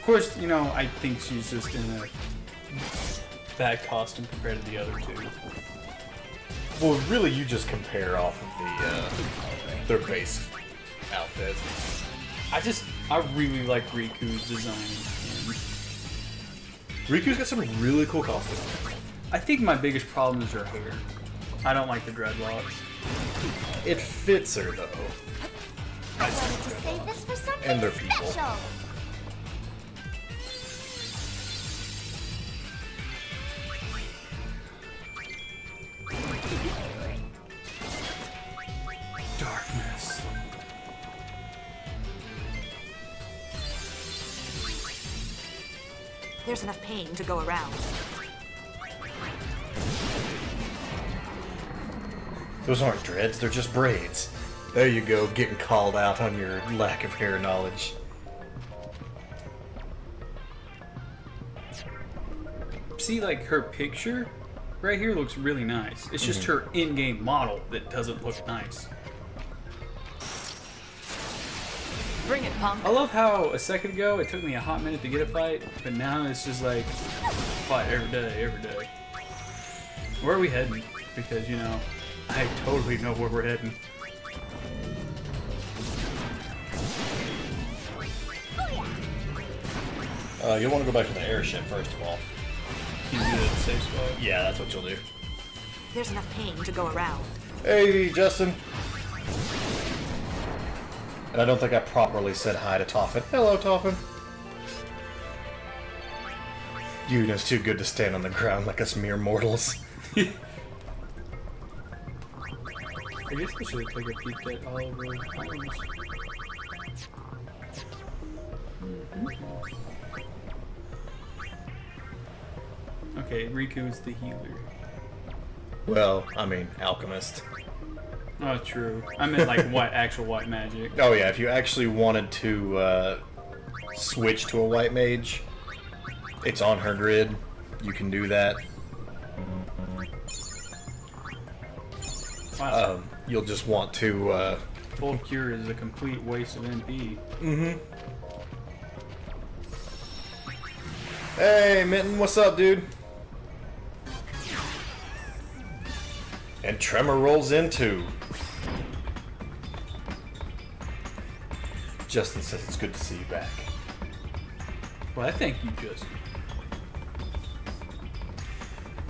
course, you know, I think she's just in a bad costume compared to the other two. Well, really, you just compare off of their base outfit. I really like Riku's design. Riku's got some really cool costumes. I think my biggest problem is her hair. I don't like the dreadlocks. It fits her, though. I wanted to save this for something And their people. special. Darkness. There's enough pain to go around. Those aren't dreads, they're just braids. There you go, getting called out on your lack of hair knowledge. See, like, her picture right here looks really nice. It's just her in-game model that doesn't look nice. Bring it, punk. I love how a second ago it took me a hot minute to get a fight, but now it's just like fight every day, every day. Where are we heading? Because, you know, I totally know where we're heading. You'll want to go back to the airship first of all. Can you do that safe spot? Yeah, that's what you'll do. There's enough pain to go around. Hey, Justin. And I don't think I properly said hi to Toffin. Hello, Toffin. Yuna's too good to stand on the ground like us mere mortals. I guess we should take a peek at all of the items. Okay, Riku's the healer. Well, I mean, alchemist. Oh, true. I meant like actual white magic. Oh yeah, if you actually wanted to switch to a white mage, it's on her grid. You can do that. Wow. You'll just want to... Full cure is a complete waste of MP. Hey, Mitten, what's up, dude? And Tremor rolls into. Justin says it's good to see you back. Well, I thank you, Justin.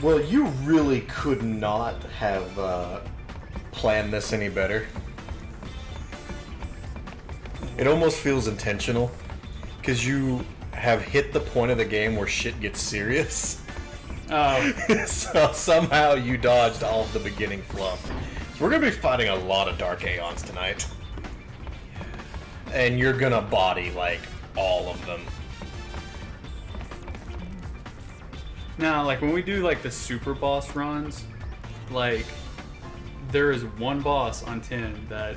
Well, you really could not have planned this any better. It almost feels intentional, because you have hit the point of the game where shit gets serious. Oh. So somehow you dodged all of the beginning fluff. So we're going to be fighting a lot of Dark Aeons tonight. And you're going to body, like, all of them. Now, like, when we do, like, the super boss runs, like, there is one boss on 10 that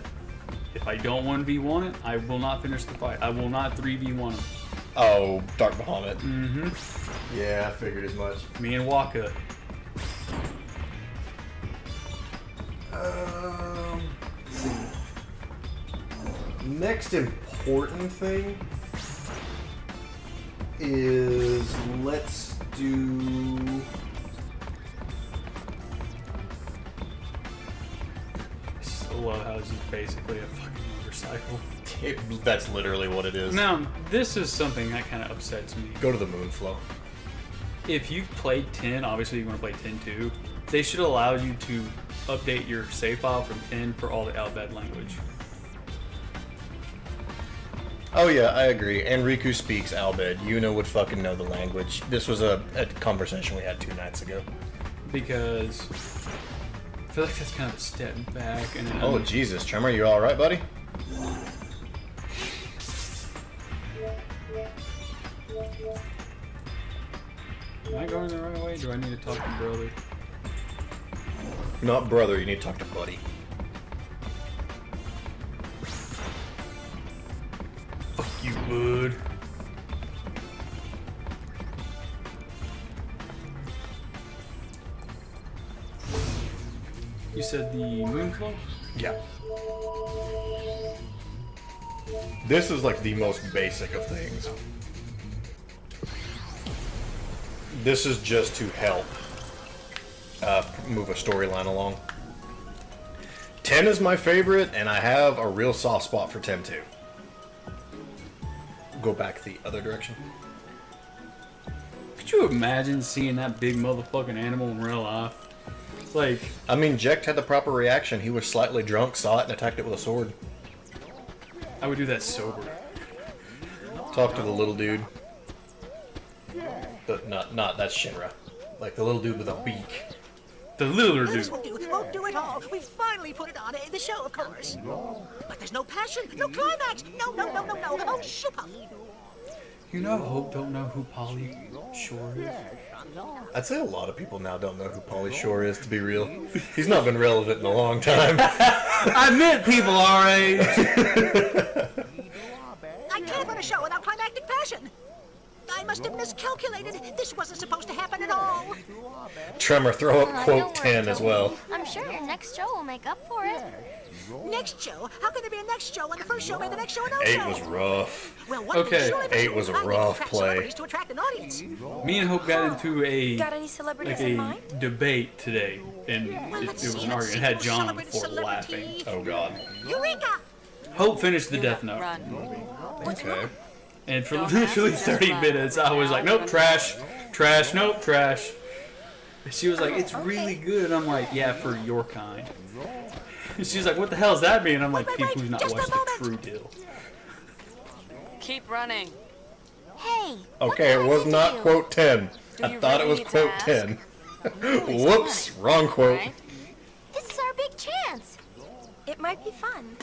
if I don't 1v1 it, I will not finish the fight. I will not 3v1 him. Oh, Dark Bahamut. Mm-hmm. Yeah, I figured as much. Me and Waka. Let's see. Next important thing is let's do... I still love how this is basically a fucking motorcycle. That's literally what it is. Now, this is something that kind of upsets me. Go to the Moonflow. If you've played 10, obviously you want to play 10-2, they should allow you to update your save file from 10 for all the Albed language. Oh yeah, I agree. And Riku speaks Albed. Yuna would fucking know the language. This was a conversation we had 2 nights ago. Because I feel like that's kind of a step back. And Oh Jesus, Tremor, you alright, buddy? Am I going the right way? Do I need to talk to brother? Not brother, you need to talk to buddy. Fuck you, bud. You said the Moonflow? Yeah. This is like the most basic of things. This is just to help move a storyline along. 10 is my favorite, and I have a real soft spot for 10-2. Go back the other direction. Could you imagine seeing that big motherfucking animal in real life? Like, I mean, Jecht had the proper reaction. He was slightly drunk, saw it, and attacked it with a sword. I would do that sober. Talk to the little dude. But not that's Shinra. Like the little dude with a beak. The littler This dude. won't do it all. We finally put it on the show, of course. But there's no passion, no climax. No. Oh, shoop-up. You know, Hope don't know who Polly Shore is. I'd say a lot of people now don't know who Pauly Shore is, to be real. He's not been relevant in a long time. I meant people our age. I can't run a show without climactic passion. I must have miscalculated. This wasn't supposed to happen at all. Tremor, throw up Don't quote worry, 10 as Toby. well. I'm sure your next show will make up for it. Next show? How can there be a next show when the first show made the next show a no 8 show? was rough. Well, one Okay. thing surely for 8 sure, was a I need to rough attract play. celebrities to attract an audience. Me and Hope got into a Got any celebrities like in a mind? debate today, and Well, it let's was see, an let's argument. see. It had Oh, John on the celebrity, floor laughing. celebrity. Oh god. Eureka! Hope finished the Death Note, Okay. and for literally 30 minutes, I was like, "Nope, trash, trash, nope, trash." And she was like, "It's really good." And I'm like, "Yeah, for your kind." And she's like, "What the hell does that mean?" And I'm like, Wait, "People who've not just a watched the moment. True Deal." Keep running. Hey. Okay, it was not quote 10. I you thought it really was need to quote ask? 10. Whoops, wrong quote. Right? This is our big chance. It might be fun.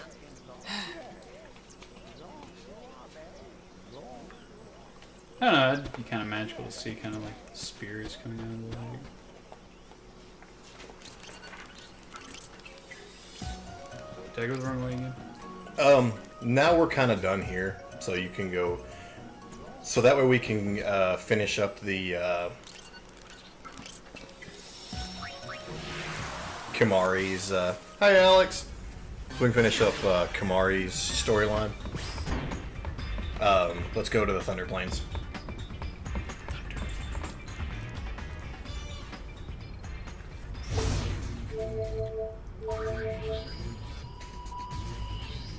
I don't know. It'd be kind of magical to see kind of like spirits coming out of the lake. Did I go the wrong way again? Now we're kind of done here, so you can go. So that way we can finish up the Kamari's. Hi, Alex. We can finish up Kamari's storyline. Let's go to the Thunder Plains.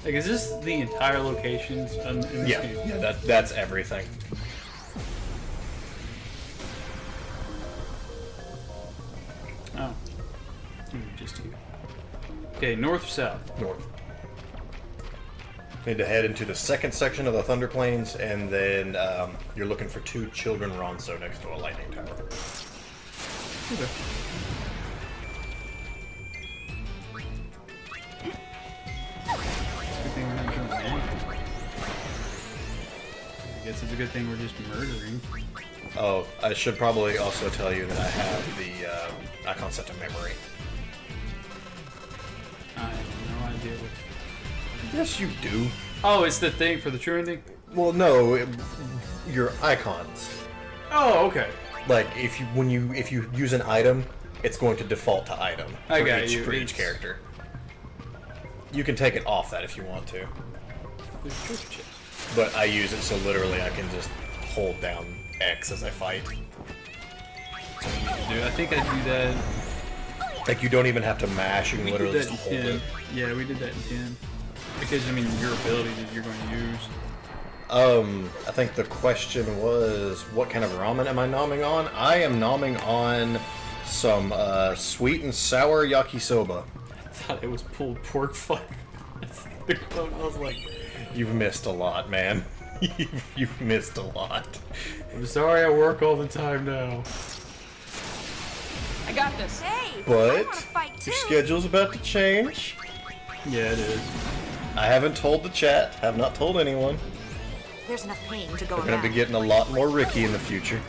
Like, is this the entire locations in this Yeah, game? yeah, that's everything. Oh. Just here. Okay, north or south? North. Need to head into the second section of the Thunder Plains, and then you're looking for 2 children Ronso next to a lightning tower. Okay. It's a good thing we're not doing that. I guess it's a good thing we're just murdering. Oh, I should probably also tell you that I have the icon set to memory. I have no idea what. Yes, you do. Oh, it's the thing for the true ending? Well, no, your icons. Oh, okay. Like if you use an item, it's going to default to item I for got each, you. for each It's- character. You can take it off that if you want to, There's treasure chests. but I use it so literally I can just hold down X as I fight. Dude, I think I do that. Like you don't even have to mash; you can We did literally that just in hold 10. it. Yeah, we did that in 10. Because, I mean, your ability that you're going to use. I think the question was, what kind of ramen am I nomming on? I am nomming on some sweet and sour yakisoba. I thought it was pulled pork fuck. That's the quote. I was like, You've missed a lot, man. You've missed a lot. I'm sorry I work all the time now. I got this. Hey, I But wanna fight too. your schedule's about to change. Yeah, it is. I haven't told the chat. Have not told anyone. There's enough pain to go We're gonna around. be getting a lot more Ricky in the future.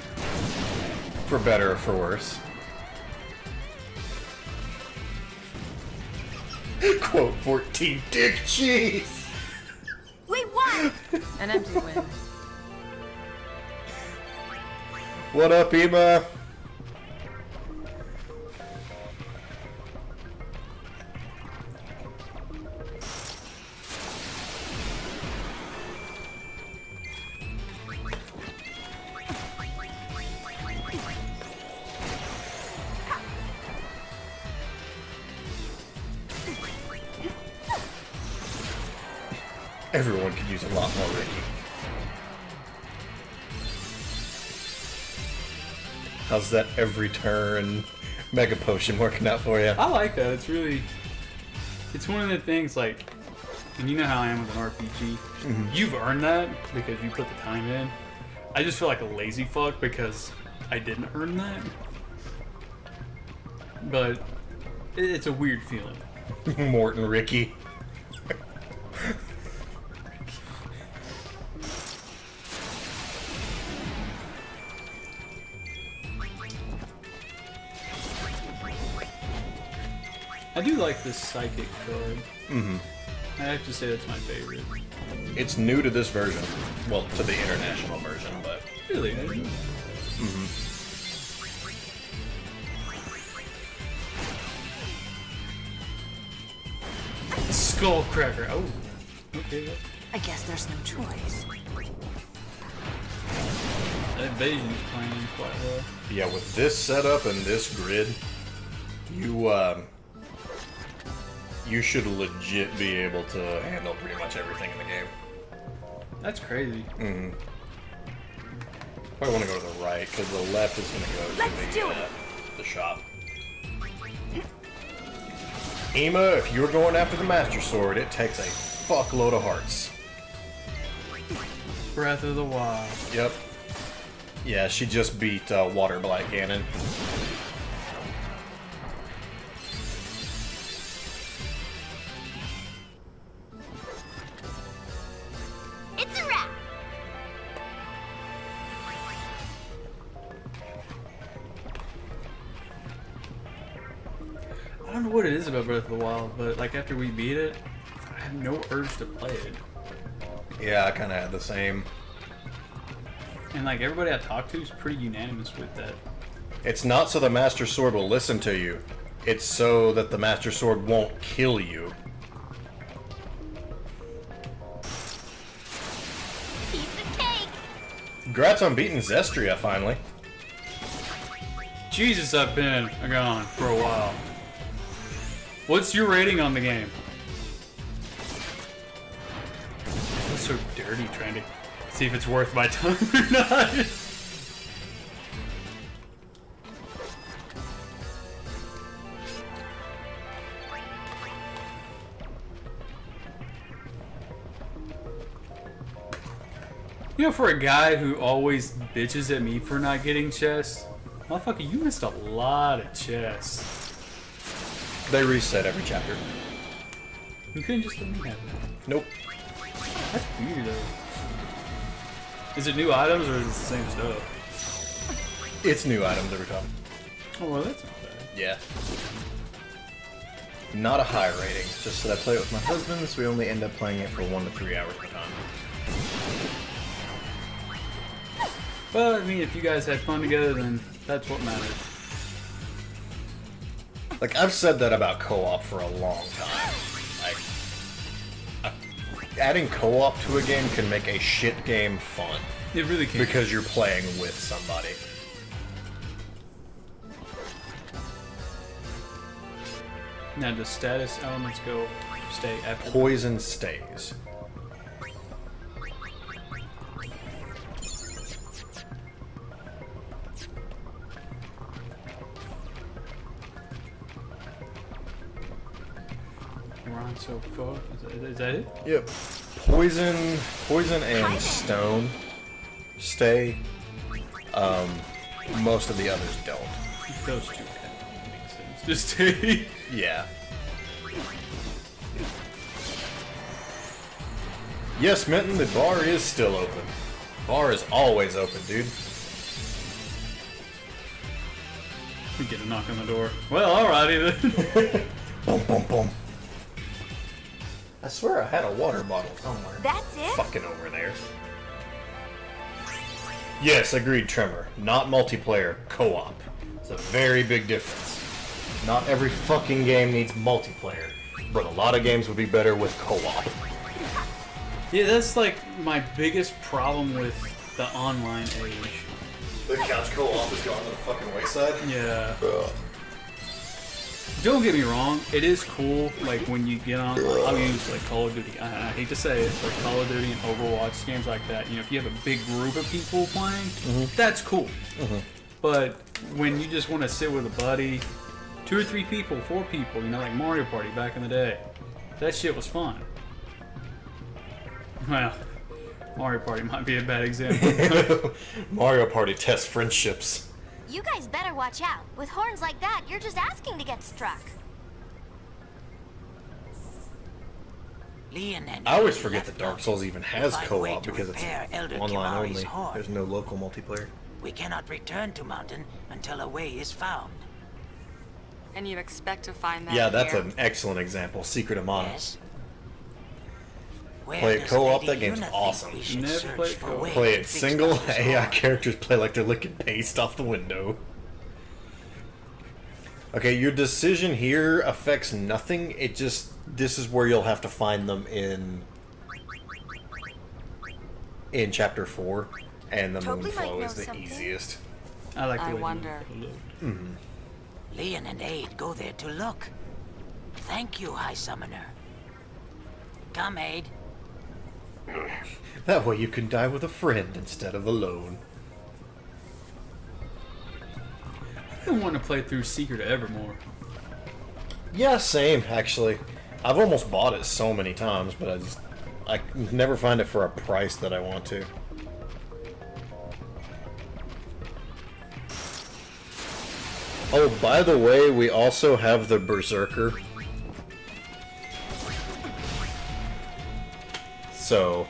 For better or for worse. Quote 14, dick cheese! We won! An empty win. What up, Ema? Everyone could use a lot more Ricky. How's that every turn Mega Potion working out for you? I like that. It's really, it's one of the things like, and you know how I am with an RPG. You've earned that because you put the time in. I just feel like a lazy fuck because I didn't earn that. But it's a weird feeling. Morton Ricky. I do like this psychic card. I have to say that's my favorite. It's new to this version. Well, to the international version, but... Really? Skullcracker. Oh. Okay. I guess there's no choice. That invasion's playing quite well. Yeah, with this setup and this grid, you should legit be able to handle pretty much everything in the game. That's crazy. Probably want to go to the right, because the left is going to go Let's do it. the shop. Ema, if you're going after the Master Sword, it takes a fuckload of hearts. Breath of the Wild. Yep. Yeah, she just beat Water Black Ganon. It's a wrap. I don't know what it is about Breath of the Wild, but like after we beat it, I have no urge to play it. Yeah, I kind of had the same. And like everybody I talk to is pretty unanimous with that. It's not so the Master Sword will listen to you. It's so that the Master Sword won't kill you. Piece of cake. Congrats on beating Zestria, finally. Jesus, I've been gone for a while. What's your rating on the game? I'm so dirty trying to see if it's worth my time or not. You know, for a guy who always bitches at me for not getting chests, motherfucker, you missed a lot of chests. They reset every chapter. You couldn't just let me have it. Nope. That's weird, though. Is it new items or is it the same stuff? It's new items every time. Oh, well, that's not bad. Yeah. Not a high rating, just that I play it with my husband, so we only end up playing it for 1 to 3 hours per time. Well, I mean, if you guys had fun together, then that's what matters. Like, I've said that about co-op for a long time. Adding co-op to a game can make a shit game fun. It really can. Because you're playing with somebody. Now, does status elements stay after? Poison stays. We're on so far. Is that it? Yep. Poison and stone stay. Most of the others don't. Those two kind of make sense. Just stay. Yeah. Yes, Minton, the bar is still open. Bar is always open, dude. We get a knock on the door. Well, alrighty then. Boom, boom, boom. I swear I had a water bottle somewhere. That's it? Fucking over there. Yes, agreed, Tremor. Not multiplayer, co-op. It's a very big difference. Not every fucking game needs multiplayer, but a lot of games would be better with co-op. Yeah, that's like my biggest problem with the online age. The couch co-op is gone to the fucking wayside? Yeah. Don't get me wrong, it is cool, like, when you get on, like, I'll use, like, Call of Duty, I hate to say it, like, Call of Duty and Overwatch, games like that, you know, if you have a big group of people playing, that's cool. But when you just want to sit with a buddy, 2 or 3 people, 4 people, you know, like Mario Party back in the day, that shit was fun. Well, Mario Party might be a bad example. Mario Party tests friendships. You guys better watch out. With horns like that, you're just asking to get struck. Leon and I always Ed forget left that Dark Mountain Souls even has to find a way co-op to because it's repair Elder online Kimahri's only. horn. There's no local multiplayer. We cannot return to Mountain until a way is found. And you expect to find that Yeah, that's here? an excellent example. Secret of Mana. Yes. Where Play it does co-op, Lady that game's Yuna think awesome. we should Never search played for co-op. ways Play to it fix single. Doctor's AI horn? characters play like they're licking paste off the window. Okay, your decision here affects nothing. It just... This is where you'll have to find them in Chapter 4. And the Totally might Moonflow know is the something. easiest. I like the I way wonder. Leon and Aid go there to look. Thank you, High Summoner. Come, Aid. That way you can die with a friend instead of alone. I've been wanting to play through Secret of Evermore. Yeah, same, actually. I've almost bought it so many times, but I never find it for a price that I want to. Oh, by the way, we also have the Berserker. So,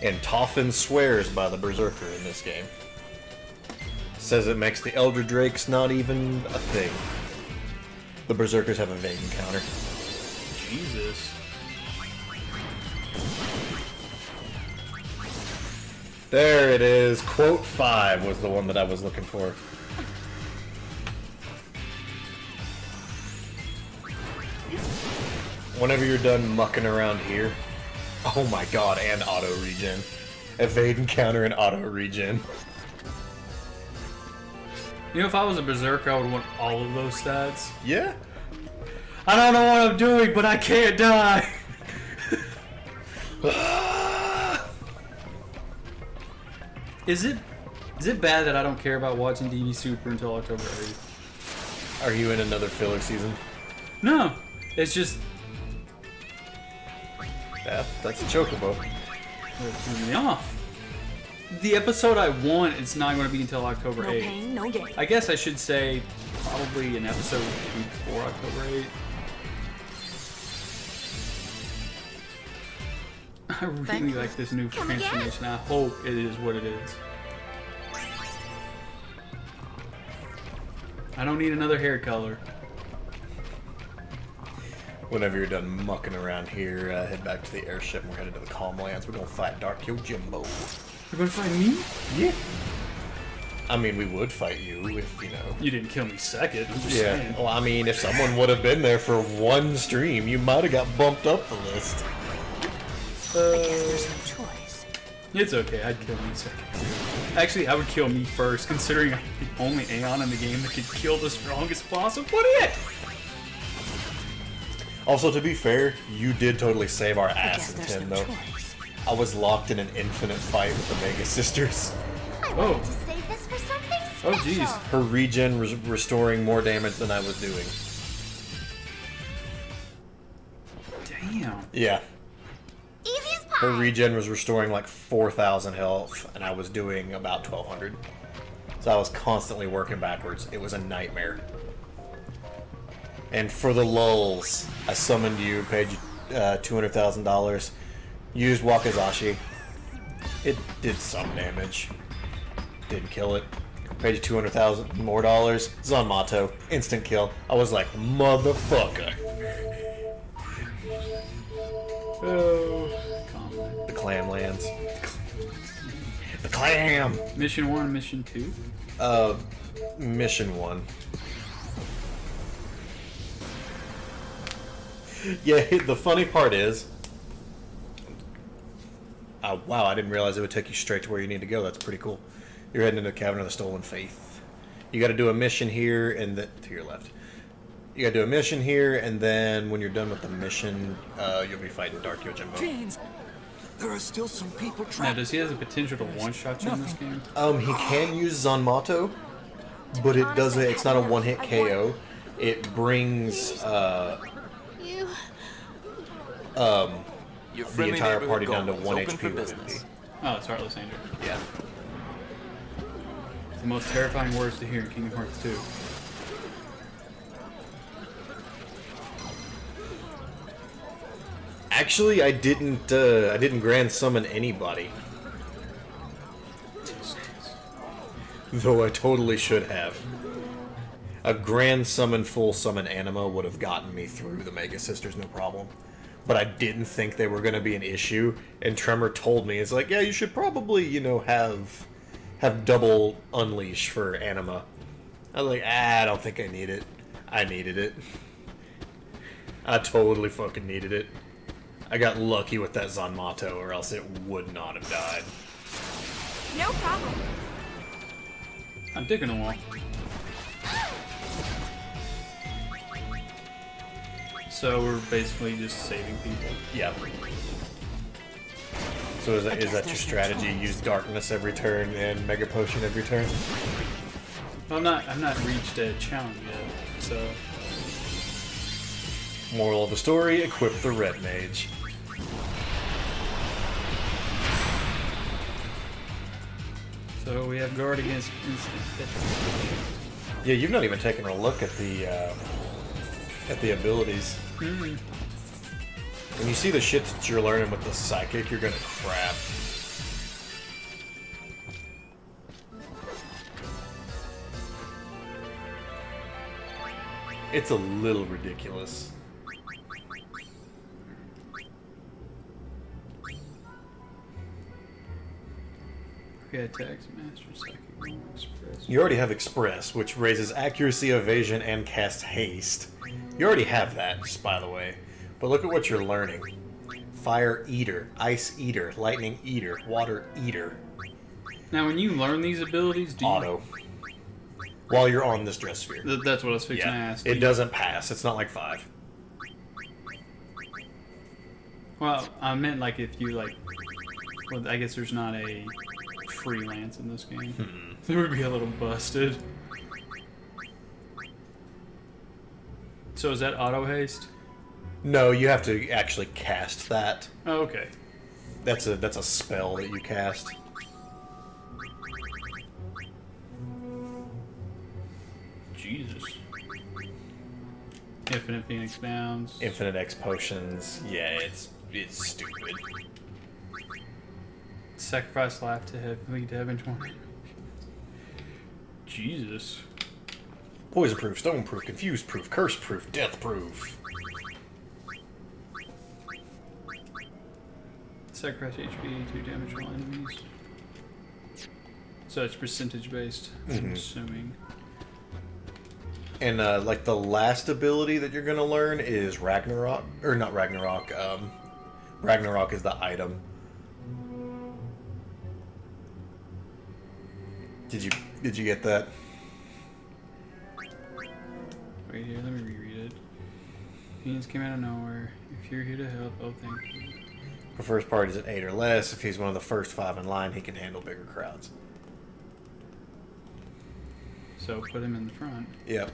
and Toffin swears by the Berserker in this game. Says it makes the Elder Drakes not even a thing. The Berserkers have a vague encounter. Jesus. There it is. Quote 5 was the one that I was looking for. Whenever you're done mucking around here. Oh my god, and auto regen. Evade encounter and auto regen. You know, if I was a Berserker, I would want all of those stats. Yeah. I don't know what I'm doing, but I can't die. Is it bad that I don't care about watching DB Super until October 8th? Are you in another filler season? No, it's just That's a chocobo. it threw me off. The episode I want, it's not going to be until October No 8th. pain, no gain. I guess I should say probably an episode before October 8th. I really Thank you. like this new Come again. transformation. I hope it is what it is. I don't need another hair color. Whenever you're done mucking around here, head back to the airship and we're headed to the Calm Lands. We're gonna fight Dark Yojimbo. You're gonna fight me? Yeah. I mean, we would fight you if, you know. You didn't kill me second. I'm just Yeah. saying. Well, I mean, if someone would have been there for one stream, you might have got bumped up the list. I guess there's no choice. It's okay. I'd kill me second too. Actually, I would kill me first, considering I'm the only Aeon in the game that could kill the strongest boss of what it. Also, to be fair, you did totally save our I guess ass in there's 10, no though. choice. I was locked in an infinite fight with the Mega Sisters. I Oh. wanted to save this for something Oh, special. jeez. Her regen was restoring more damage than I was doing. Damn. Yeah. Easy as Her pie. regen was restoring like 4,000 health, and I was doing about 1,200. So I was constantly working backwards. It was a nightmare. And for the lulls, I summoned you, paid you $200,000, used Wakazashi. It did some damage. Didn't kill it. Paid you 200,000 more dollars. Zanmato, instant kill. I was like, motherfucker. Oh. Comment. The clam lands. The clam! Mission 1, Mission 2. Mission 1. Yeah, the funny part is... wow, I didn't realize it would take you straight to where you need to go. That's pretty cool. You're heading into the Cavern of the Stolen Faith. You gotta do a mission here, and to your left. You gotta do a mission here, and then when you're done with the mission, you'll be fighting Dark Yojimbo. Fiends! There are still some people Now, trapped. does he have the potential to one-shot you in this game? He can use Zanmato, but it doesn't. It's not a one-hit KO. It brings You... Your the friendly entire neighborhood party down to goal is 1 open HP for with business. MP. Oh, it's Heartless Angel. Yeah. The most terrifying words to hear in Kingdom Hearts 2. Actually, I didn't grand summon anybody. Though I totally should have. A grand summon, full summon Anima would have gotten me through the Mega Sisters, no problem. But I didn't think they were going to be an issue, and Tremor told me, it's like, yeah, you should probably, you know, have double Unleash for Anima. I was like, I don't think I need it. I needed it. I totally fucking needed it. I got lucky with that Zanmato, or else it would not have died. No problem. I'm digging a wall. So we're basically just saving people. Yep. So is that your strategy? Use Darkness every turn and Mega Potion every turn? Well, I've not reached a challenge yet, so... Moral of the story, equip the Red Mage. So we have guard against instant hit. Yeah, you've not even taken a look at the abilities. Mm. When you see the shit that you're learning with the Psychic, you're gonna crap. It's a little ridiculous. Okay, attacks, master, psychic, express. You already have Express, which raises accuracy, evasion, and cast haste. You already have that, just by the way. But look at what you're learning. Fire Eater, Ice Eater, Lightning Eater, Water Eater. Now, when you learn these abilities, do you... Auto. While you're on this dress sphere. That's what I was fixing to Yeah, ask. it doesn't pass. It's not like 5. Well, I meant like if you like... Well, I guess there's not a freelance in this game. It would be a little busted. So is that auto haste? No, you have to actually cast that. Oh, okay. That's a spell that you cast. Jesus. Infinite Phoenix Downs. Infinite X potions. Yeah, it's stupid. Sacrifice life to heavily damage one. Jesus. Poison proof, stone proof, confuse proof, curse proof, death proof. Sacrifice HP to damage all enemies. So it's percentage based, I'm assuming. And like the last ability that you're gonna learn is Ragnarok, or not Ragnarok. Ragnarok is the item. Did you get that? Wait here, let me reread it. Fiends came out of nowhere. If you're here to help, oh thank you. The first part is at 8 or less. If he's one of the first 5 in line, he can handle bigger crowds. So put him in the front. Yep.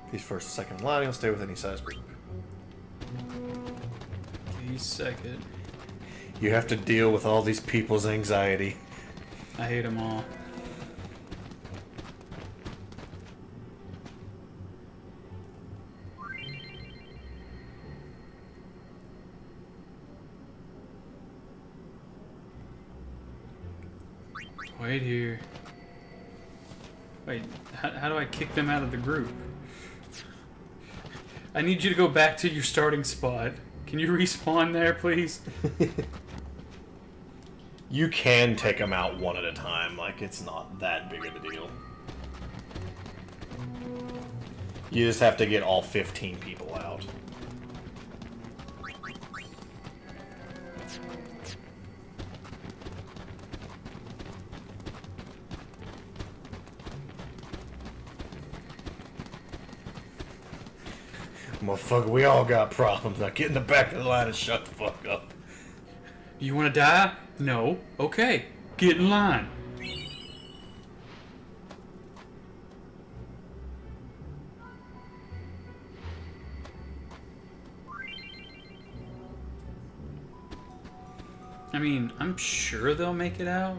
If he's first or second in line, he'll stay with any size group. He's second. You have to deal with all these people's anxiety. I hate them all. Wait here. Wait, how do I kick them out of the group? I need you to go back to your starting spot. Can you respawn there, please? You can take them out one at a time, like it's not that big of a deal. You just have to get all 15 people out. Motherfucker, we all got problems. Now get in the back of the line and shut the fuck up. You want to die? No. Okay. Get in line. I mean, I'm sure they'll make it out.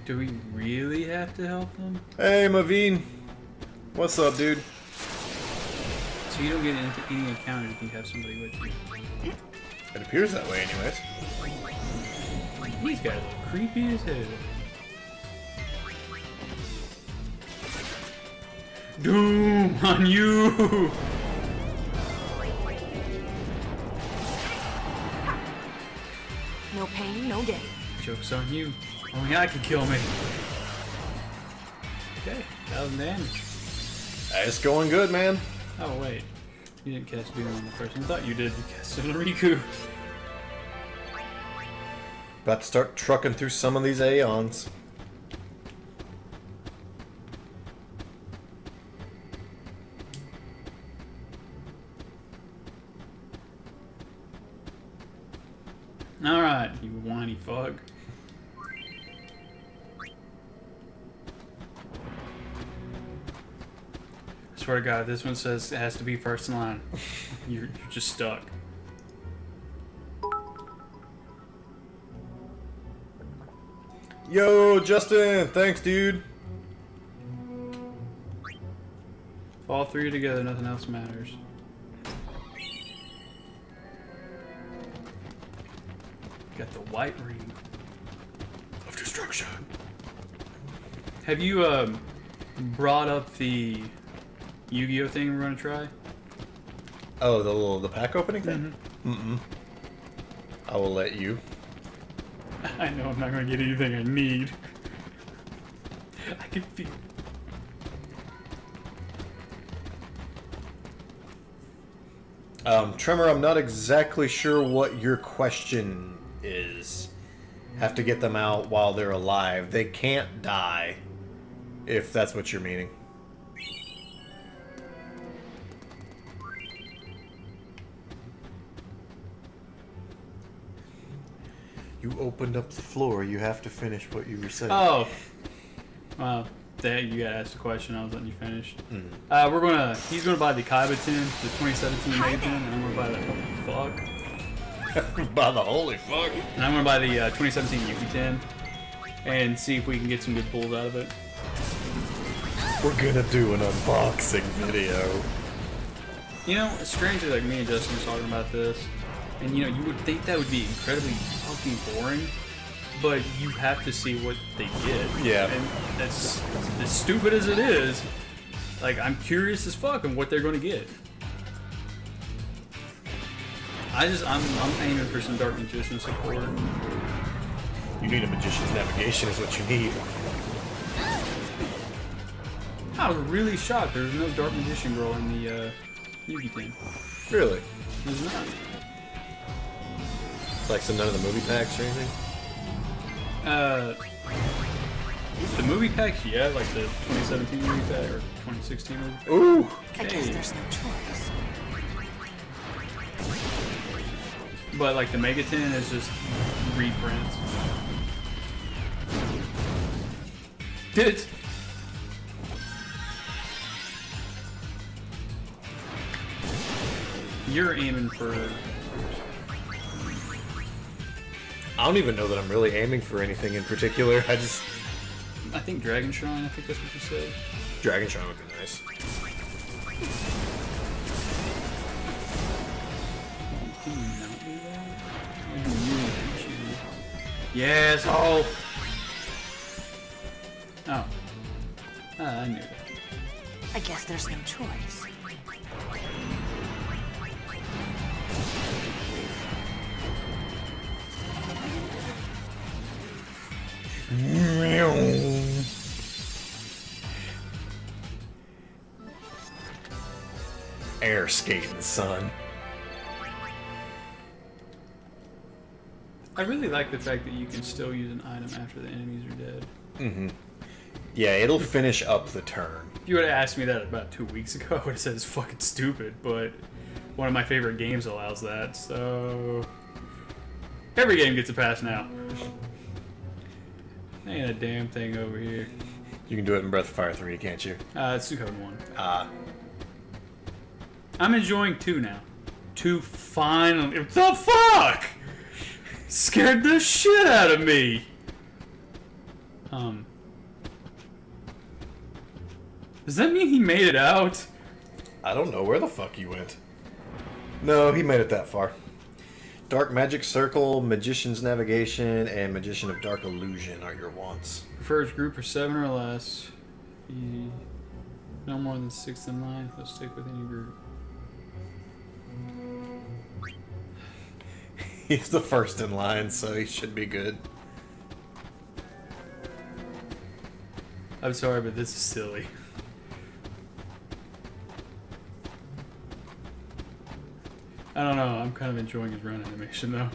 Do we really have to help them? Hey, Maveen. What's up, dude? So you don't get into any encounter if you have somebody with you. It appears that way anyways. These guys look creepy as hell. Doom on you! No pain, no gain. Joke's on you. Only I can kill me. Okay, 1,000 damage. It's going good, man. Oh wait, you didn't cast Doom on the first one. I thought you did. You cast it on Riku. About to start trucking through some of these Aeons. Alright, you whiny fuck. I swear to God, this one says it has to be first in line. You're just stuck. Yo, Justin, thanks, dude. If all three are together, nothing else matters. Got the white ring Of destruction. Have you brought up the Yu-Gi-Oh thing we're gonna try? Oh, the pack opening thing? Mm-mm. I will let you. I know I'm not gonna get anything I need. I can feel. Tremor, I'm not exactly sure what your question is. Have to get them out while they're alive. They can't die, if that's what you're meaning. You opened up the floor. You have to finish what you were saying. Oh, well, you gotta ask the question. I was letting you finish. He's gonna buy the Kaiba tin, the 2017 Mega tin, and I'm gonna buy the holy fuck. By the holy fuck. And I'm gonna buy the 2017 Yuki tin, and see if we can get some good pulls out of it. We're gonna do an unboxing video. You know, strangely, like me and Justin were talking about this, and you know, you would think that would be incredibly fucking boring, but you have to see what they get. Yeah. And that's as stupid as it is. Like, I'm curious as fuck on what they're gonna get. I'm aiming for some Dark Magician support. You need a Magician's Navigation is what you need. I was really shocked there was no Dark Magician girl in the Yugi team. Really? There's not. Like, so none of the movie packs or anything? The movie packs, yeah, like the 2017 movie pack or 2016 movie pack. Ooh! I guess there's no choice. But like the Mega 10 is just reprints. Did You're aiming for... I don't even know that I'm really aiming for anything in particular. I think Dragon Shrine, I think that's what you said. Dragon Shrine would be nice. Can you not do that? I really appreciate it. Yes, oh! Oh. Ah, I knew that. I guess there's no choice. air skating, son. I really like the fact that you can still use an item after the enemies are dead. Mm-hmm. Yeah, it'll finish up the turn. If you would have asked me that about 2 weeks ago, I would have said it's fucking stupid, but one of my favorite games allows that, so... Every game gets a pass now. Ain't a damn thing over here. You can do it in Breath of Fire 3, can't you? It's Suikoden 1. I'm enjoying 2 now. 2 finally... What the fuck?! Scared the shit out of me! Does that mean he made it out? I don't know where the fuck he went. No, he made it that far. Dark Magic Circle, Magician's Navigation, and Magician of Dark Illusion are your wants. Prefers group of 7 or less. No more than 6 in line. He'll stick with any group. He's the first in line, so he should be good. I'm sorry, but this is silly. I don't know. I'm kind of enjoying his run animation, though.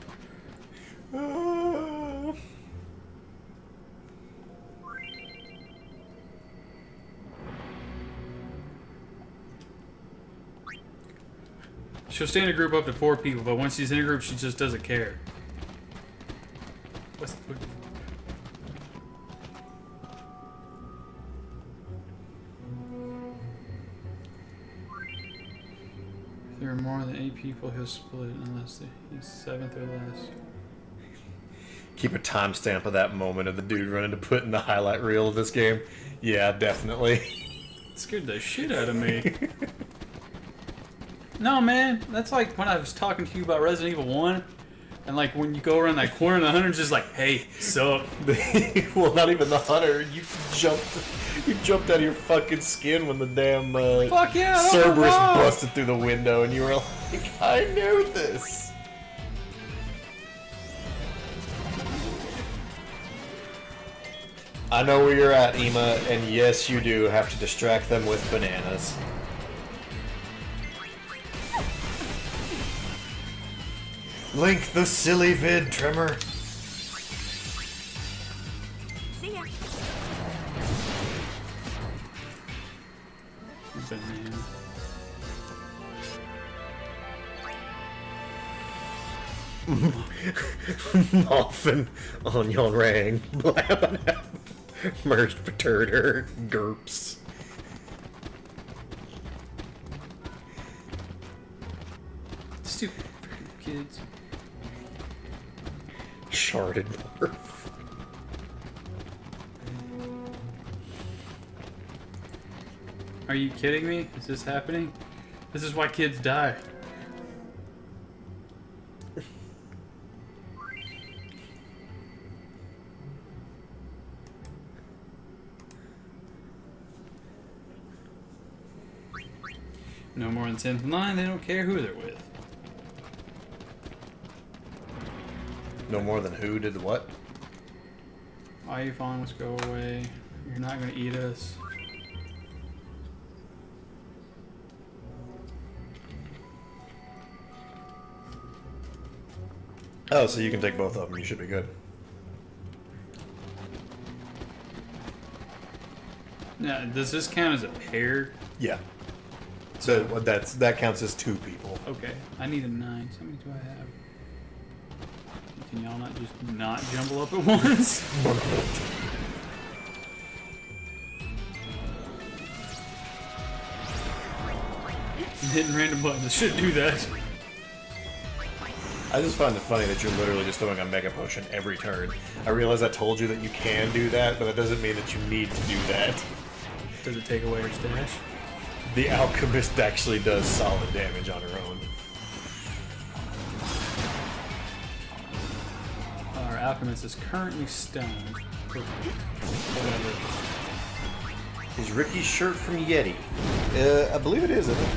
She'll stay in a group up to 4 people, but once she's in a group, she just doesn't care. What's the... If there are more than 8 people, he'll split unless he's 7th or less. Keep a timestamp of that moment of the dude running to put in the highlight reel of this game. Yeah, definitely. It scared the shit out of me. No, man, that's like when I was talking to you about Resident Evil 1, and like when you go around that corner and the hunter's just like, hey, sup? Well, not even the hunter. You jumped out of your fucking skin when the damn fuck yeah, Cerberus busted through the window, and you were like, I knew this. I know where you're at, Ema, and yes, you do have to distract them with bananas. Link the silly vid, Tremor. See ya. Banana. Muffin on your ring. Merged Paturder. Gerps. Stupid freaking kids. Sharded morph. Are you kidding me? Is this happening? This is why kids die. No more than 10th in line, they don't care who they're with. No more than who did what? Why are you following us? Go away. You're not gonna eat us. Oh, so you can take both of them. You should be good. Now, does this count as a pair? Yeah. So that counts as 2 people. Okay, I need a 9. So how many do I have? Can y'all not just not jumble up at once? Hitting random buttons. I shouldn't do that. I just find it funny that you're literally just throwing a Mega Potion every turn. I realize I told you that you can do that, but that doesn't mean that you need to do that. Does it take away her stash? The Alchemist actually does solid damage on her own. Our Alchemist is currently stunned. Whatever. Is Ricky's shirt from Yeti? I believe it is, isn't it?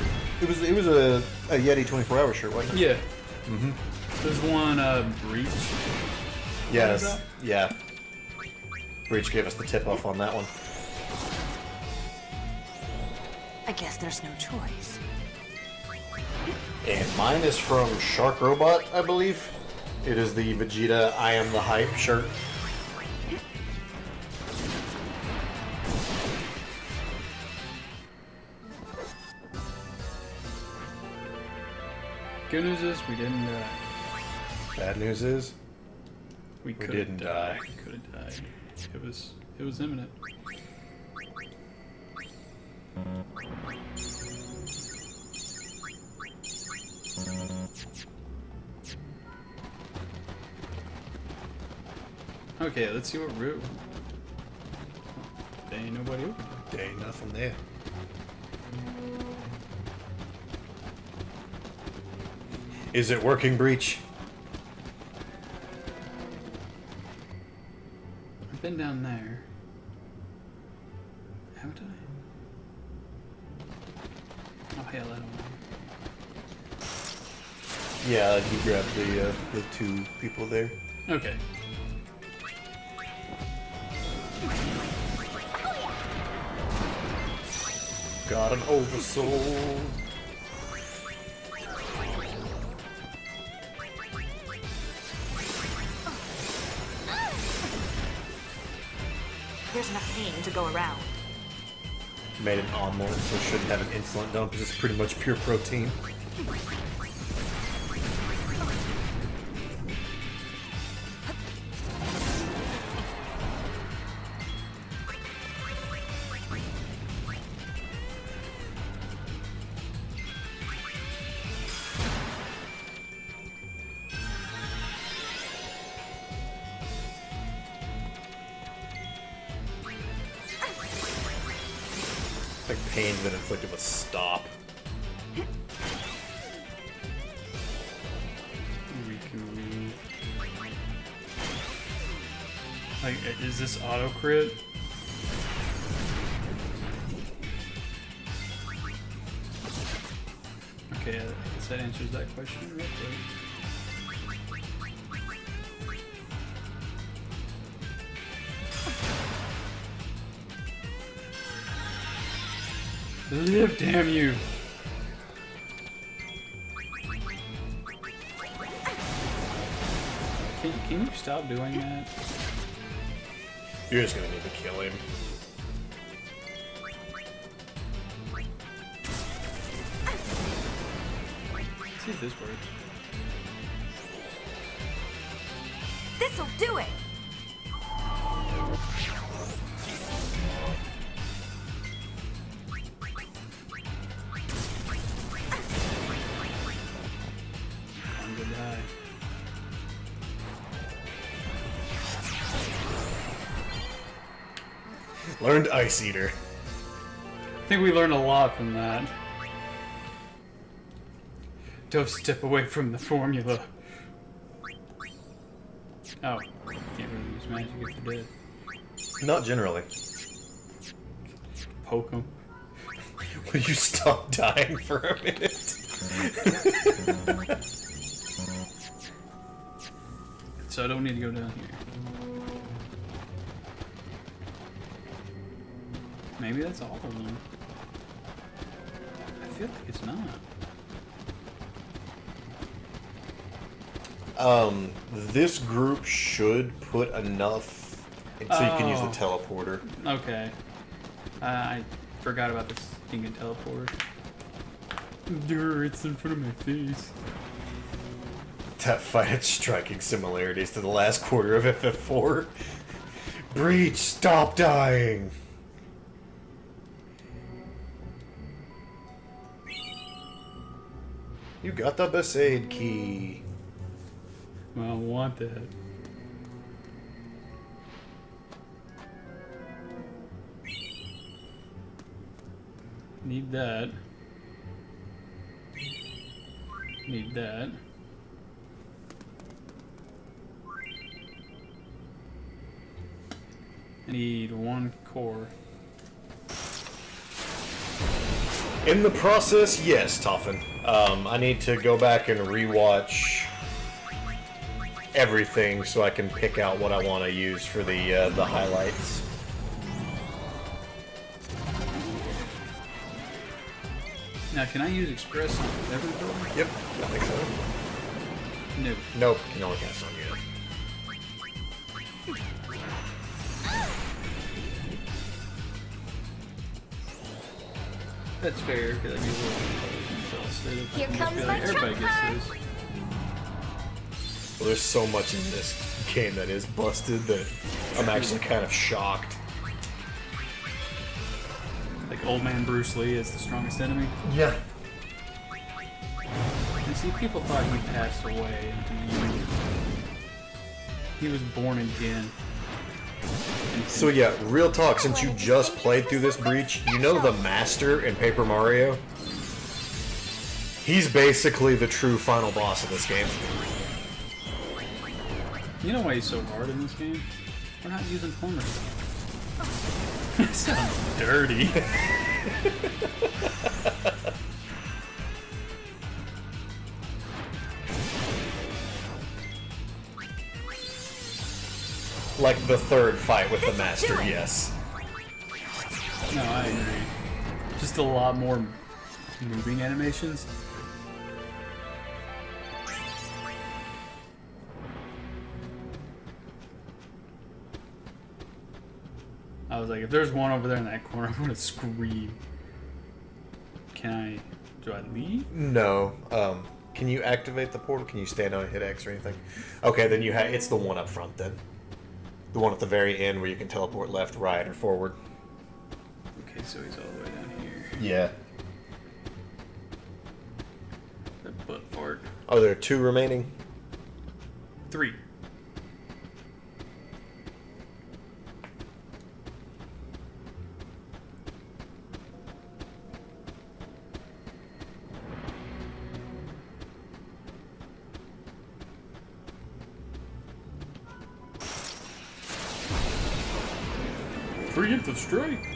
It was a Yeti 24-hour shirt, wasn't it? Yeah. Mm-hmm. There's one, Breach. Yes. Yeah. Breach gave us the tip-off on that one. I guess there's no choice. And mine is from Shark Robot, I believe. It is the Vegeta I Am the Hype shirt. Good news is we didn't die. Bad news is, We didn't die. We could have died. It was imminent. Okay, let's see what route. There ain't nobody over there. There ain't nothing there. Is it working, Breach? I've been down there. Haven't I? Oh hell, I don't know. Yeah, you grabbed the two people there. Okay. Got an oversoul. There's enough pain to go around. Made an omelet, so shouldn't have an insulin dump. It's just pretty much pure protein. It's like pain's been inflicted with stop. We can... Like, is this auto crit? Okay, I guess that answers that question real quick. Live, damn you! Can you stop doing that? You're just gonna need to kill him. Let's see if this works. This'll do it! I'm gonna die. Learned Ice Eater. I think we learned a lot from that. Don't step away from the formula. Oh, can't really use magic if you're dead. Not generally. Poke them. Will you stop dying for a minute? So I don't need to go down here. Maybe that's all of them. I feel like it's not. This group should put enough so you can use the teleporter. Okay. I forgot about this stinking teleporter. Durr, it's in front of my face. That fight had striking similarities to the last quarter of FF4. Breach, stop dying! You got the Besaid key. Well, I want that. Need that. Need that. I need one core. In the process, yes, Toffin. I need to go back and rewatch everything so I can pick out what I want to use for the highlights. Now, can I use Express on every building? Yep, I think so. No. Nope, you can only cast on you. That's fair, because I'd be a little exhausted. Here comes my everybody trump gets card. this. Well, there's so much in this game that is busted that I'm actually kind of shocked. Like Old Man Bruce Lee is the strongest enemy. Yeah. You see, people thought he passed away, and he was born again. So yeah, real talk, since you just played through this breach, you know the Master in Paper Mario? He's basically the true final boss of this game. You know why he's so hard in this game? We're not using Homer. That sounds dirty. Like the third fight with the This'll Master, do it. yes. No, I agree. Just a lot more moving animations. I was like, if there's one over there in that corner, I'm gonna scream. Do I leave? No. Can you activate the portal? Can you stand on it, hit X or anything? Okay, then it's the one up front then. The one at the very end where you can teleport left, right, or forward. Okay, so he's all the way down here. Yeah. That butt fart. Are there 2 remaining? 3. Preemptive strike.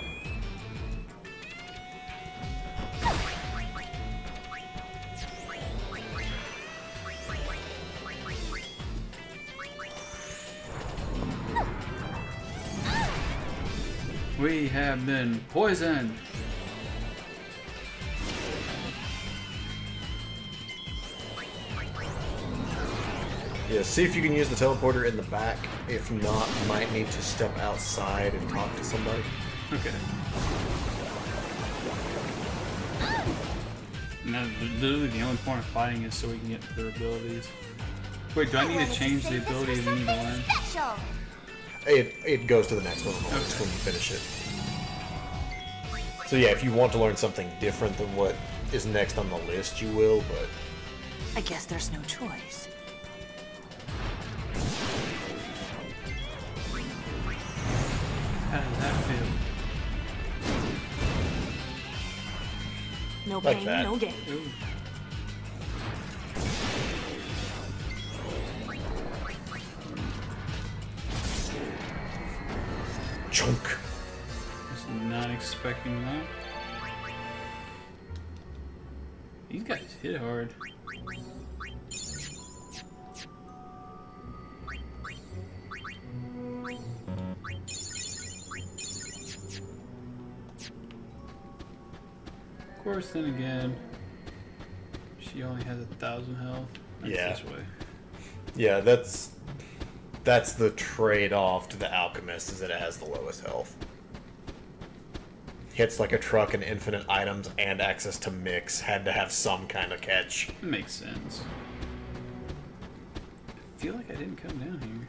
We have been poisoned. Yeah, see if you can use the teleporter in the back. If not, you might need to step outside and talk to somebody. Okay. No, literally the only point of fighting is so we can get their abilities. Wait, do I need to change the ability we need to learn? Special. It goes to the next one when you finish it. So yeah, if you want to learn something different than what is next on the list, you will, but... I guess there's no choice. How does that feel? No Like pain, that. no gain. Ooh. Chunk. Was not expecting that. These guys hit hard. Of course, then again, she only has 1,000 health. That's Yeah. this way. Yeah, that's the trade-off to the Alchemist, is that it has the lowest health. Hits like a truck and infinite items and access to mix had to have some kind of catch. It makes sense. I feel like I didn't come down here.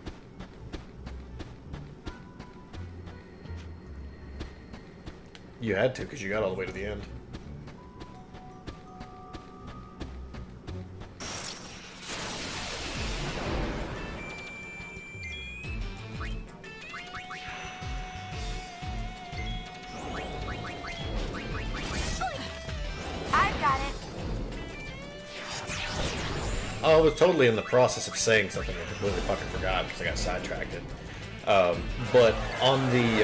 You had to, because you got all the way to the end. I've got it. Oh, I was totally in the process of saying something I completely fucking forgot because I got sidetracked. But on the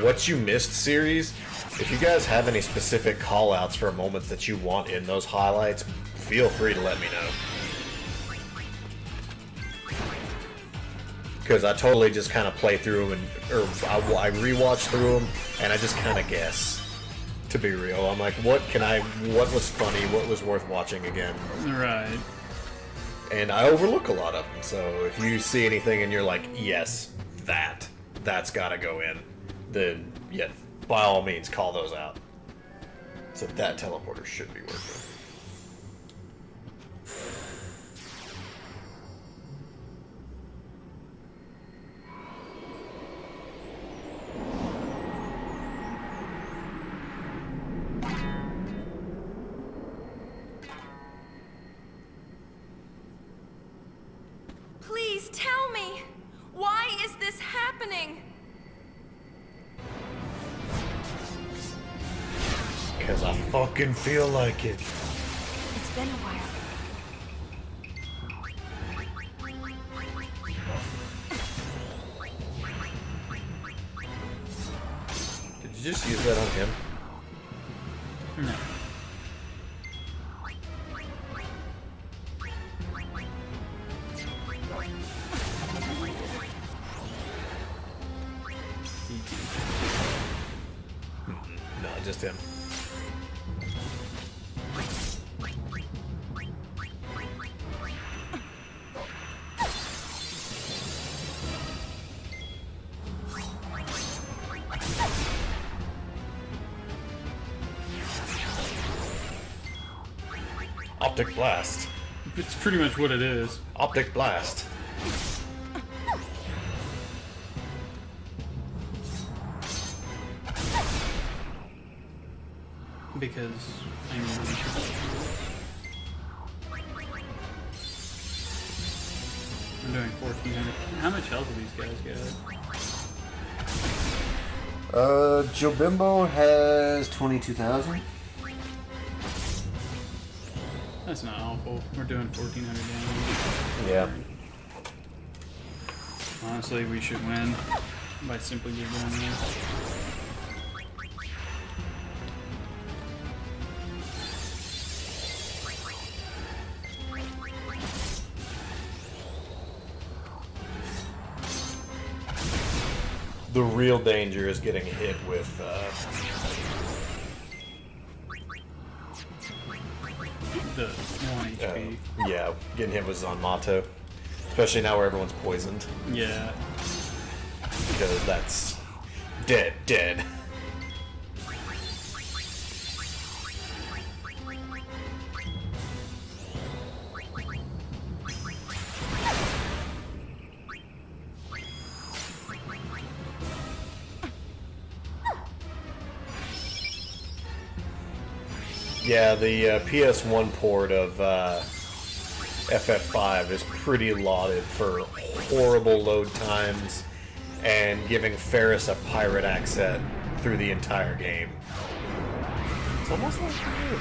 What You Missed series, if you guys have any specific call-outs for moments that you want in those highlights, feel free to let me know. because I totally just kind of play through them, or I rewatch through them, and I just kind of guess. To be real, I'm like, what was funny, what was worth watching again? Right. And I overlook a lot of them. So if you see anything and you're like, yes, that's got to go in, then yeah, by all means, call those out. So that teleporter should be working. Please tell me, why is this happening? Because I fucking feel like it. It's been a while. Did you just use that on him? No. No, just him. Optic blast. It's pretty much what it is. Optic blast. Because I mean, I'm doing 1400. How much health do these guys get? Jobimbo has 22,000. That's not awful. We're doing 1400 damage. Yeah. Honestly, we should win by simply just doing this. The real danger is getting hit with The 1 HP. yeah, getting hit with Zanmato. Especially now where everyone's poisoned. Yeah. Because that's dead. Yeah, the PS1 port of FF5 is pretty lauded for horrible load times and giving Ferris a pirate accent through the entire game. It's almost like you knew.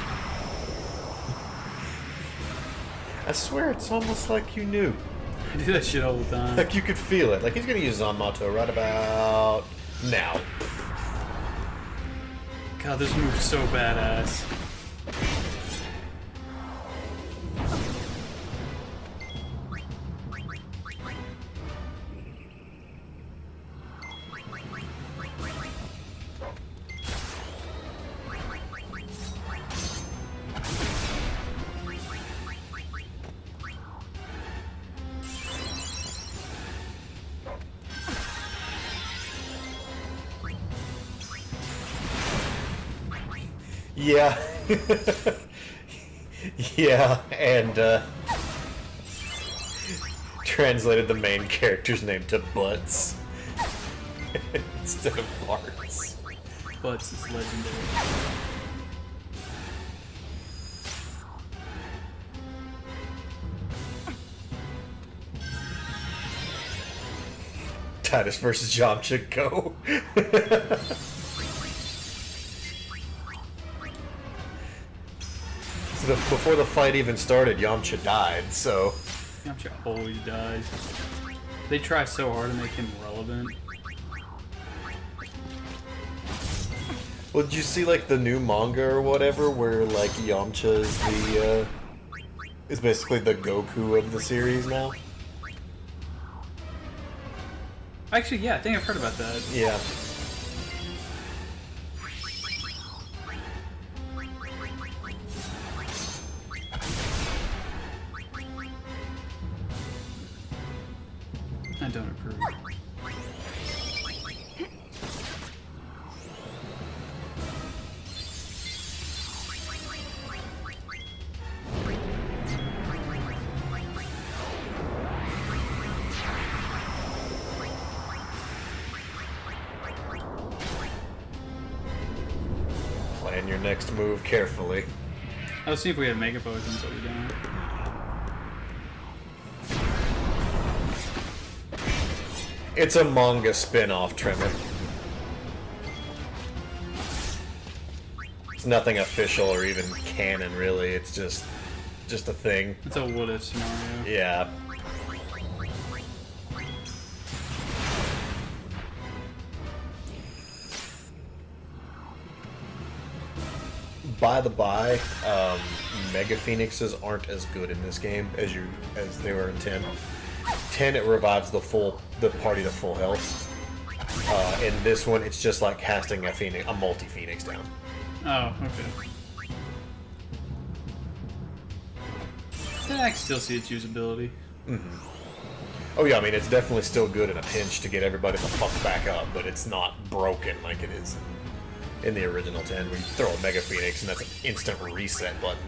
I swear, it's almost like you knew. I do that shit all the time. Like you could feel it. Like he's gonna use Zanmato right about now. God, this move's so badass. Yeah. Yeah, and translated the main character's name to Butts instead of Barts. Butts is legendary. Titus versus Yamcha, go. So before the fight even started, Yamcha died, so... Yamcha always dies. They try so hard to make him relevant. Well, did you see, like, the new manga or whatever, where, like, Yamcha is the, is basically the Goku of the series now? Actually, yeah, I think I've heard about that. Yeah. I don't approve. Plan your next move carefully. Let's see if we have mega potions that we don't. It's a manga spin-off, Tremor. It's nothing official or even canon, really. It's just a thing. It's a what-if scenario. Yeah. By the by, Mega Phoenixes aren't as good in this game as they were in 10. 10 it revives the party to full health. In this one, it's just like casting a multi-Phoenix down. Oh, okay. Yeah, I can still see its usability. Oh yeah, I mean it's definitely still good in a pinch to get everybody the fuck back up, but it's not broken like it is in the original 10, where you throw a Mega Phoenix and that's an instant reset button.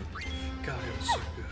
God, it was so good.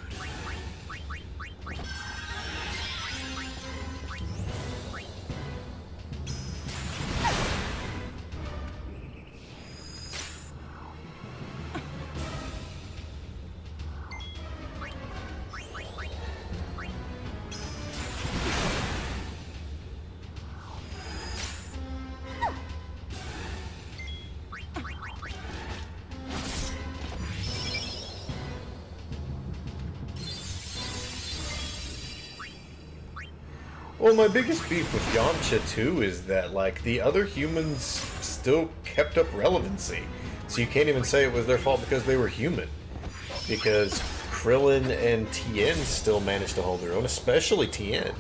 Well, my biggest beef with Yamcha too is that like the other humans still kept up relevancy, so you can't even say it was their fault because they were human. Because Krillin and Tien still managed to hold their own, especially Tien.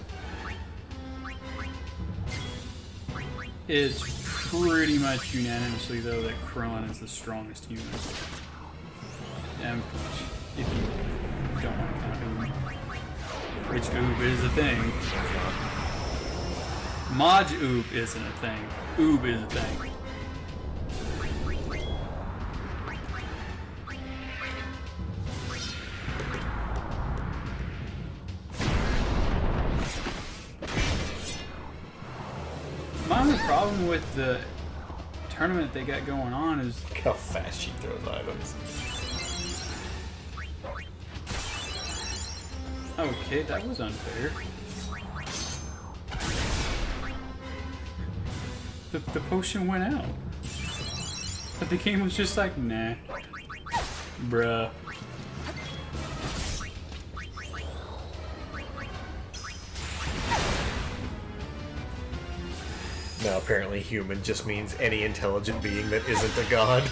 It's pretty much unanimously, though, that Krillin is the strongest human. And if you don't want to count Oob, which Oob is a thing. Maj Oob isn't a thing. Oob is a thing. My only problem with the tournament they got going on is Look how fast she throws items. okay, that was unfair. The potion went out. But the game was just like, nah. Bruh. Now apparently human just means any intelligent being that isn't a god.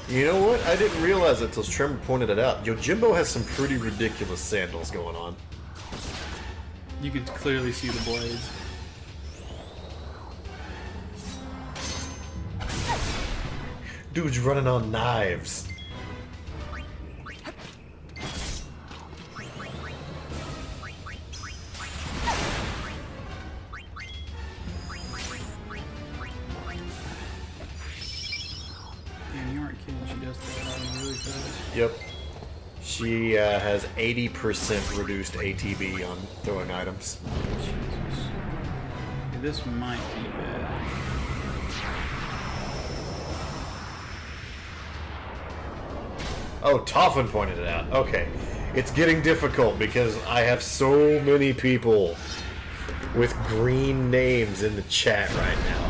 You know what? I didn't realize it till Tremor pointed it out. Yojimbo has some pretty ridiculous sandals going on. You could clearly see the blades. Dude's running on knives. Man, you aren't kidding. She does that really fast. Yep. She has 80% reduced ATB on throwing items. Jesus. Okay, this might be bad. Oh, Toffin pointed it out. Okay. It's getting difficult because I have so many people with green names in the chat right now.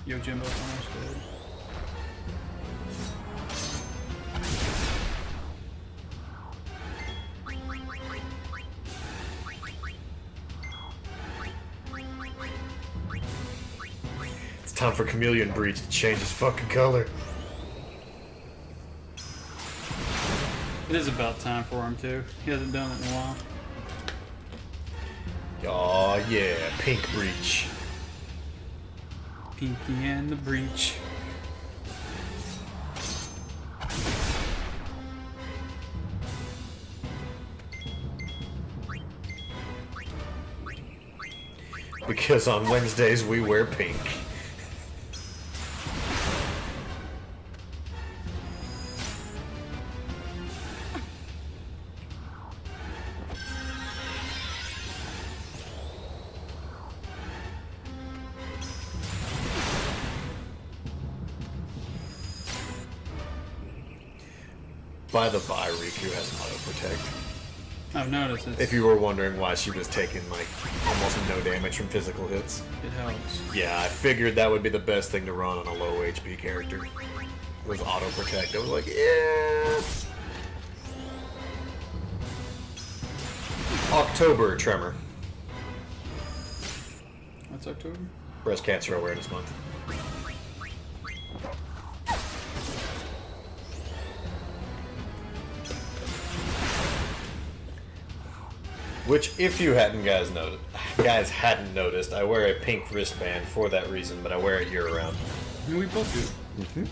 Yo, Jimbo's almost dead. time for Chameleon Breach to change his fucking color. It is about time for him too. He hasn't done it in a while. Aw, yeah, Pink Breach. Pinky and the Breach. Because on Wednesdays we wear pink. By the by, Riku has auto protect. I've noticed it. If you were wondering why she was taking like almost no damage from physical hits. It helps. Yeah, I figured that would be the best thing to run on a low HP character. Was auto protect. I was like, yeah. October Tremor. What's October? Breast Cancer Awareness Month. Which, if you hadn't guys hadn't noticed, I wear a pink wristband for that reason, but I wear it year round. And we both do. Mm-hmm.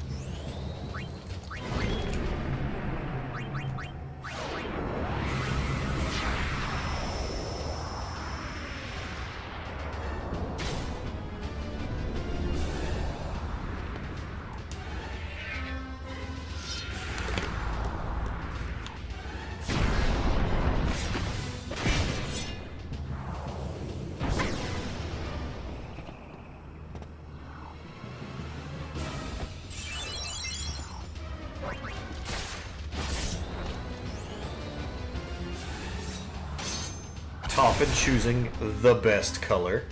Often choosing the best color.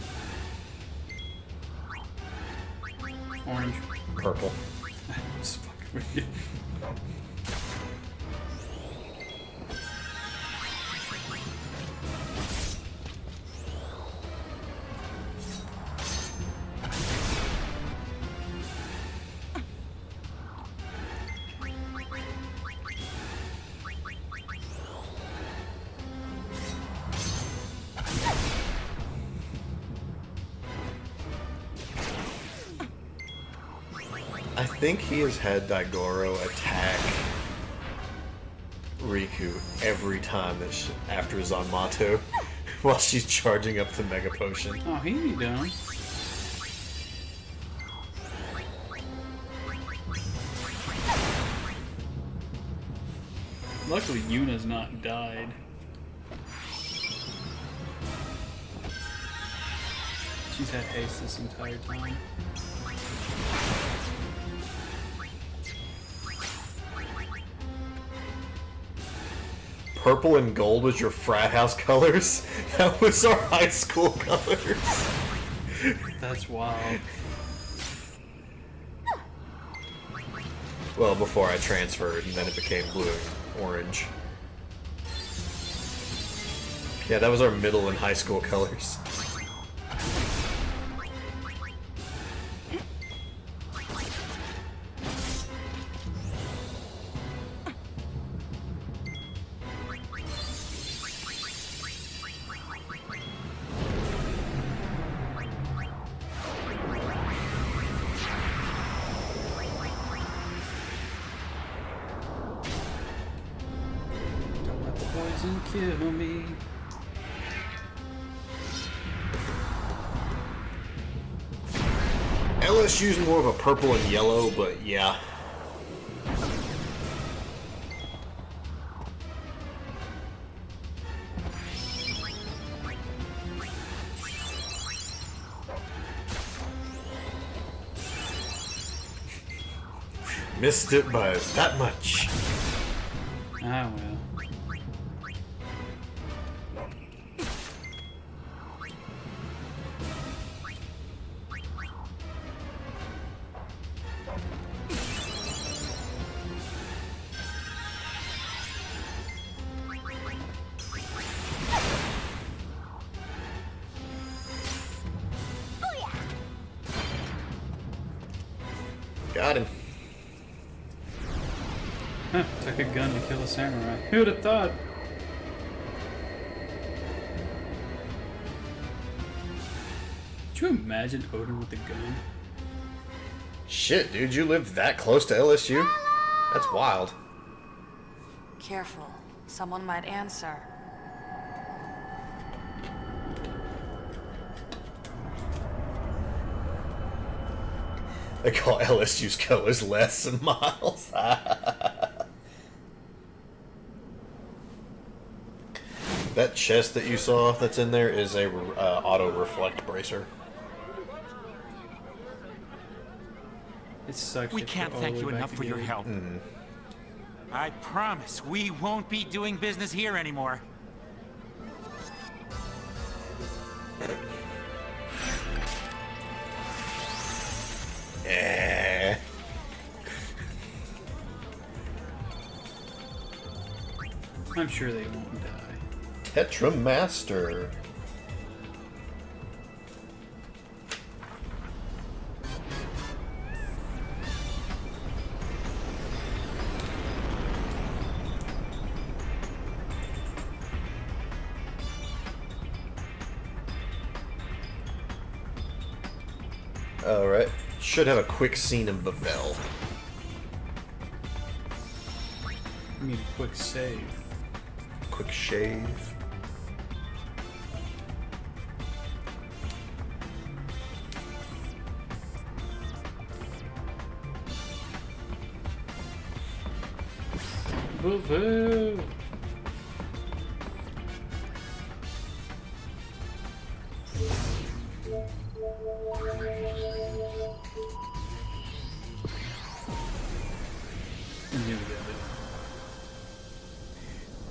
Orange. Purple. Just fucking with you. I think he has had Daigoro attack Riku every time that after Zanmato while she's charging up the Mega Potion. Oh, he be done. Luckily, Yuna's not died. She's had haste this entire time. Purple and gold was your frat house colors? That was our high school colors. That's wild. Well, before I transferred, and then it became blue and orange. Yeah, that was our middle and high school colors. Don't let the poison kill me. LSU's more of a purple and yellow, but yeah. Missed it by that much. Ah, well. Got him. Huh, took a gun to kill a samurai. Who would have thought? Could you imagine Odin with a gun? Shit, dude, you lived that close to LSU? That's wild. Careful. Someone might answer. They call LSU's colors less than miles. That chest that you saw that's in there is a auto reflect bracer. It sucks. We that can't you're all thank the you way back enough to for your Gilead. help. I promise we won't be doing business here anymore. Eh. I'm sure they won't die. Tetra Master. Alright. Should have a quick scene in Bavel. I need a quick save. Quick shave. Woohoo!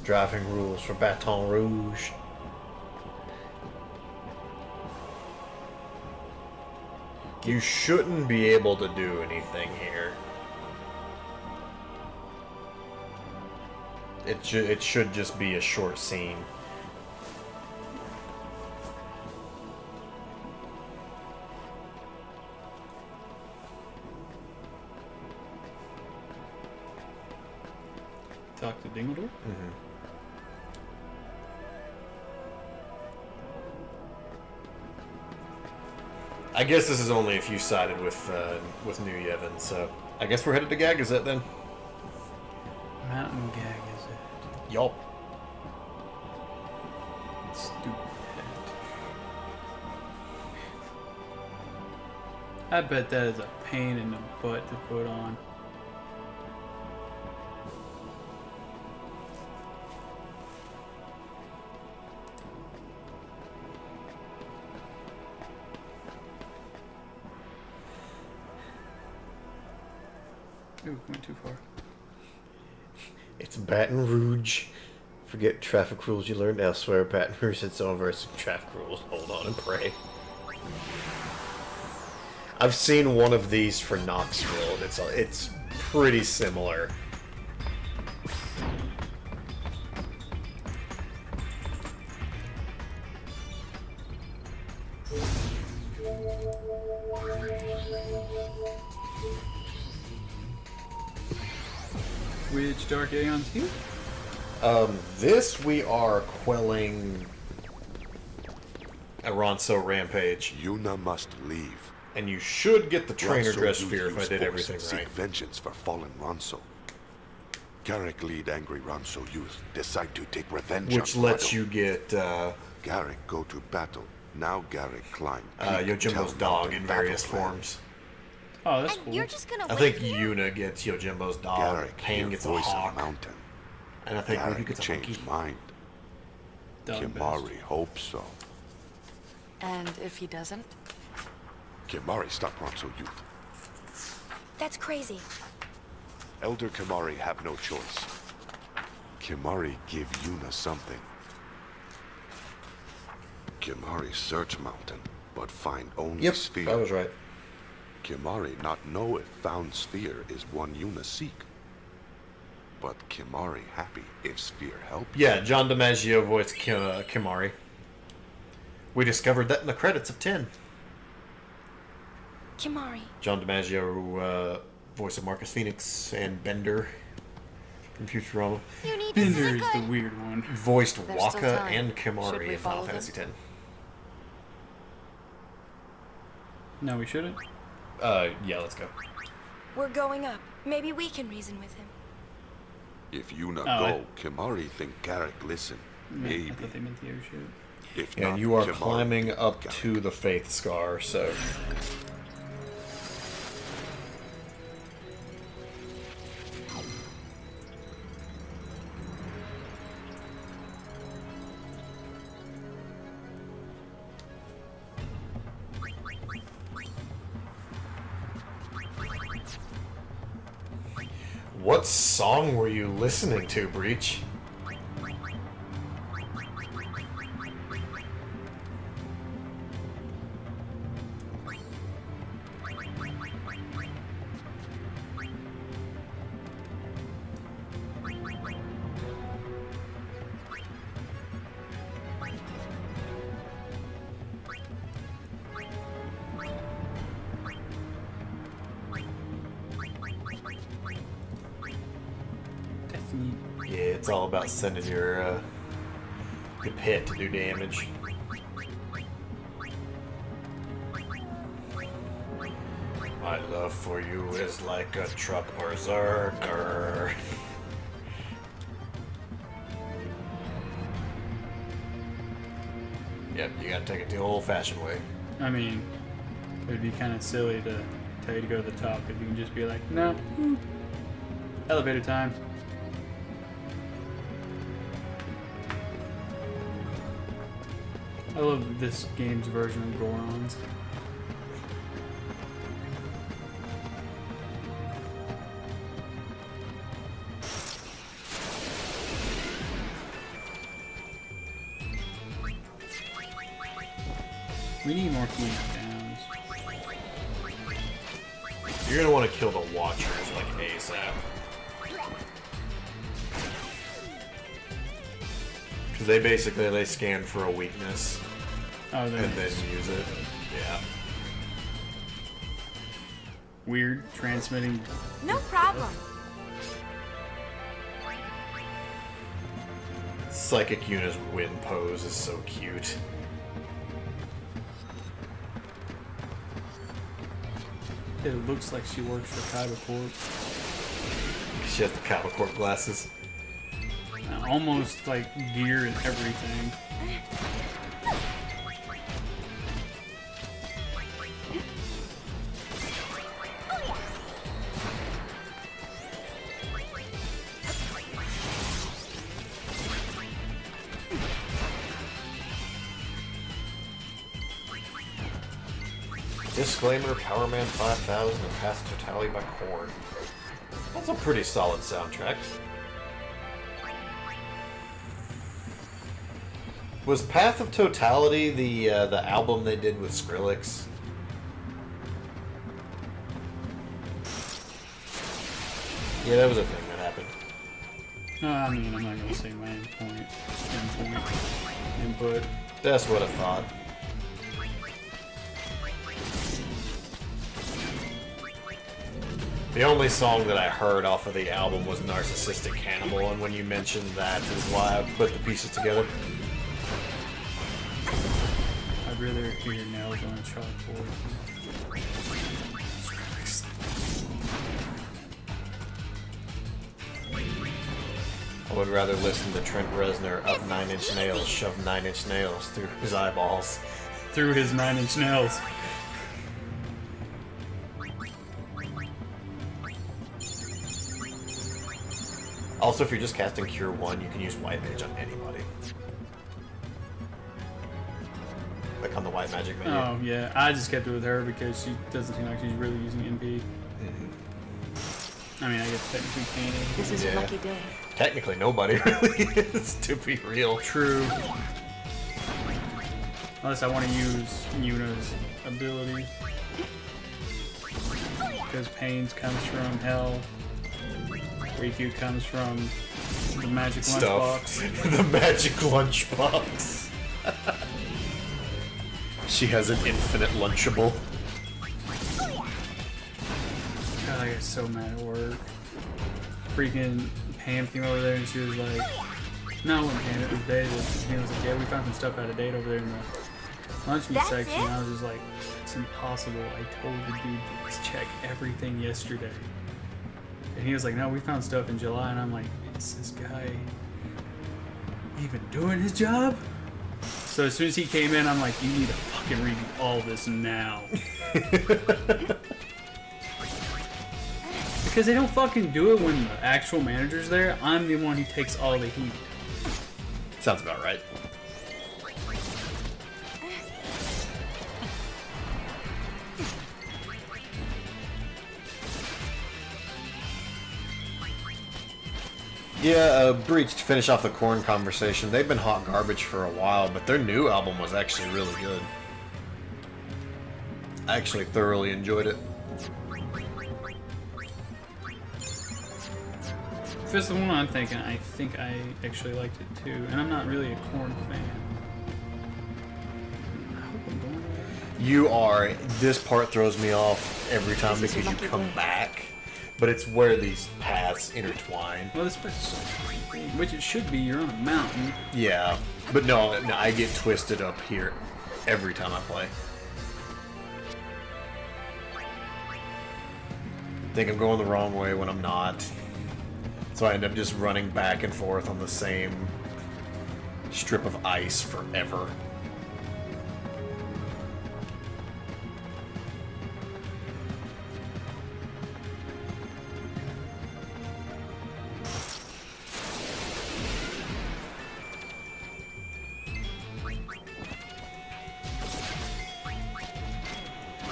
Driving rules for Baton Rouge. You shouldn't be able to do anything here. It should just be a short scene. Talk to Dingledore? Mm-hmm. I guess this is only if you sided with New Yevon, so I guess we're headed to Gagazet then. Mountain Gag is it? Yup. Stupid hat. I bet that is a pain in the butt to put on. Ooh, went too far. It's Baton Rouge. Forget traffic rules you learned elsewhere. Baton Rouge its own version of traffic rules. Hold on and pray. I've seen one of these for Knoxville, and it's pretty similar. Which Dark Aeon's here? This we are quelling a Ronso rampage, Yuna must leave. and you should get the trainer Ronso dress youth sphere if I use did force everything and seek right. vengeance for fallen Ronso. Garrick lead angry Ronso youth decide to take revenge Which on lets Prado. you get Garrick go to battle. Now Garrick climb. Yojimbo's dog in various forms. Oh, that's And cool. you're just gonna I wait think here? Yuna gets Yojimbo's dog, Garrick Pain hear gets a voice of hawk, mountain. and I think Ruby Garrick gets a change monkey. mind. Dog Kimari best. hopes so. And if he doesn't? Kimari stop Ronso youth. That's crazy. Elder Kimari have no choice. Kimari give Yuna something. Kimari search mountain, but find only Yep, sphere. I was right. Kimari not know if found sphere is one Yuna seek. But Kimari happy if sphere help. Yeah, John DiMaggio voiced Kimari. We discovered that in the credits of 10. Kimari. John DiMaggio voice of Marcus Phoenix, and Bender from Futurama. You need to see Bender is the good. weird one. Voiced There's still Waka time. and Should Kimari we in Final follow them? Fantasy X. No, we shouldn't. Yeah, let's go. We're going up. Maybe we can reason with him. If you not Oh, go, Kimari think Garrick listen. I Maybe. thought they meant the airship. If And not, you are Kimari climbing think up Garrick. to the Faith Scar, so... What song were you listening to, Breach? Definitely. Yeah, it's all about sending your pet to do damage. My love for you is like a truck berserker. Yep, you gotta take it the old-fashioned way. I mean, it would be kind of silly to tell you to go to the top if you can just be like, no. Elevator time. I love this game's version of Gorons. We need more cool downs. You're gonna want to kill the Watchers like ASAP. Because they scan for a weakness Oh, and then then use it. Yeah. weird transmitting. No problem. Psychic Yuna's wind pose is so cute. It looks like she works for Kaiba Corp. She has the Kappa Corp glasses. Almost like gear and everything. Disclaimer, Power Man 5000 and Path to Totality by Korn. That's a pretty solid soundtrack. Was Path of Totality the album they did with Skrillex? Yeah, that was a thing that happened. I mean, I'm not gonna say my input. That's what I thought. The only song that I heard off of the album was Narcissistic Cannibal, and when you mentioned that is why I put the pieces together. I'd rather hear your nails on a chalkboard. I would rather listen to Trent Reznor of 9 Inch Nails shove 9 Inch Nails through his eyeballs. Through his 9-inch nails. Also, if you're just casting Cure 1, you can use White Mage on anybody. Like on the White Magic menu. Oh, yeah. I just kept it with her because she doesn't seem like she's really using NP. I mean, I guess technically painting. This is Yeah. a lucky day. Technically, nobody really is, to be real. True. Unless I want to use Yuna's ability. Because Pains comes from Hell. Riku comes from the Magic Lunchbox. The Magic Lunchbox. She has an infinite Lunchable. God, I I got so mad at work. Freaking Pam came over there and she was like, no, it wasn't Pam, it was David. And he was like, yeah, we found some stuff out of date over there in the lunch meat That's section. it? And I was just like, it's impossible. I told the dude to check everything yesterday. And he was like, no, we found stuff in July. And I'm like, is this guy even doing his job? So as soon as he came in, I'm like, you need to fucking read all this now. Because they don't fucking do it when the actual manager's there. I'm the one who takes all the heat. Sounds about right. Yeah, Breach, to finish off the Korn conversation, they've been hot garbage for a while, but their new album was actually really good. I actually thoroughly enjoyed it. If it's the one I'm thinking, I think I actually liked it too. And I'm not really a Korn fan. I hope I'm going right. You are. This part throws me off every time because you come back. But it's where these paths intertwine. Well, this place is so big, which it should be. You're on a mountain. Yeah. But no, I get twisted up here every time I play. Think I'm going the wrong way when I'm not. So I end up just running back and forth on the same strip of ice forever.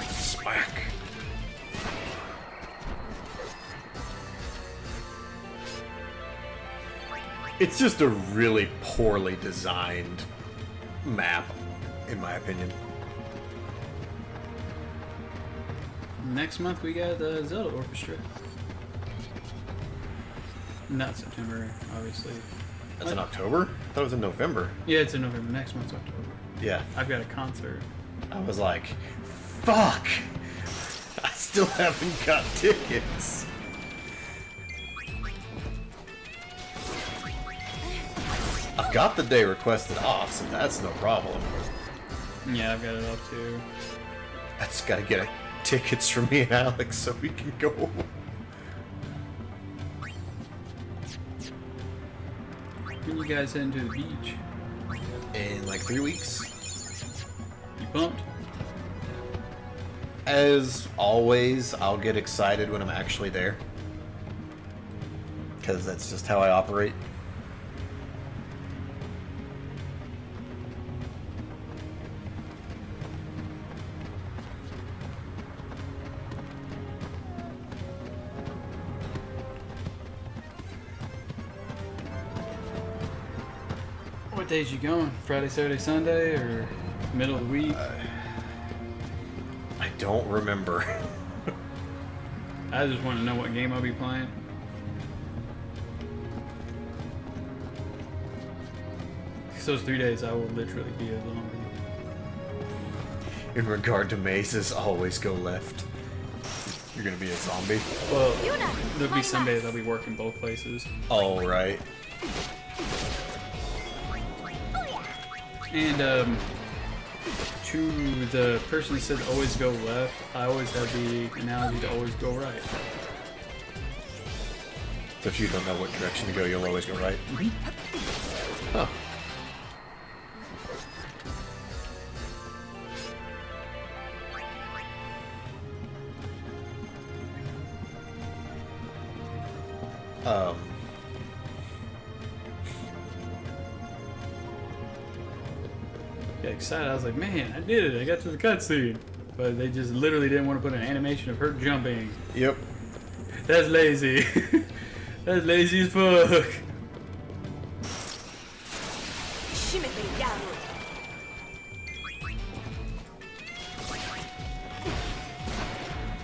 Smack. It's just a really poorly designed map, in my opinion. Next month we got the Zelda Orchestra. Not September, obviously. That's in October? I thought it was in November. Yeah, it's in November. Next month's October. Yeah. I've got a concert. I was like, fuck! I still haven't got tickets. I've got the day requested off, so that's no problem. Yeah, I've got it up too. I just gotta get tickets for me and Alex so we can go. When you guys heading to the beach? In like 3 weeks. You pumped? As always, I'll get excited when I'm actually there. Because that's just how I operate. What days you going? Friday, Saturday, Sunday, or middle of the week? I don't remember. I just want to know what game I'll be playing. Because those 3 days I will literally be a zombie. In regard to mazes, always go left. You're gonna be a zombie? Well, there'll be some days I'll be working both places. Oh, right. And to the person that said always go left, I always have the analogy to always go right. So if you don't know what direction to go, you'll always go right? Huh. Got excited. I was like, man, I did it. I got to the cutscene. But they just literally didn't want to put an animation of her jumping. Yep. That's lazy. That's lazy as fuck.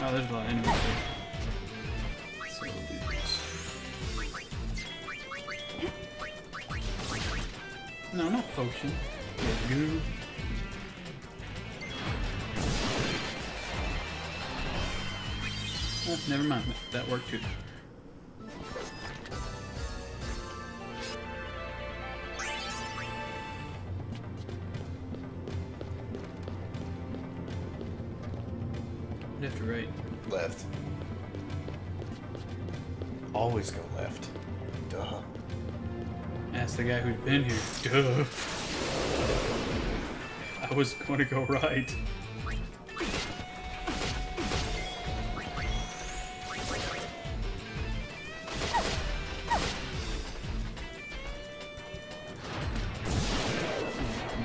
Oh, there's a lot of enemies here. So we'll do this. No, not potion. Yeah, goo. never mind. That worked too. Left or right? Left. Always go left. Duh. Ask the guy who's been here. Duh. I was going to go right.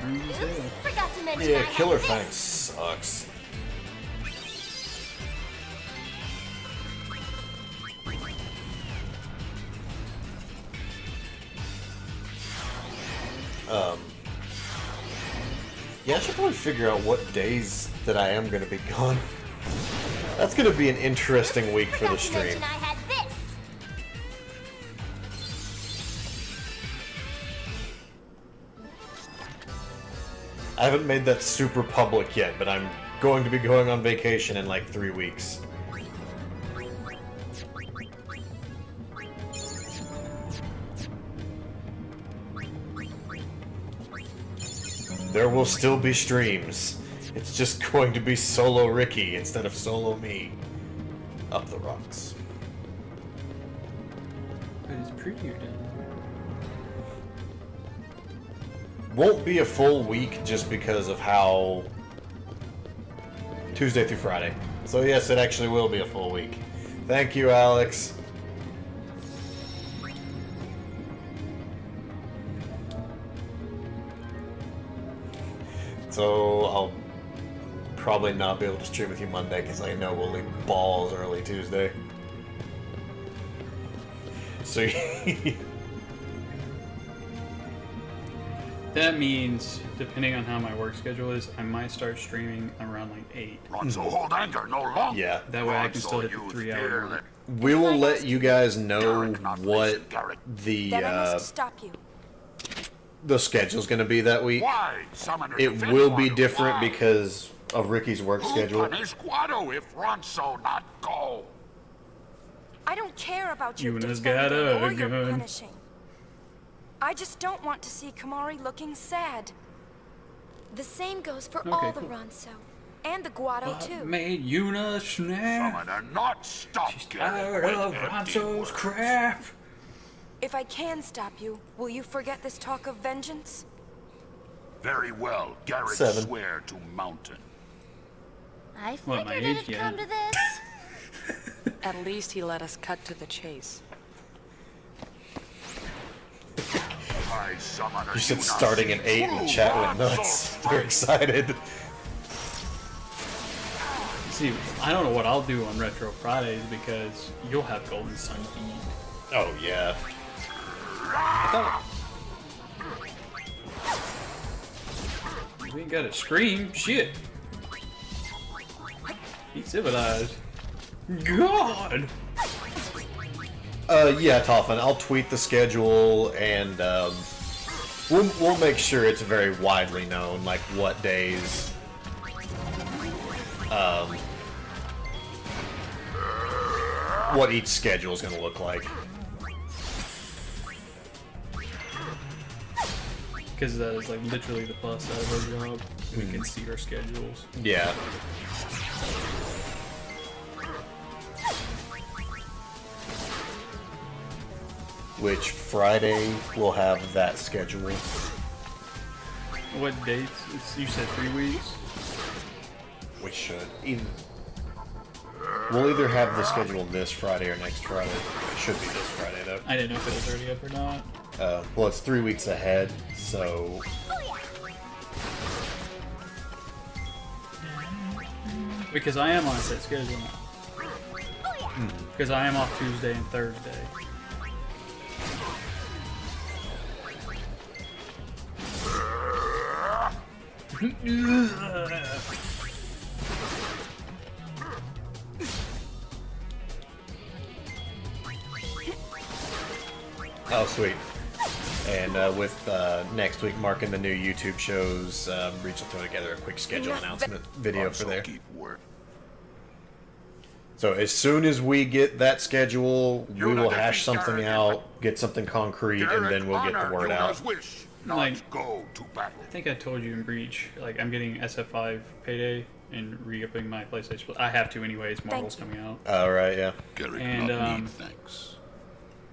Oops, forgot to mention I Yeah, had Killer this. Fang sucks. Yeah, I should probably figure out what days that I am going to be gone. That's going to be an interesting week for the Forgot to stream. mention I had this. I haven't made that super public yet, but I'm going to be going on vacation in like 3 weeks. There will still be streams. It's just going to be solo Ricky instead of solo me. Up the rocks. But it's prettier down Won't be a full week just because of how Tuesday through Friday. So yes, it actually will be a full week. Thank you, Alex. So I'll probably not be able to stream with you Monday because I know we'll leave balls early Tuesday. So That means, depending on how my work schedule is, I might start streaming around like 8. Ronso, hold anger no longer. yeah, That way I can Ronso, still hit the you 3-hour mark. we will let you guys know Garrick, not what Mason, Garrick. the Then I must stop you. the schedule's going to be that week. Why, Summoner? It defend will be Guado? different Why? because of Ricky's work Who schedule. punish Guado if Ronso not go? I don't care about your Yuna's defending got a or your gun. punishing. I just don't want to see Kamari looking sad. The same goes for Okay, all the cool. Ronso. And the Guado, What too. made Yuna snap? Summoner, not stop Tired Garrick of with empty Ronso's words. crap. If I can stop you, will you forget this talk of vengeance? Very well, Garrick 7. swear to Mountain. I What, my figured age? it'd Yeah. come to this. At least he let us cut to the chase. I Summoner You said Yuna starting at 8 and the chat went nuts. They're excited. See, I don't know what I'll do on Retro Fridays because you'll have Golden Sun beat. Oh, yeah. We ain't gotta scream. Shit. Be civilized. God! Yeah, Toffin, I'll tweet the schedule and we'll make sure it's very widely known, like what days. What each schedule is going to look like. Because that is like literally the plus side of our job. We can see our schedules. Yeah. Which Friday will have that schedule. What dates? You said 3 weeks? We should. We'll either have the schedule this Friday or next Friday. It should be this Friday, though. I didn't know if it was already up or not. Well, it's 3 weeks ahead, so... Because I am on a set schedule now. Because I am off Tuesday and Thursday. Oh, sweet. And with next week marking the new YouTube shows, Reach will throw together a quick schedule announcement video for there. Keep work. So as soon as we get that schedule, we Yuna will hash defeat something Derek. out, get something concrete, and then we'll get the word out. Wish, not Like- go to battle. I think I told you in Breach, like I'm getting SF5 payday and re-upping my PlayStation. I have to anyways. Marvel's coming out. All right, yeah. Garrick And, not need thanks.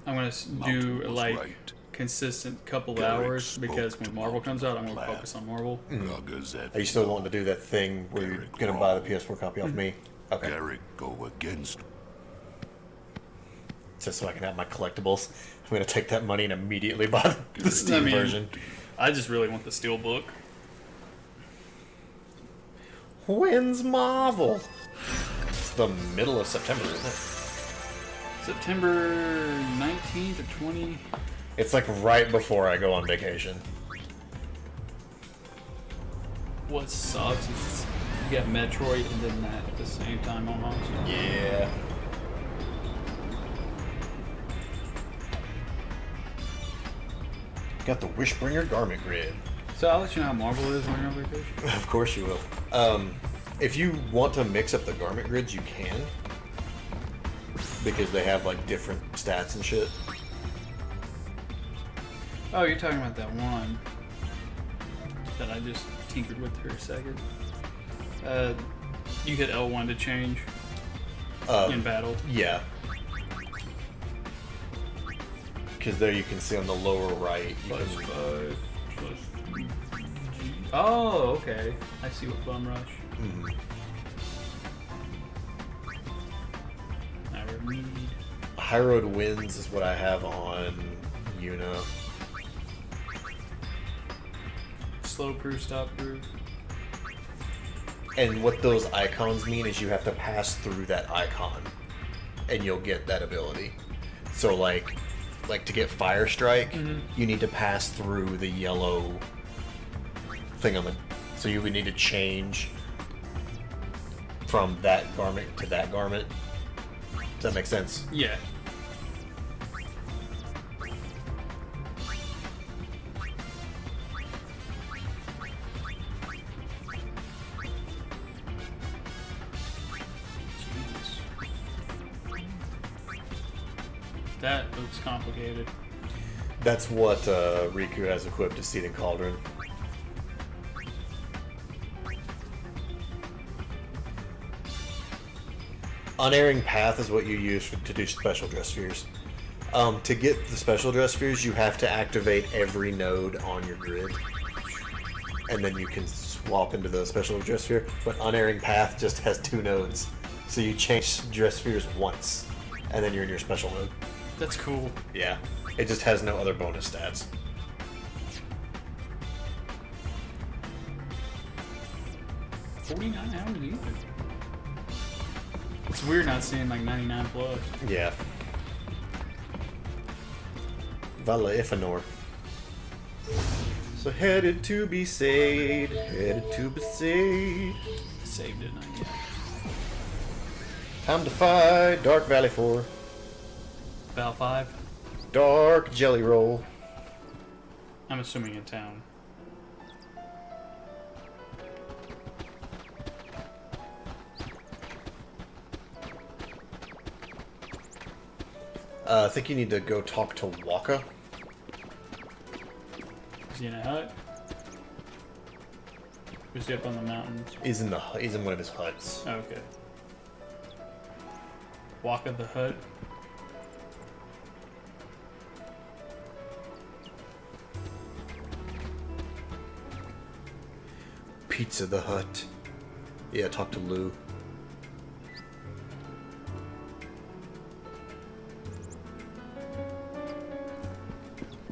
I'm gonna do Mountain was like right. consistent couple Garrick hours spoke because to when Marvel comes out, I'm gonna Mountain focus on Marvel. Are you still wanting to do that thing where you're gonna buy the PS4 copy off me? Okay. Garrick go against. Just so I can have my collectibles. I'm gonna take that money and immediately buy the Steam version. I just really want the Steelbook. When's Marvel? It's the middle of September, isn't it? September 19th or 20. It's like right before I go on vacation. What sucks is you got Metroid and then that at the same time almost. Yeah. Got the Wishbringer garment grid. So I'll let you know how Marvel is when you're on vacation. Of course you will. If you want to mix up the garment grids, you can. Because they have like different stats and shit. Oh, you're talking about that one that I just tinkered with for a second. You hit L1 to change in battle. Yeah. Because there you can see on the lower right, you Plus can 5 plus 3. Oh, okay. I see what Bum Rush. I read. High Road Winds is what I have on Yuna. Slow proof, stop proof. And what those icons mean is you have to pass through that icon, and you'll get that ability. So like to get Fire Strike, you need to pass through the yellow thing on the. So you would need to change from that garment to that garment. Does that make sense? Yeah. That looks complicated. That's what Riku has equipped as Seething Cauldron. Unerring Path is what you use to do special dress spheres. To get the special dress spheres, you have to activate every node on your grid. And then you can swap into the special dress sphere. But Unerring Path just has 2 nodes. So you change dress spheres once, and then you're in your special node. That's cool. Yeah. It just has no other bonus stats. $49 even. It's weird not seeing like 99 plus. Yeah. Vala Ifanor. So headed to be saved, headed to be saved. Saved it, not yet. Time to fight Dark Valley 4. Val 5. Dark Jelly Roll. I'm assuming in town. I think you need to go talk to Waka. Is he in a hut? Or is he up on the mountains? He's in one of his huts. Okay. Walk of the hut. Pizza the Hut. Yeah, talk to Lou.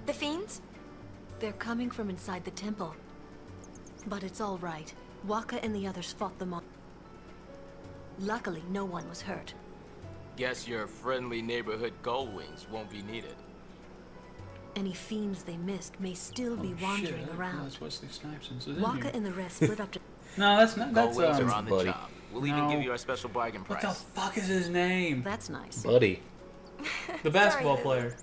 The fiends? They're coming from inside the temple. But it's all right. Waka and the others fought them off. Luckily, no one was hurt. Guess your friendly neighborhood Gullwings won't be needed. Any fiends they missed may still be wandering around. That's Wesley Snipes. Waka and the rest split up to... No, that's not. That's Gullwings are on the Buddy. job. We'll even give you our special bargain What price. the fuck is his name? That's nice. Buddy. The basketball player.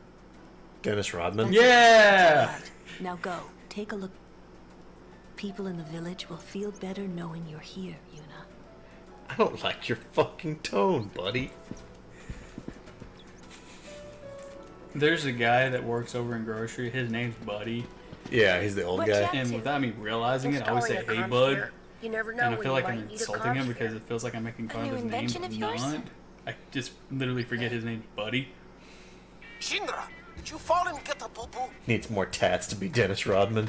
Dennis Rodman. Yeah! Right. Now go. Take a look. People in the village will feel better knowing you're here, Yuna. I don't like your fucking tone, buddy. There's a guy that works over in grocery. His name's Buddy. Yeah, he's the old guy. And without me realizing it, I always say, "Hey, bud." You never know And I when feel you like might I'm need a insulting him comms because fair. it feels like I'm making fun A of his new name. invention But of yours? not. I just literally forget his name's Buddy. Shinra, did you fall and get a poo-poo? Needs more tats to be Dennis Rodman.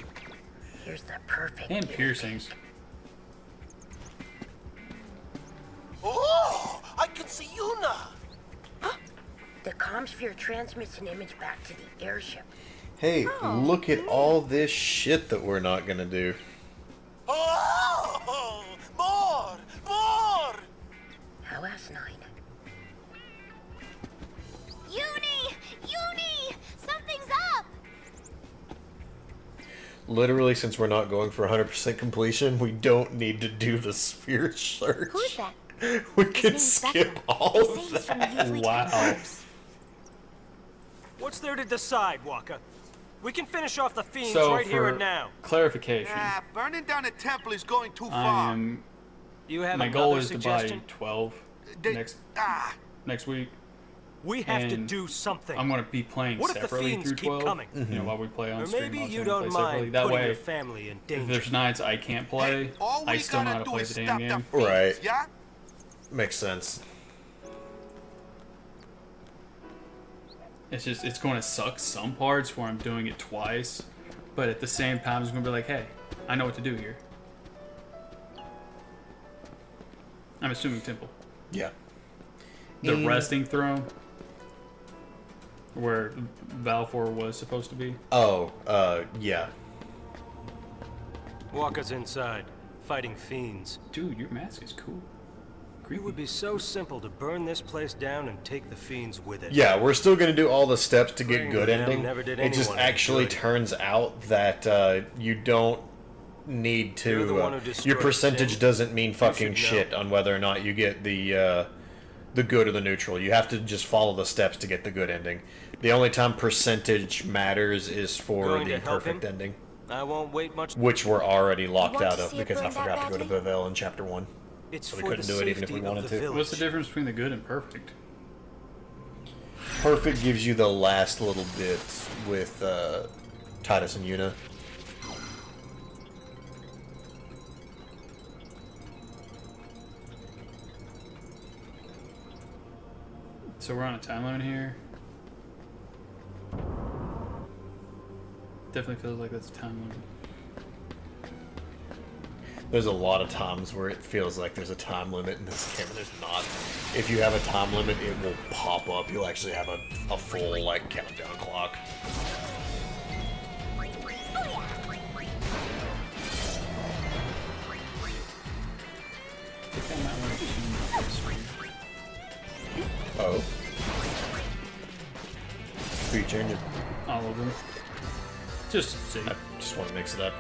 Here's the perfect. And piercings. Oh, I can see Yuna. The comm sphere transmits an image back to the airship. Hey, Oh, look at all this shit that we're not gonna do. Oh, more! How asinine. Uni! Something's up! Literally, since we're not going for 100% completion, we don't need to do the sphere search. Who's that? We can name's skip Becca. all They of say he's from the that. Usually Wow. Types. What's there to decide, Waka? We can finish off the fiends So right here for and now. clarification, Burning down a temple is going too I far. am. You have My goal another is to suggestion? buy 12 next week. We have to and do something. I'm going to be playing What if the separately fiends through keep 12. coming? You know, while we play on Or stream. maybe I'll you try and don't play separately. mind That putting way, your family in if danger. there's nights I can't play, all I we still know how gotta to do play is the damn stop game. the fiends, Right. yeah? Makes sense. It's just, it's going to suck some parts where I'm doing it twice, but at the same time, it's going to be like, hey, I know what to do here. I'm assuming Temple. Yeah. The resting throne, where Valfor was supposed to be. Oh, yeah. Waka's inside, fighting fiends. Dude, your mask is cool. It would be so simple to burn this place down and take the fiends with it. Yeah, we're still going to do all the steps to get Praying good to them ending. never did It just anyone any actually good. turns out that you don't need You're the to. one who destroyed Your percentage sin. doesn't mean fucking should know. shit on whether or not you get the good or the neutral. You have to just follow the steps to get the good ending. The only time percentage matters is for Going the to help perfect him? ending, I won't wait much. which we're already locked want out to of see it because I burn that forgot to go to badly? Bevelle in chapter 1. It's So we for couldn't the do it even if safety we of wanted the to. village. What's the difference between the good and perfect? Perfect gives you the last little bit with Titus and Yuna. So we're on a time limit here. Definitely feels like that's a time limit. There's a lot of times where it feels like there's a time limit in this game, and there's not. If you have a time limit, it will pop up. You'll actually have a full, like, countdown clock. I think I might want to change this one. Oh. Who you changing? All of them. Just see. I just want to mix it up.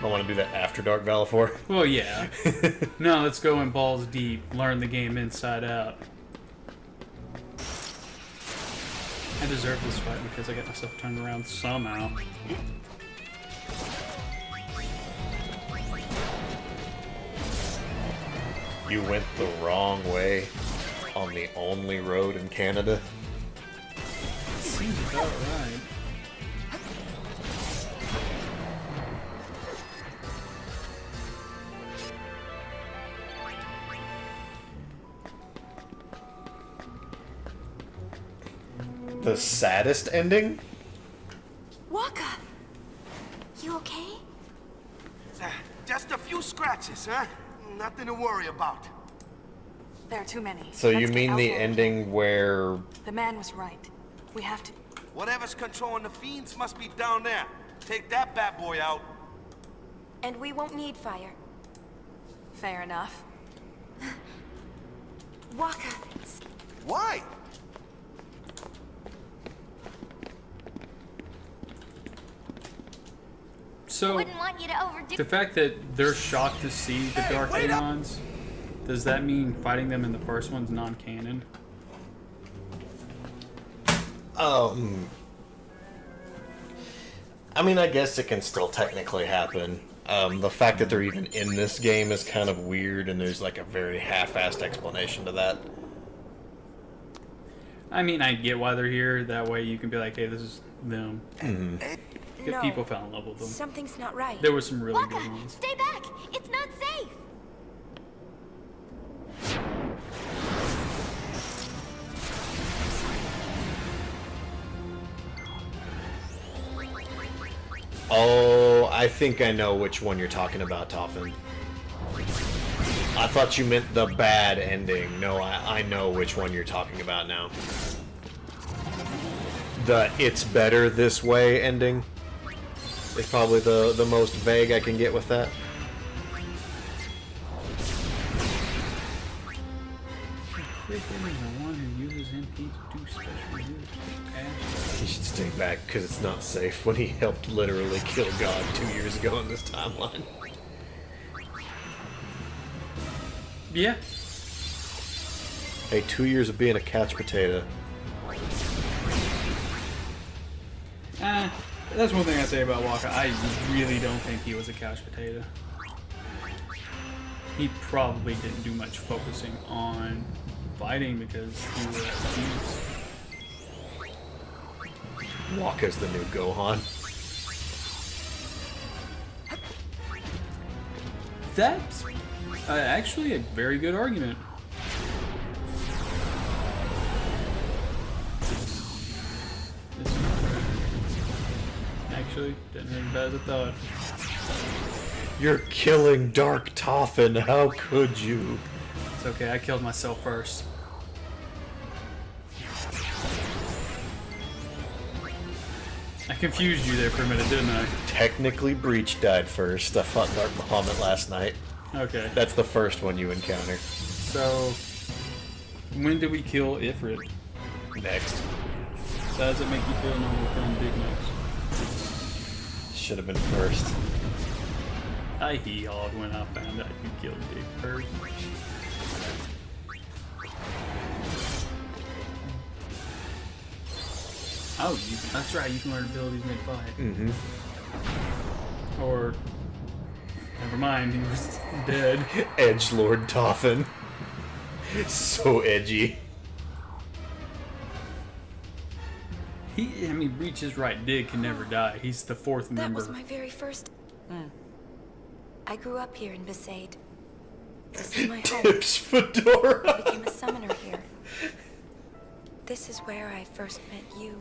I want to do that after Dark Valifor. Well, yeah. No, let's go in balls deep. Learn the game inside out. I deserve this fight because I got myself turned around somehow. You went the wrong way on the only road in Canada. Seems about right. The saddest ending? Waka! You okay? Just a few scratches, huh? Nothing to worry about. There are too many. So you Let's get mean the Alpha. ending where... The man was right. We have to. Whatever's controlling the fiends must be down there. Take that bad boy out. And we won't need fire. Fair enough. Waka! Why? So, Wouldn't want you to overdo. the fact that they're shocked to see the Dark Aeons, does that mean fighting them in the first one's non-canon? I mean, I guess it can still technically happen. The fact that they're even in this game is kind of weird, and there's like a very half-assed explanation to that. I mean, I get why they're here. That way you can be like, hey, this is them. No. People fell in love with them. Something's not right. There were some really Waka, good ones. stay back! It's not safe! Oh, I think I know which one you're talking about, Toffin. I thought you meant the bad ending. No, I know which one you're talking about now. The "it's better this way" ending is probably the most vague I can get with that. Freaking the one who uses MP to do special use. Okay. He should stay back because it's not safe when he helped literally kill God 2 years ago in this timeline. Yeah. Hey, 2 years of being a couch potato. That's one thing I say about Waka. I really don't think he was a couch potato. He probably didn't do much focusing on fighting because he was at peace. Waka's the new Gohan. That's actually a very good argument. Actually, didn't hurt as bad as I thought. You're killing Dark Toffin, how could you? It's okay, I killed myself first. I confused you there for a minute, didn't I? Technically, Breach died first. I fought Dark Bahamut last night. Okay. That's the first one you encounter. So, when did we kill Ifrit? Next. So how does it make you feel when we're killing Big Max? Should have been first. I hee-hawed when I found out you killed Big first. Oh, that's right, you can learn abilities mid-fight. Mm-hmm. Or, never mind, he was dead. Edgelord Toffin. So edgy. I mean, Breach is right, Dig can never die. He's the fourth member. That was my very first... I grew up here in Besaid. This is my home. Tips Fedora. I became a summoner here. This is where I first met you.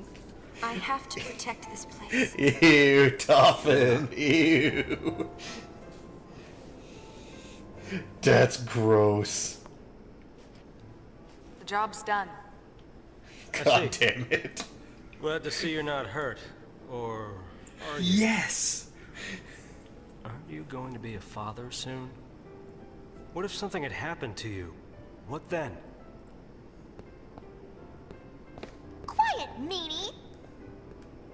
I have to protect this place. Ew, Toffin. Ew. That's gross. The job's done. God damn it. Glad to see you're not hurt. Or are you? Yes! Aren't you going to be a father soon? What if something had happened to you? What then? Quiet, meanie!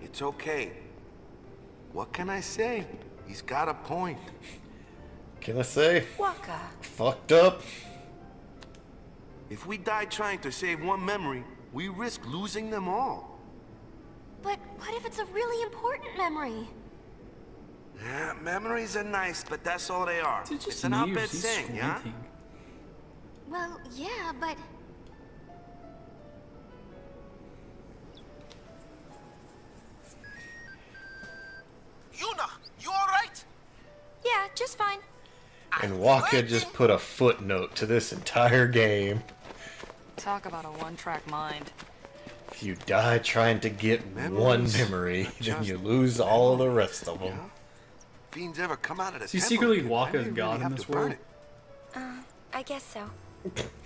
It's okay. What can I say? He's got a point. Can I say? Waka. Fucked up. If we die trying to save one memory, we risk losing them all. But what if it's a really important memory? Yeah, memories are nice, but that's all they are. It's just It's an news, op-ed he's saying, yeah? squinting. Well, yeah, but... Yuna, you alright? Yeah, just fine. And Waka just put a footnote to this entire game. Talk about a one-track mind. If you die trying to get one memory, then you lose all of the rest of them. Fiends ever come out of the Is he temple, secretly I Waka's didn't god really in have this to burn world? it. I guess so.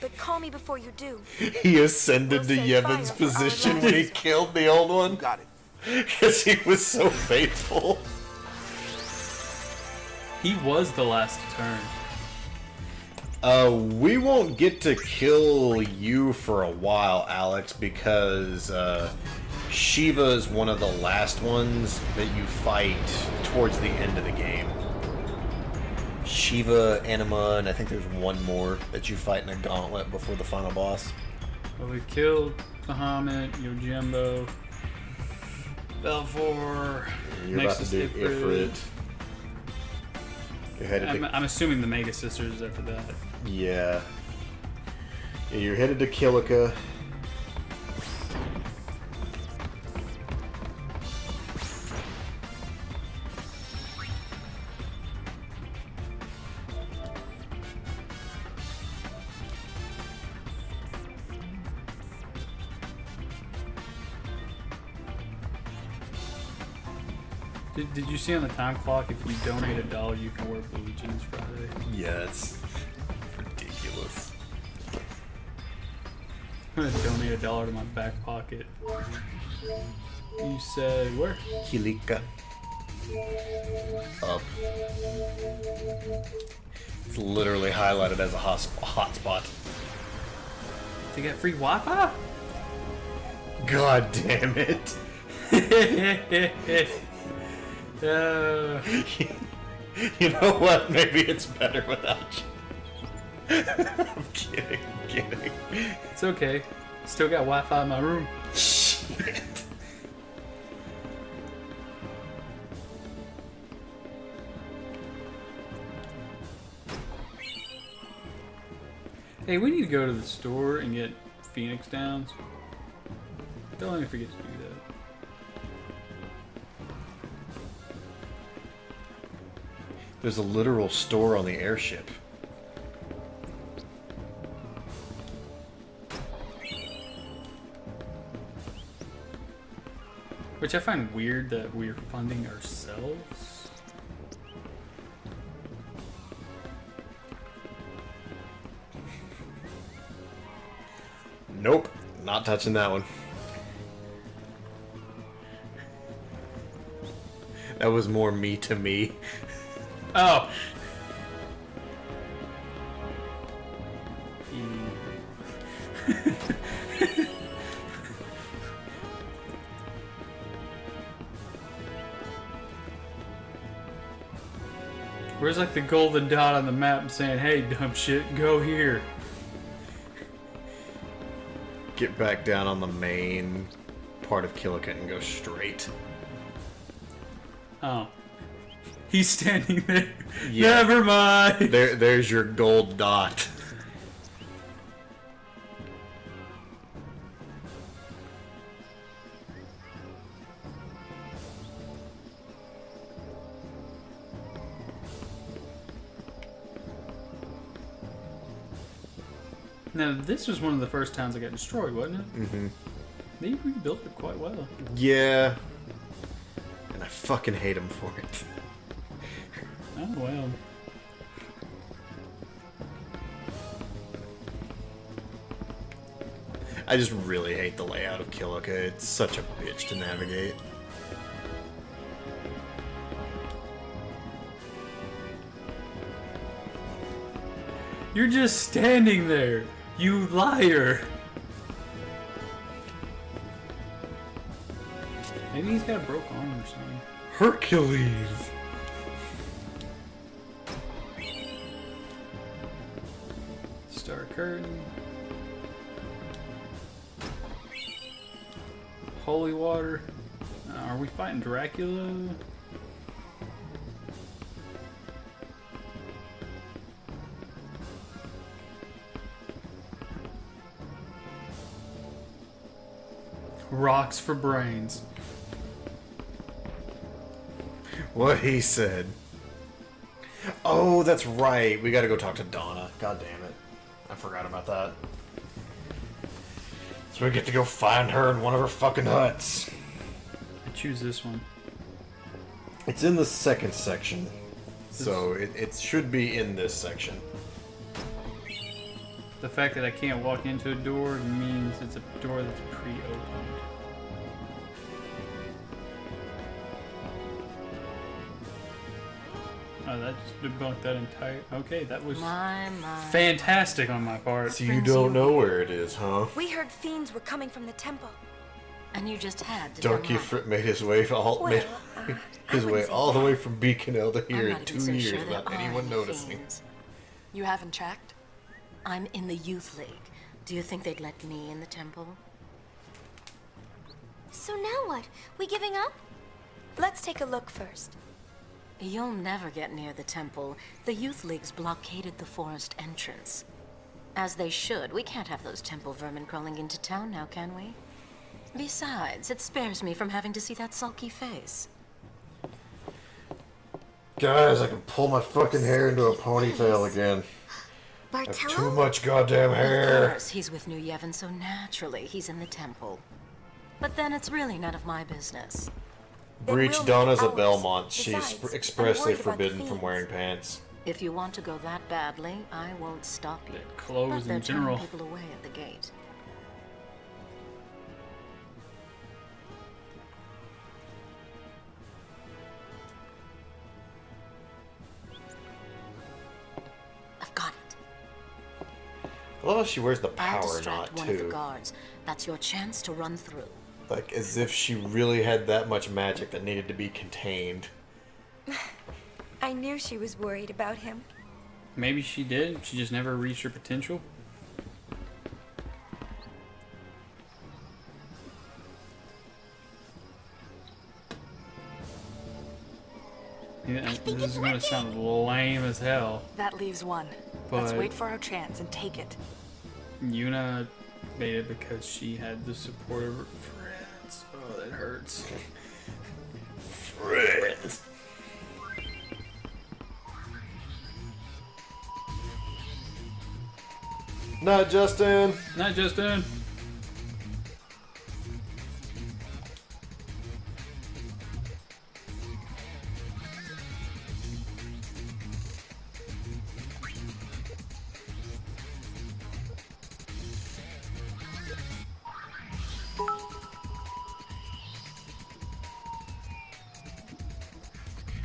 But call me before you do. He ascended to We'll save Yevon's fire for our position when he lives. killed the old one. Got it. Because he was so faithful. He was the last to turn. We won't get to kill you for a while, Alex, because Shiva is one of the last ones that you fight towards the end of the game. Shiva, Anima, and I think there's one more that you fight in a gauntlet before the final boss. Well, we killed Bahamut, Yojimbo, Belfour, You're about to do Ifrit. You're headed I'm assuming the Mega Sisters after that. Yeah. You're headed to Kilika. Did you see on the time clock, if you donate $1, you can wear blue jeans Friday? Yeah, it's ridiculous. I'm gonna donate $1 to my back pocket. You said where? Kilika. Up. It's literally highlighted as a hotspot. To get free Wi-Fi? God damn it. You know what? Maybe it's better without you. I'm kidding. It's okay. Still got Wi-Fi in my room. Shit. Hey, we need to go to the store and get Phoenix Downs. Don't let me forget to do that. There's a literal store on the airship. Which I find weird that we're funding ourselves. Nope, not touching that one. That was more me to me. Oh. Where's like the golden dot on the map saying, hey, dumb shit, go here? Get back down on the main part of Kilika and go straight. Oh. He's standing there. Yeah. Never mind. There's your gold dot. Now, this was one of the first towns that got destroyed, wasn't it? Mm-hmm. They rebuilt it quite well. Yeah. And I fucking hate him for it. Oh, well. I just really hate the layout of Kilika. It's such a bitch to navigate. You're just standing there, you liar. Maybe he's got a broke arm or something. Hercules! Star curtain. Holy water. Are we fighting Dracula? Rocks for brains. What he said. Oh, that's right. We gotta go talk to Donna. God damn it. I forgot about that. So we get to go find her in one of her fucking huts. I choose this one. It's in the second section. So it should be in this section. The fact that I can't walk into a door means it's a door that's pre-opened. Oh, that just debunked that entire... Okay, that was fantastic on my part. So you don't know where it is, huh? We heard fiends were coming from the temple. And you just had to Darky Frit made his way all the way from Beacon to here in 2 years without anyone noticing. You haven't checked? I'm in the youth league. Do you think they'd let me in the temple? So now what? We giving up? Let's take a look first. You'll never get near the temple. The Youth League's blockaded the forest entrance. As they should. We can't have those temple vermin crawling into town now, can we? Besides, it spares me from having to see that sulky face. Guys, I can pull my fucking hair into a ponytail again. I have too much goddamn hair. Of course, he's with New Yevon, so naturally he's in the temple. But then it's really none of my business. Breach Donna's at Belmont. She's expressly forbidden from wearing pants. If you want to go that badly, I won't stop you. Clothes but they're in general. turning people away at the gate. I've got it. I love how she wears the I'll power distract knot one of the too. guards. That's your chance to run through. Like as if she really had that much magic that needed to be contained. I knew she was worried about him. Maybe she did. She just never reached her potential. Yeah, this is going to sound lame as hell. That leaves one. Let's wait for our chance and take it. Yuna made it because she had the support of her friends. Oh, that hurts. Friends. Not Justin. Not Justin.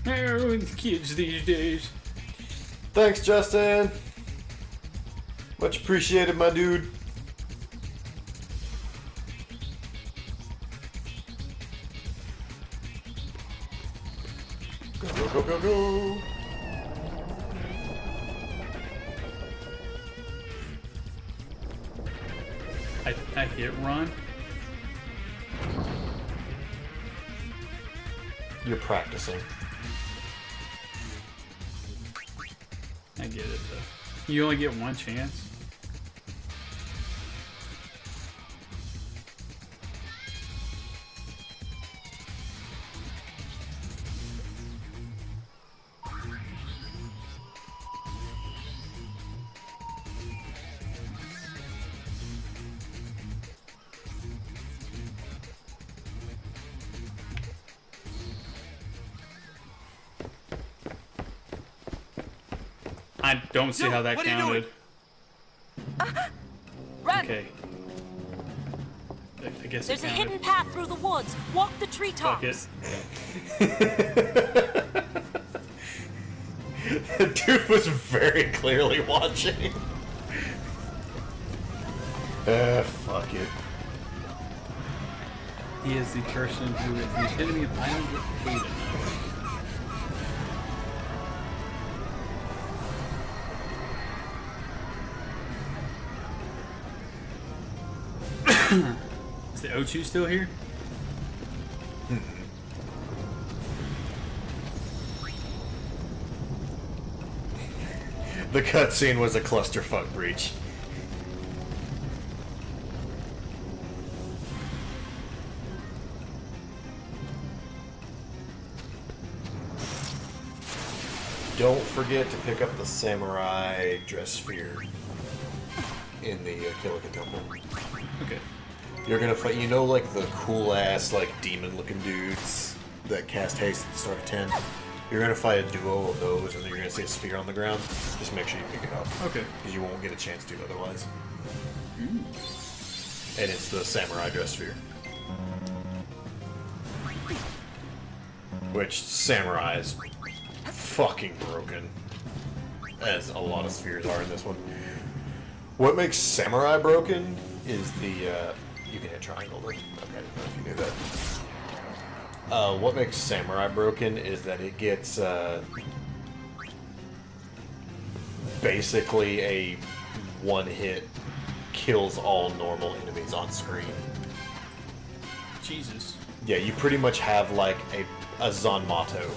Everyone's kids these days. Thanks, Justin. Much appreciated, my dude. Go, go, go, go, go. I hit run. You're practicing. I get it though. You only get one chance. I don't see how that counted. Run! Okay. I guess There's it a counted. hidden path through the woods. Walk the treetops. The dude was very clearly watching. Fuck it. He is the person who, if he's hitting me, I don't get paid enough. Is the Ochu still here? The cutscene was a clusterfuck breach. Don't forget to pick up the samurai dress sphere in the Kilika Temple. Okay. You're gonna fight, you know, like the cool ass, like demon looking dudes that cast haste at the start of 10? You're gonna fight a duo of those, and then you're gonna see a sphere on the ground. Just make sure you pick it up. Okay. Because you won't get a chance to otherwise. And it's the samurai dress sphere. Which samurai is fucking broken, as a lot of spheres are in this one. What makes samurai broken is the you can hit triangle. Okay, I didn't know if you knew that. What makes samurai broken is that it gets basically a one hit kills all normal enemies on screen. Jesus. Yeah, you pretty much have like a Zanmato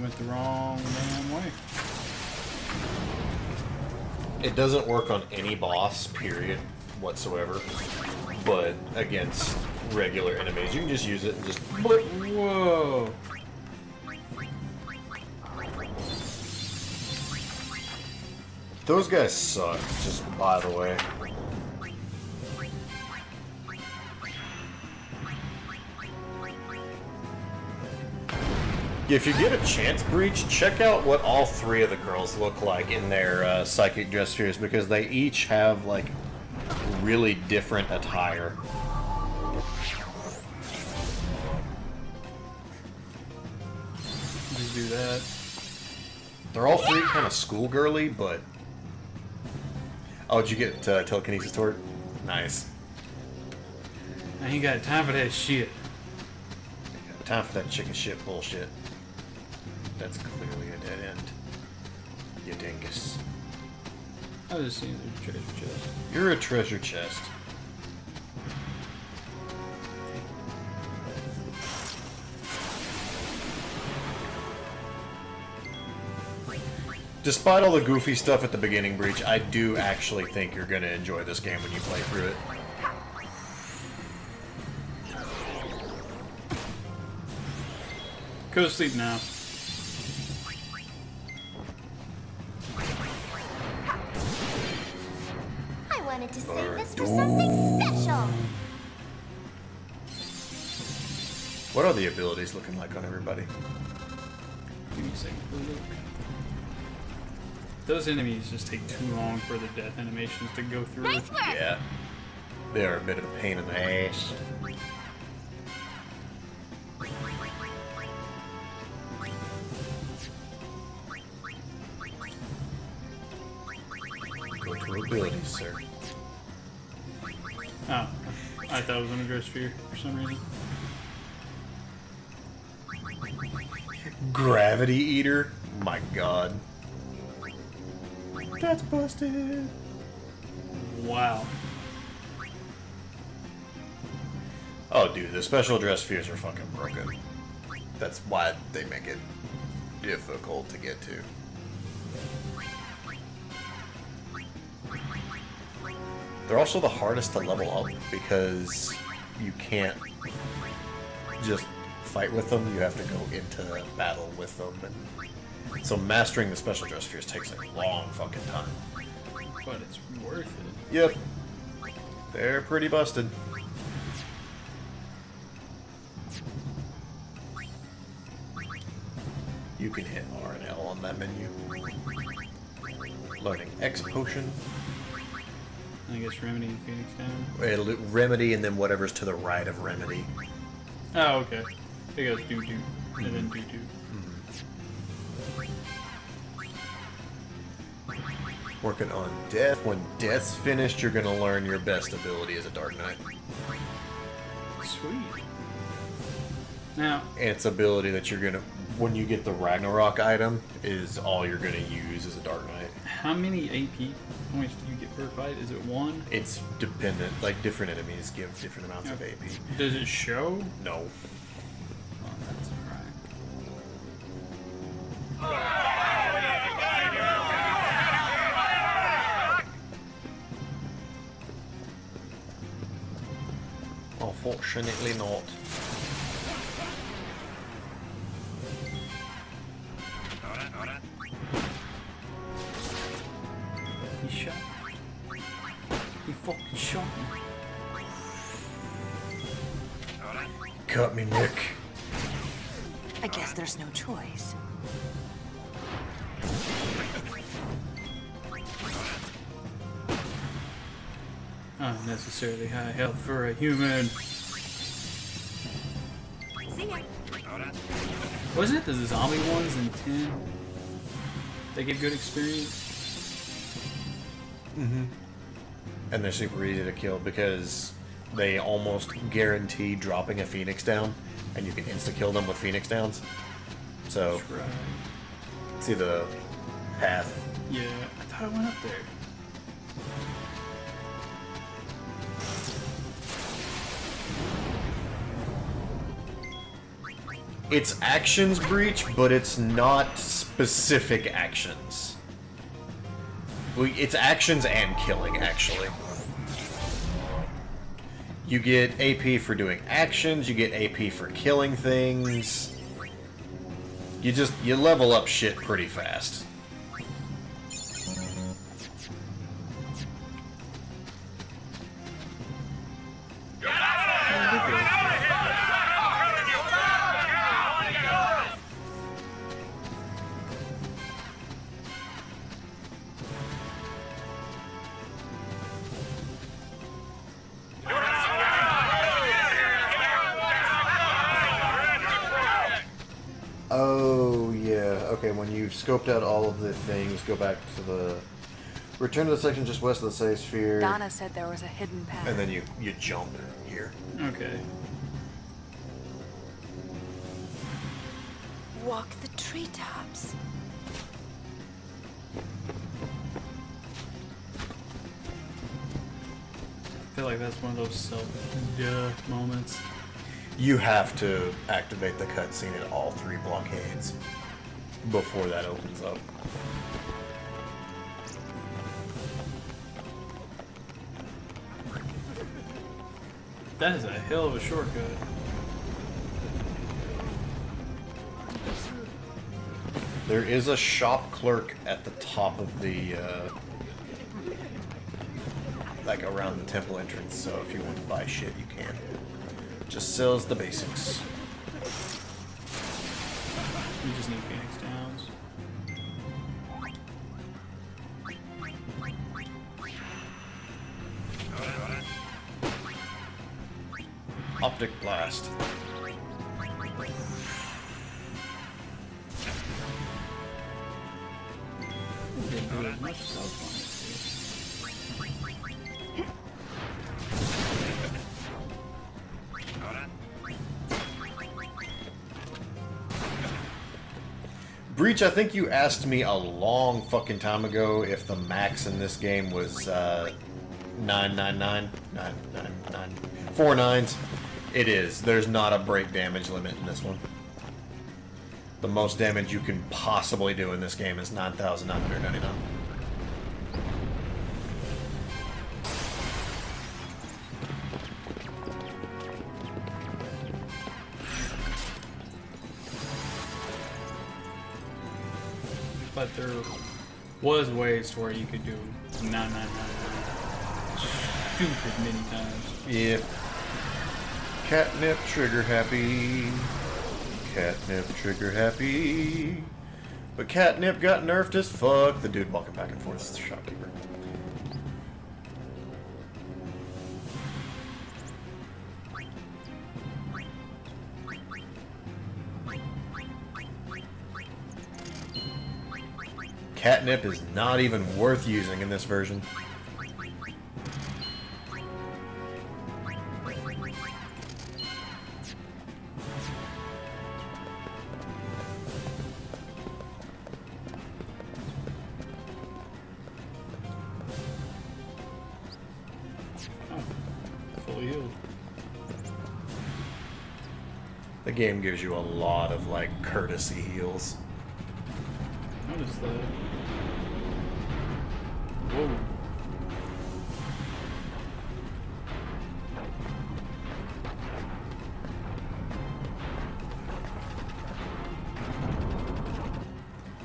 went the wrong damn way. It doesn't work on any boss, period, whatsoever. But against regular enemies, you can just use it and just blip. Whoa. Those guys suck, just by the way. If you get a chance, Breach, check out what all three of the girls look like in their psychic dress spheres, because they each have, like, really different attire. Just do that. They're all three kind of schoolgirly, but... Oh, did you get telekinesis toward? Nice. I ain't got time for that shit. Time for that chicken shit bullshit. That's clearly a dead end. You dingus. I was just seeing the treasure chest. You're a treasure chest. Despite all the goofy stuff at the beginning, Breach, I do actually think you're going to enjoy this game when you play through it. Go to sleep now. I wanted to save this for something special. What are the abilities looking like on everybody? Give me a second for a look. Those enemies just take too long for the death animations to go through. Nice work. Yeah. They are a bit of a pain in the ass. Go to abilities, sir. Oh, I thought it was on a dress sphere for some reason. Gravity Eater? My god. That's busted. Wow. Oh, dude, the special dress spheres are fucking broken. That's why they make it difficult to get to. They're also the hardest to level up because you can't just fight with them. You have to go into battle with them. And so mastering the special dress spheres takes a long fucking time. But it's worth it. Yep. They're pretty busted. You can hit R and L on that menu. Learning X potion. I guess Remedy and Phoenix down. Remedy and then whatever's to the right of Remedy. Oh, okay. It goes doo-doo, and then doo-doo. Working on Death. When Death's finished, you're gonna learn your best ability as a Dark Knight. Sweet. Now, And its ability that you're gonna, when you get the Ragnarok item, is all you're gonna use as a Dark Knight. how many AP points do you get per fight? Is it one? It's dependent, like different enemies give different amounts of AP. Does it show? No. Oh, that's alright. Unfortunately not. He shot me. He fucking shot me. Cut me, Nick. I guess there's no choice. Unnecessarily high health for a human. See ya. Wasn't it the zombie ones in 10? They give good experience? Mm-hmm. And they're super easy to kill because they almost guarantee dropping a Phoenix down, and you can insta-kill them with Phoenix downs. So, That's right. see the path. Yeah, I thought I went up there. It's actions breach, but it's not specific actions. It's actions and killing, actually. You get AP for doing actions, you get AP for killing things. You level up shit pretty fast. Oh, yeah. Okay, when you've scoped out all of the things, go back to the... Return to the section just west of the safe sphere. Donna said there was a hidden path. And then you jump here. Okay. Walk the treetops. I feel like that's one of those self-duh moments. You have to activate the cutscene at all 3 blockades before that opens up. That is a hell of a shortcut. There is a shop clerk at the top of the, like around the temple entrance, so if you want to buy shit, you can. Just sells the basics. You just need Phoenix Downs. Optic Blast. Breach, I think you asked me a long fucking time ago if the max in this game was 999. 4 nines. It is. There's not a break damage limit in this one. The most damage you can possibly do in this game is 9,999. But there was ways to where you could do 999 stupid many times. Yeah. Catnip trigger happy. Catnip trigger happy. But Catnip got nerfed as fuck. The dude walking back and forth is the shopkeeper. Catnip is not even worth using in this version. The game gives you a lot of, like, courtesy heals. What is that? Whoa.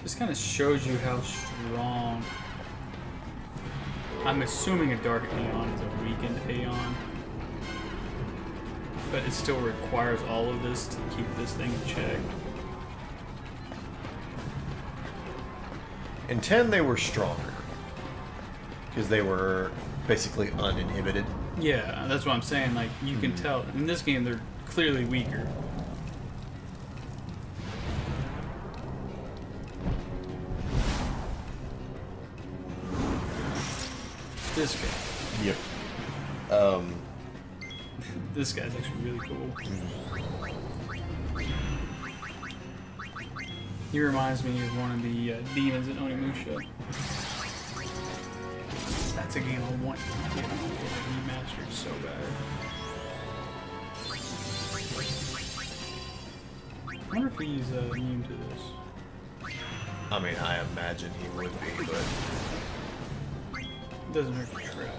This kind of shows you how strong. I'm assuming a Dark Aeon is a weakened Aeon. But it still requires all of this to keep this thing in check. In 10, they were stronger. Because they were basically uninhibited. Yeah, that's what I'm saying. Like, you can tell. In this game, they're clearly weaker. This guy. Yep. This guy's actually really cool. He reminds me of one of the demons in Onimusha. That's a game I want to get remastered so bad. wonder if he's immune to this. I mean, I imagine he would be, but It doesn't hurt to try.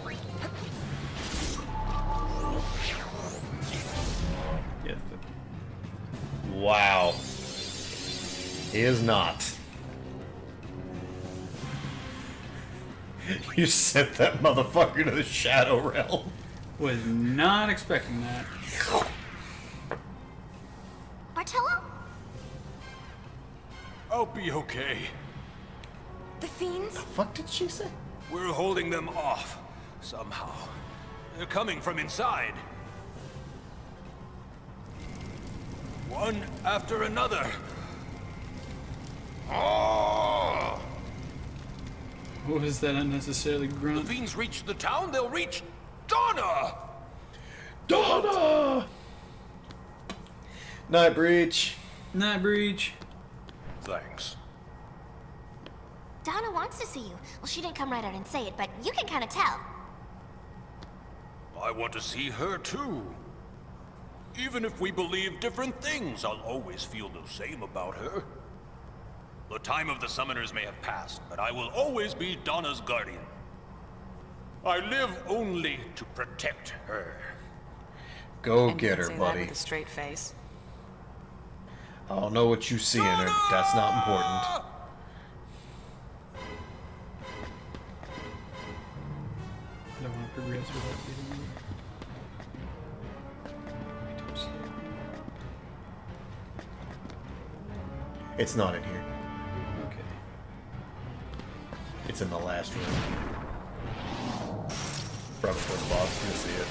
Yeah. wow. He is not. You sent that motherfucker to the Shadow Realm. Was not expecting that. Bartello? I'll be okay. The fiends? The fuck did she say? We're holding them off, somehow. They're coming from inside. One after another. Oh! What was that unnecessarily grunt? The fiends reach the town, they'll reach Donna! Donna! Night Breach. Night Breach. Thanks. Donna wants to see you. Well, she didn't come right out and say it, but you can kind of tell. I want to see her too. Even if we believe different things, I'll always feel the same about her. The time of the summoners may have passed, but I will always be Donna's guardian. I live only to protect her. Go And get you her, say buddy. That with a straight face. I don't know what you see in her, but that's not important. I don't want to progress without getting it. It's not in here. Okay. It's in the last room. Right before the boss, you'll see it.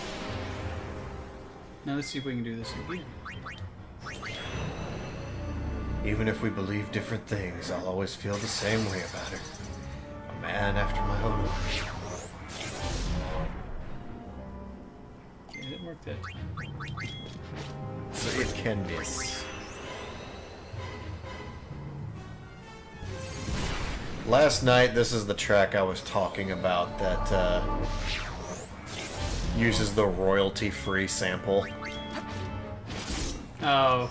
Now let's see if we can do this again. Even if we believe different things, I'll always feel the same way about her. A man after my own heart. Okay, it didn't work that time. So it can miss. Last night, this is the track I was talking about that uses the royalty-free sample. Oh.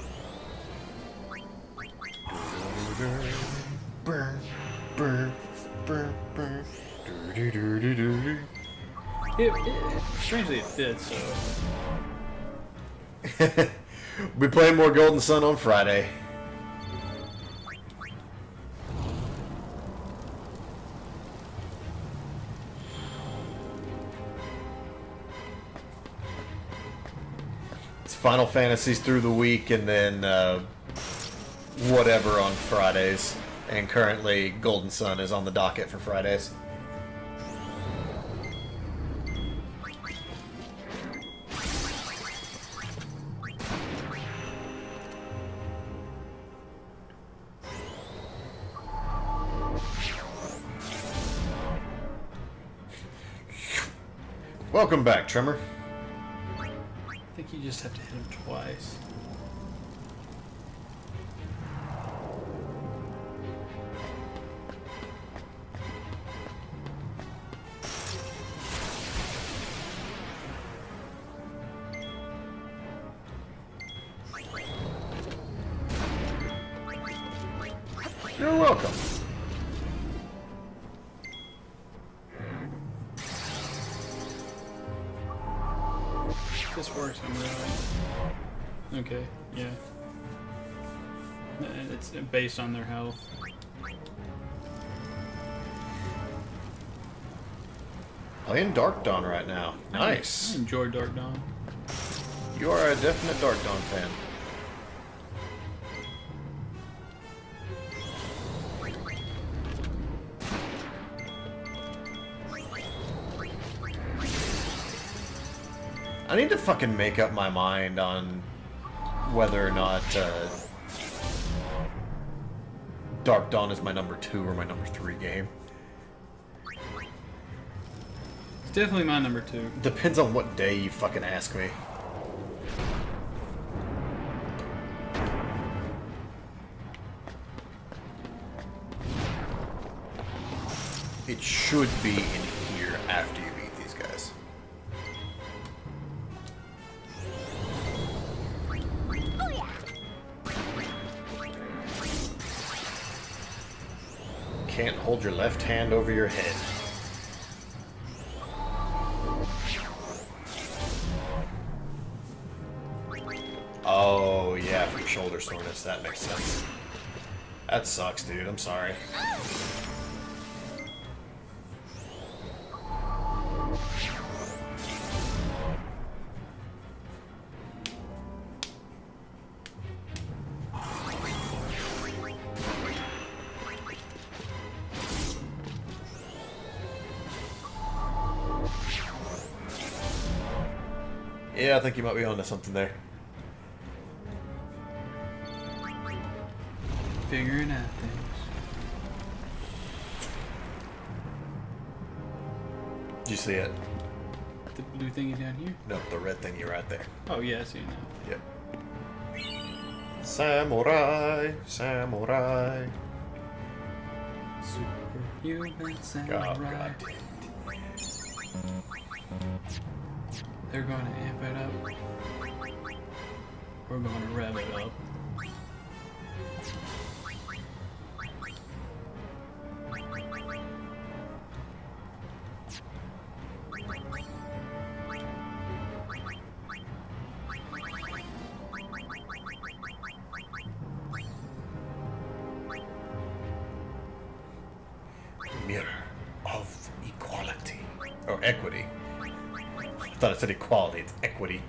Strangely it fits, so. We'll be playing more Golden Sun on Friday. It's Final Fantasies through the week, and then whatever on Fridays. And currently, Golden Sun is on the docket for Fridays. Welcome back, Tremor. I think you just have to hit him twice. You're welcome. This works, I'm right. Okay, yeah. And it's based on their health. Playing Dark Dawn right now. Nice. I enjoy Dark Dawn. You are a definite Dark Dawn fan. I need to fucking make up my mind on whether or not Dark Dawn is my number 2 or my number 3 game. It's definitely my number 2. Depends on what day you fucking ask me. It should be in here after you beat these guys. can't hold your left hand over your head. Oh, yeah, from shoulder soreness. That makes sense. That sucks, dude. I'm sorry. Yeah, I think you might be onto something there. Figuring out things. Did you see it? The blue thingy down here? No, the red thing you right there. Oh yeah, I see it now. Yep. Samurai, samurai. Superhuman samurai. Oh, God. They're gonna amp it up. We're gonna rev it up. Mirror of equality. Or equity. I thought it said equality, it's equity.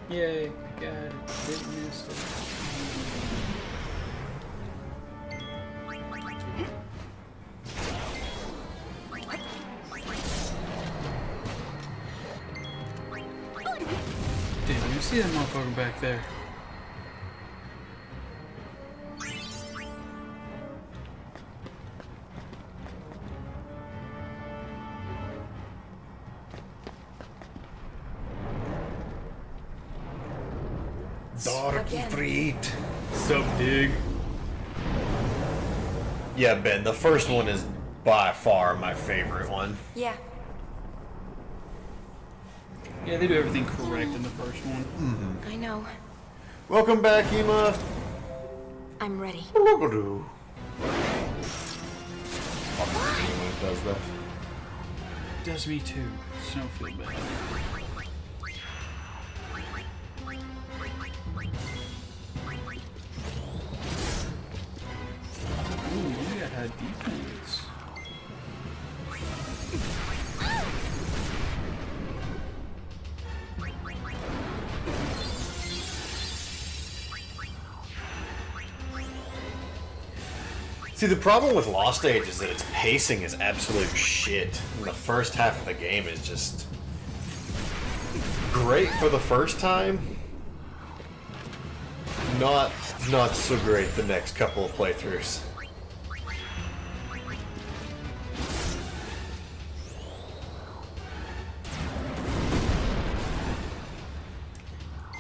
Yay, got it. Didn't miss it. Damn, you see that motherfucker back there? Freed. Sup, dig? Yeah, Ben, the first one is by far my favorite one. Yeah. Yeah, they do everything correct in the first one. Mm-hmm. I know. Welcome back, Ema. I'm ready. When it does that. Does me too. So don't feel bad. Ooh, you got high defense. See, the problem with Lost Age is that its pacing is absolute shit. And the first half of the game is just great for the first time. Not so great the next couple of playthroughs.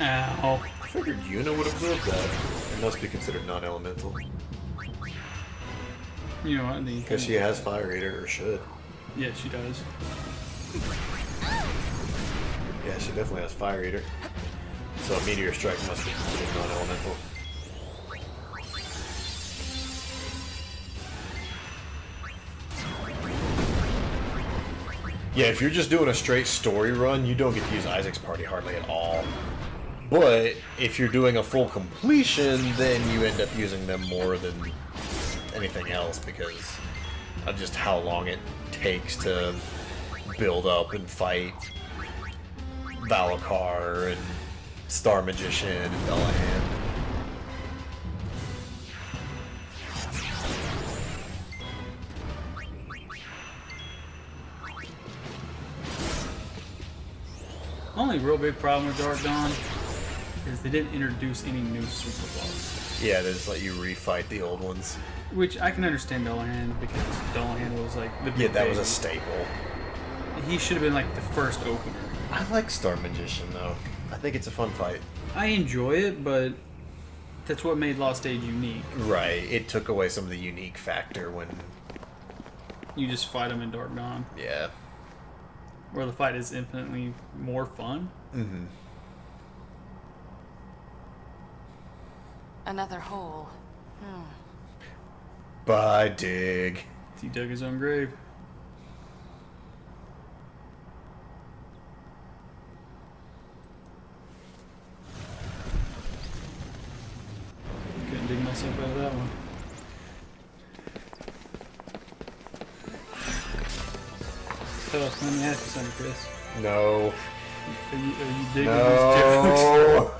Ow. I figured Yuna would absorb that. It must be considered non-elemental. You know what? Because she has Fire Eater, or should. Yeah, she does. Yeah, she definitely has Fire Eater. So a Meteor Strike must be considered non-elemental. Yeah, if you're just doing a straight story run, you don't get to use Isaac's party hardly at all. But if you're doing a full completion, then you end up using them more than anything else because of just how long it takes to build up and fight Valakar and Star Magician and Bellahan. Only real big problem with Dark Dawn is they didn't introduce any new super boss. Yeah, they just let you refight the old ones. Which I can understand Dullahan because Dullahan was like the big that was a baby. staple. He should have been like the first opener. I like Star Magician though. I think it's a fun fight. I enjoy it, but That's what made Lost Age unique. Right. It took away some of the unique factor when you just fight them in Dark Dawn. Yeah. Where the fight is infinitely more fun. Mm-hmm. Another hole. Bye, Dig. He dug his own grave. Couldn't dig myself out of that one. Tough. Let me ask you something, Chris. No. Are you digging these jokes?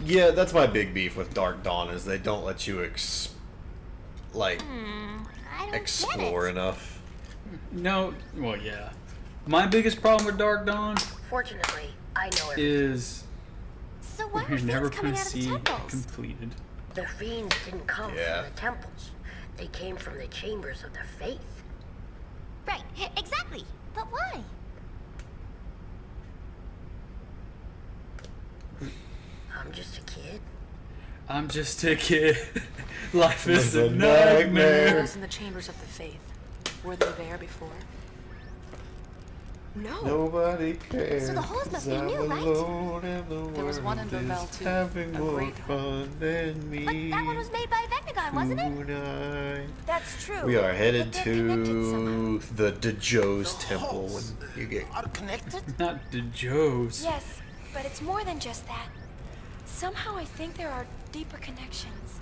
Yeah, that's my big beef with Dark Dawn is they don't let you explore enough. No, well, yeah. My biggest problem with Dark Dawn Fortunately, I know everything. is So why you're are never fiends going coming to out of the see temples? completed. The fiends didn't come from the temples. They came from the chambers of the faith. Right, exactly. But why? I'm just a kid. I'm just a kid. Life is It's a nightmare. Those in the chambers of the faith. Were they there before? No. Nobody cares. So the holes must be new, right? There was one in Bovell too. Having A more great fun than me. But that one was made by Vecnagon, wasn't it? Tonight. That's true. We are headed But they're connected to somehow. the Dejo's temple when you get Are connected? Not Dejo's. Yes, but it's more than just that. Somehow I think there are deeper connections.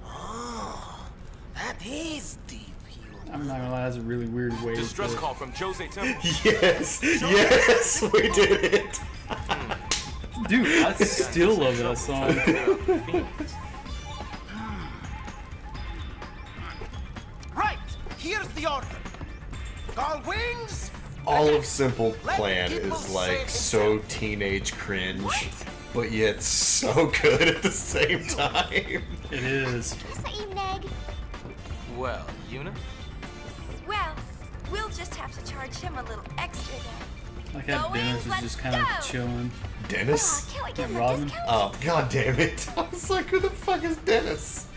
Oh, that is deep. I'm not gonna lie, that's a really weird way Distress to call from Jose Temple. Yes, yes, we did it. Dude, I still love that song. Right, here's the order. All wings. All of Simple Plan is like so teenage cringe, but yet so good at the same time. It is. Well, Yuna? Well, we'll just have to charge him a little extra then. Like how Dennis is just kind of chilling. Dennis? Can't we That give him a Robin? discount? Oh, god damn it. I was like, who the fuck is Dennis?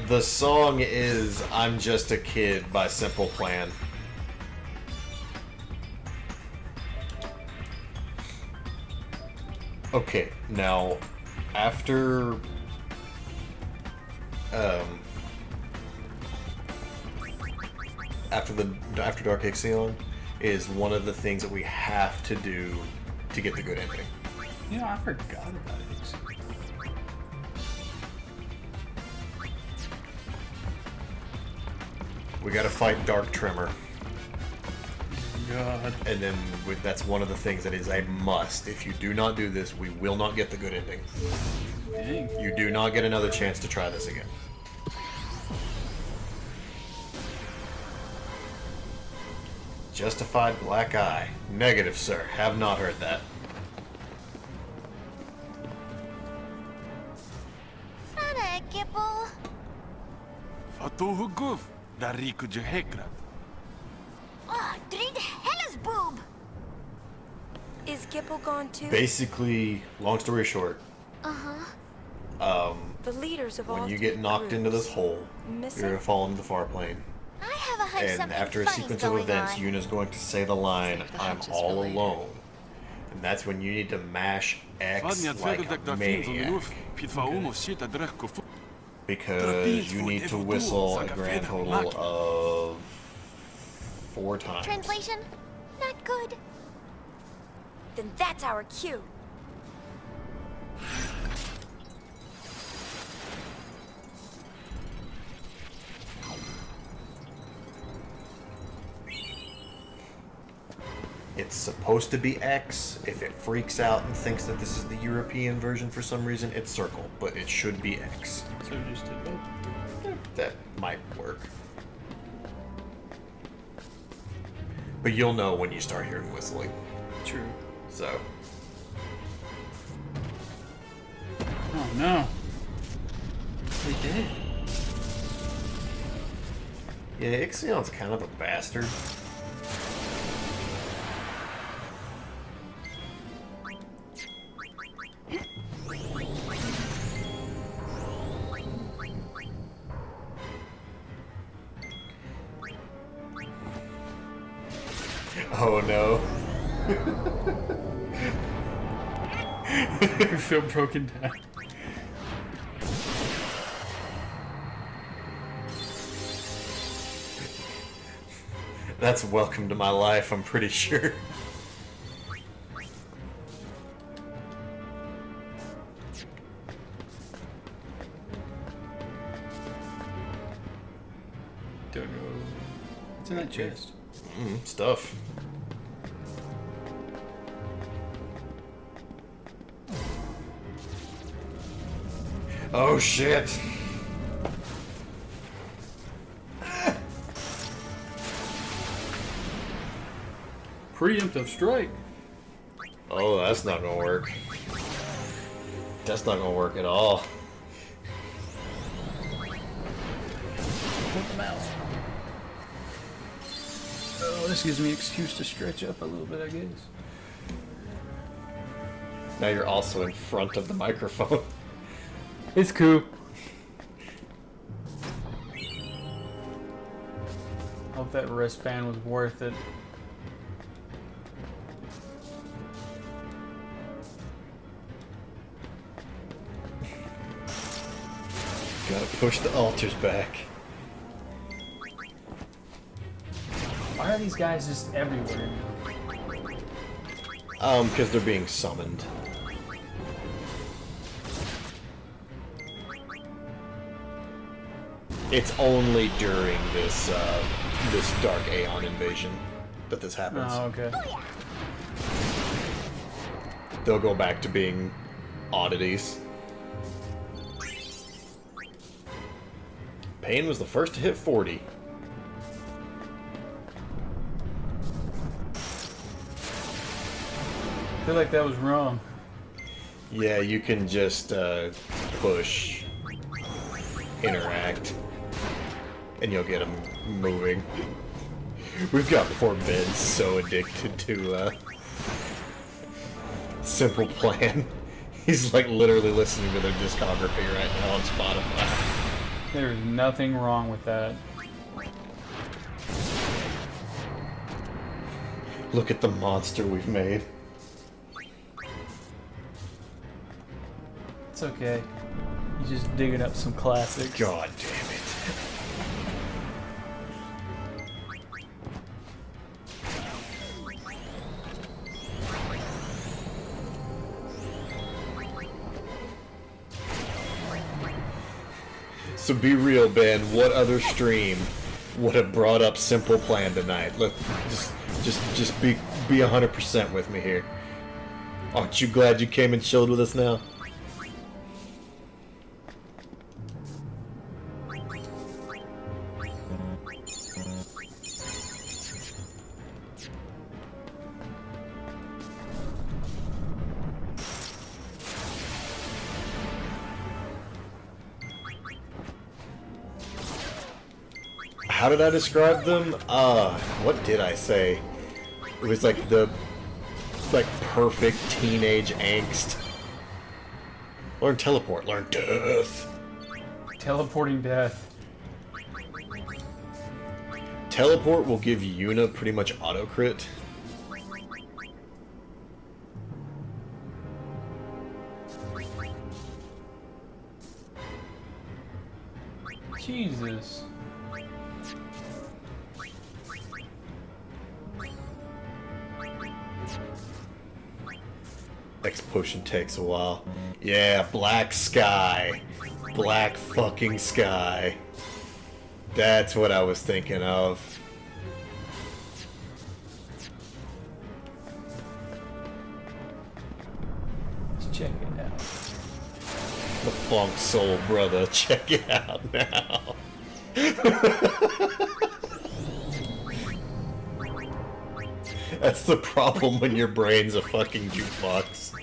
The song is I'm Just a Kid by Simple Plan. Okay, now after after Dark Ixion is one of the things that we have to do to get the good ending. You know, I forgot about it. We gotta fight Dark Tremor. God. And then that's one of the things that is a must. If you do not do this, we will not get the good ending. Dang. You do not get another chance to try this again. Justified Black Eye. Negative, sir. Have not heard that. Fana, Gipple. Fatuhu guf. Dariku jehekra. Ah, drin hellas boob. Is Gipple gone too? Basically, long story short, The leaders of all when you three get knocked into this groups hole, missing? you're gonna fall into the far plane. I have a hunch And something after a funny's sequence of going events, on. Yuna's going to say the line, Save the I'm hunches all for later. alone. And that's when you need to mash X like a maniac. Because you need to whistle a grand total of 4 times. Translation? Not good. Then that's our cue. it's supposed to be X. If it freaks out and thinks that this is the European version for some reason, it's circle, but it should be X. So just did both. That might work. But you'll know when you start hearing whistling. True. So. Oh no. They did. Yeah, Ixion's kind of a bastard. Oh no. I feel broken down. That's welcome to my life, I'm pretty sure. Don't know. What's in that chest? Stuff. Oh shit! Preemptive strike. Oh, that's not gonna work. That's not gonna work at all. Put the mouse. Oh, this gives me an excuse to stretch up a little bit, I guess. Now you're also in front of the microphone. It's cool. Hope that wristband was worth it. Gotta push the altars back. Why are these guys just everywhere? Because they're being summoned. It's only during this this Dark Aeon invasion that this happens. Oh, okay. They'll go back to being oddities. Pain was the first to hit 40. I feel like that was wrong. Yeah, you can just push, interact, and you'll get them moving. We've got poor Ben so addicted to Simple Plan. He's like literally listening to their discography right now on Spotify. There is nothing wrong with that. Look at the monster we've made. It's okay. You're just digging up some classics. God damn it. So be real, Ben. What other stream would have brought up Simple Plan tonight? Let just be 100% with me here. Aren't you glad you came and chilled with us now? How did I describe them? What did I say? It was like the perfect teenage angst. Learn teleport, learn death. Teleporting death. Teleport will give Yuna pretty much auto crit. Jesus. X potion takes a while. Yeah, black sky. Black fucking sky. That's what I was thinking of. Funk Soul Brother. Check it out now. That's the problem when your brain's a fucking jukebox.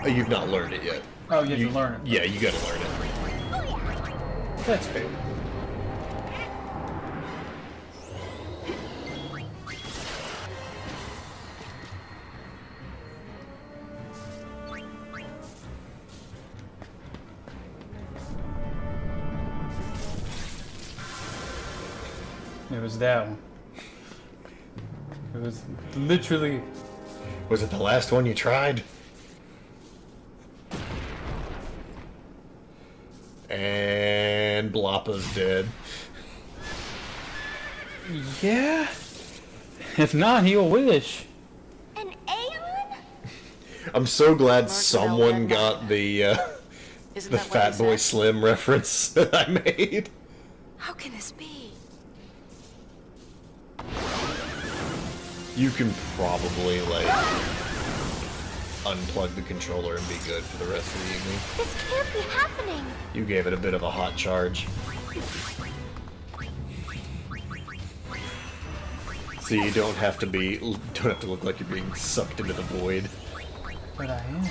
Oh, you've not learned it yet. Oh, you have to learn it. Yeah, you gotta learn it. That's fair. It was that one. It was literally... Was it the last one you tried? And Bloppa's dead. Yeah? If not, he'll wish. An Aeon? I'm so glad someone got the Fat Boy Slim reference that I made. How can this be? You can probably, like, unplug the controller and be good for the rest of the evening. This can't be happening. You gave it a bit of a hot charge. So you don't have to look like you're being sucked into the void. But I am.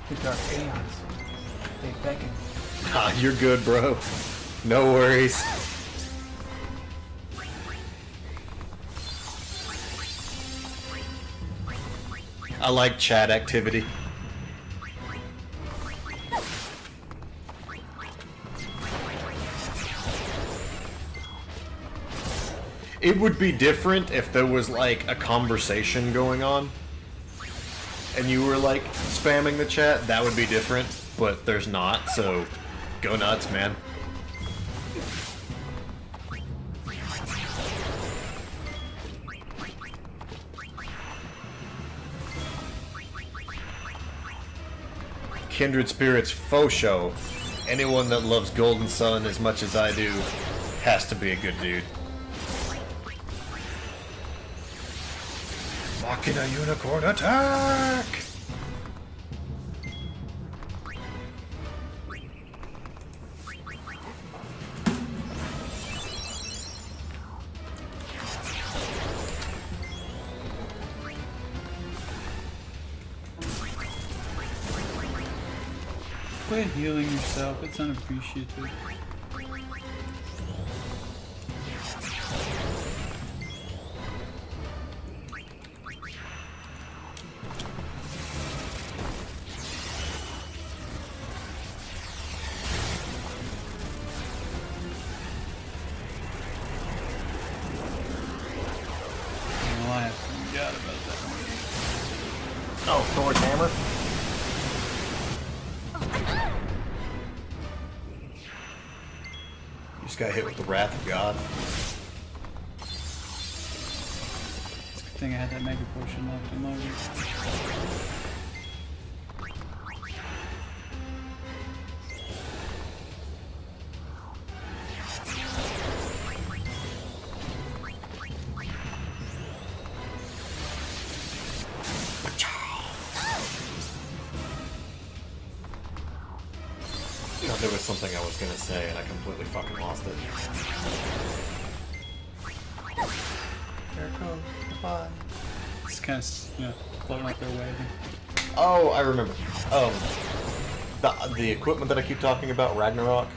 The Dark Aeons. They beckon. Ah, you're good, bro. No worries. I like chat activity. It would be different if there was like a conversation going on and you were like spamming the chat. That would be different, but there's not, so go nuts, man. Kindred Spirits faux show. Anyone that loves Golden Sun as much as I do has to be a good dude. Machina Unicorn attack! Quit healing yourself, it's unappreciative. Well, I forgot about that one. Oh, Thor's hammer? You just got hit with the Wrath of God. It's a good thing I had that Mega Potion left and loaded. God, there was something I was gonna say and I completely fucking lost it. There it goes. Bye. It's kind of, you know, floating like they're waving. Oh, I remember. The equipment that I keep talking about, Ragnarok,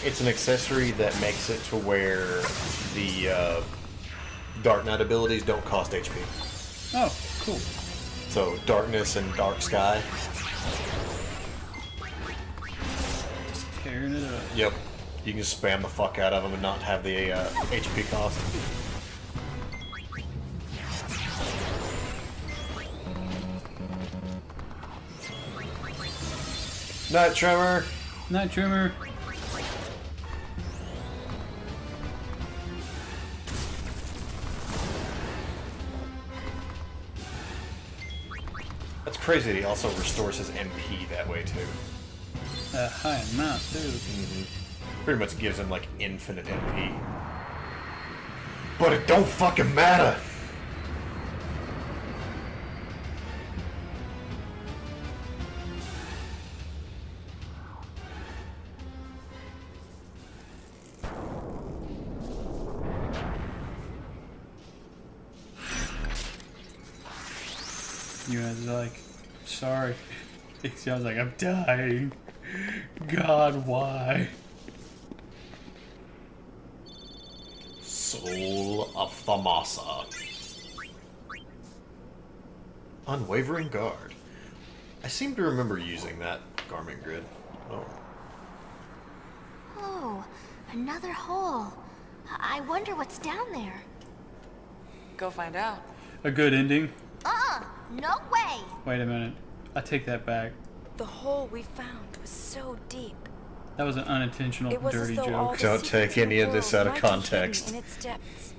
it's an accessory that makes it to where the Dark Knight abilities don't cost HP. Oh, cool. So, Darkness and Dark Sky. Just tearing it up. Yep. You can just spam the fuck out of them and not have the HP cost. Night Tremor! Night Tremor! That's crazy that he also restores his MP that way too. A high amount too. Pretty much gives him like infinite MP. But it don't fucking matter. You guys are like, sorry. I was like, I'm dying. God, why? Soul of Thamasa. Unwavering Guard. I seem to remember using that garment grid. Oh. Oh, another hole. I wonder what's down there. Go find out. A good ending? No way. Wait a minute. I take that back. The hole we found was so deep. That was an unintentional It was dirty as though all joke. the Don't secrets take in any the of this world out of might be context. hidden in its depths.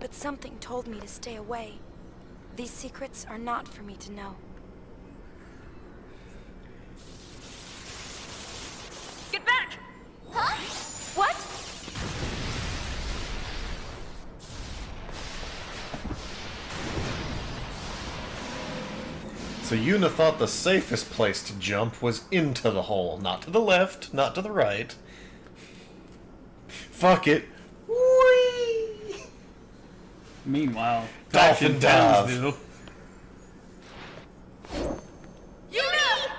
But something told me to stay away. These secrets are not for me to know. Get back! Huh? What? So Yuna thought the safest place to jump was into the hole, not to the left, not to the right. Fuck it. Whee! Meanwhile, back Dolphin in dive. Townsville. Yuna!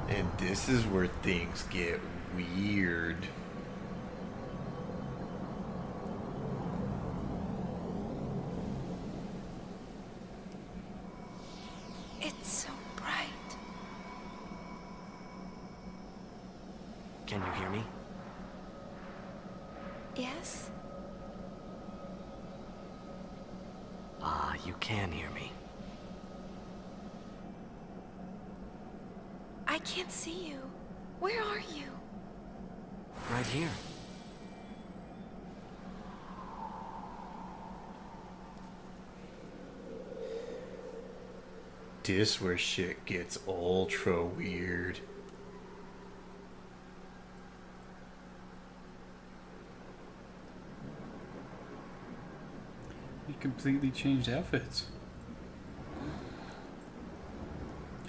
And this is where things get weird. It's so bright. Can you hear me? Yes? Ah, you can hear me. I can't see you. Where are you? Right here. This where shit gets ultra weird. He completely changed outfits.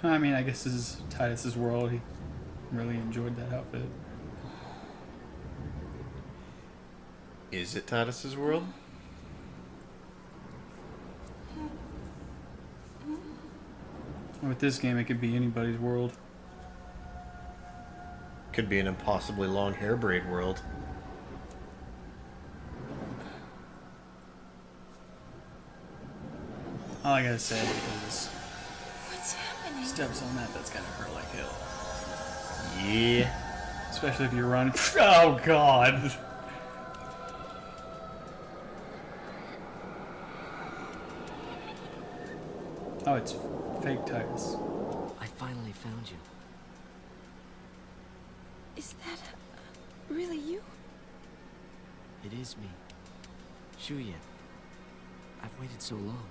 I mean, I guess this is Titus's world. He really enjoyed that outfit. Is it Titus's world? With this game, it could be anybody's world. Could be an impossibly long hair braid world. All I gotta say is, What's happening? steps on that's gonna hurt like hell. Yeah. Especially if you're running. Oh God. Oh, it's fake Titus. I finally found you. Is that really you? It is me. Shuya. I've waited so long.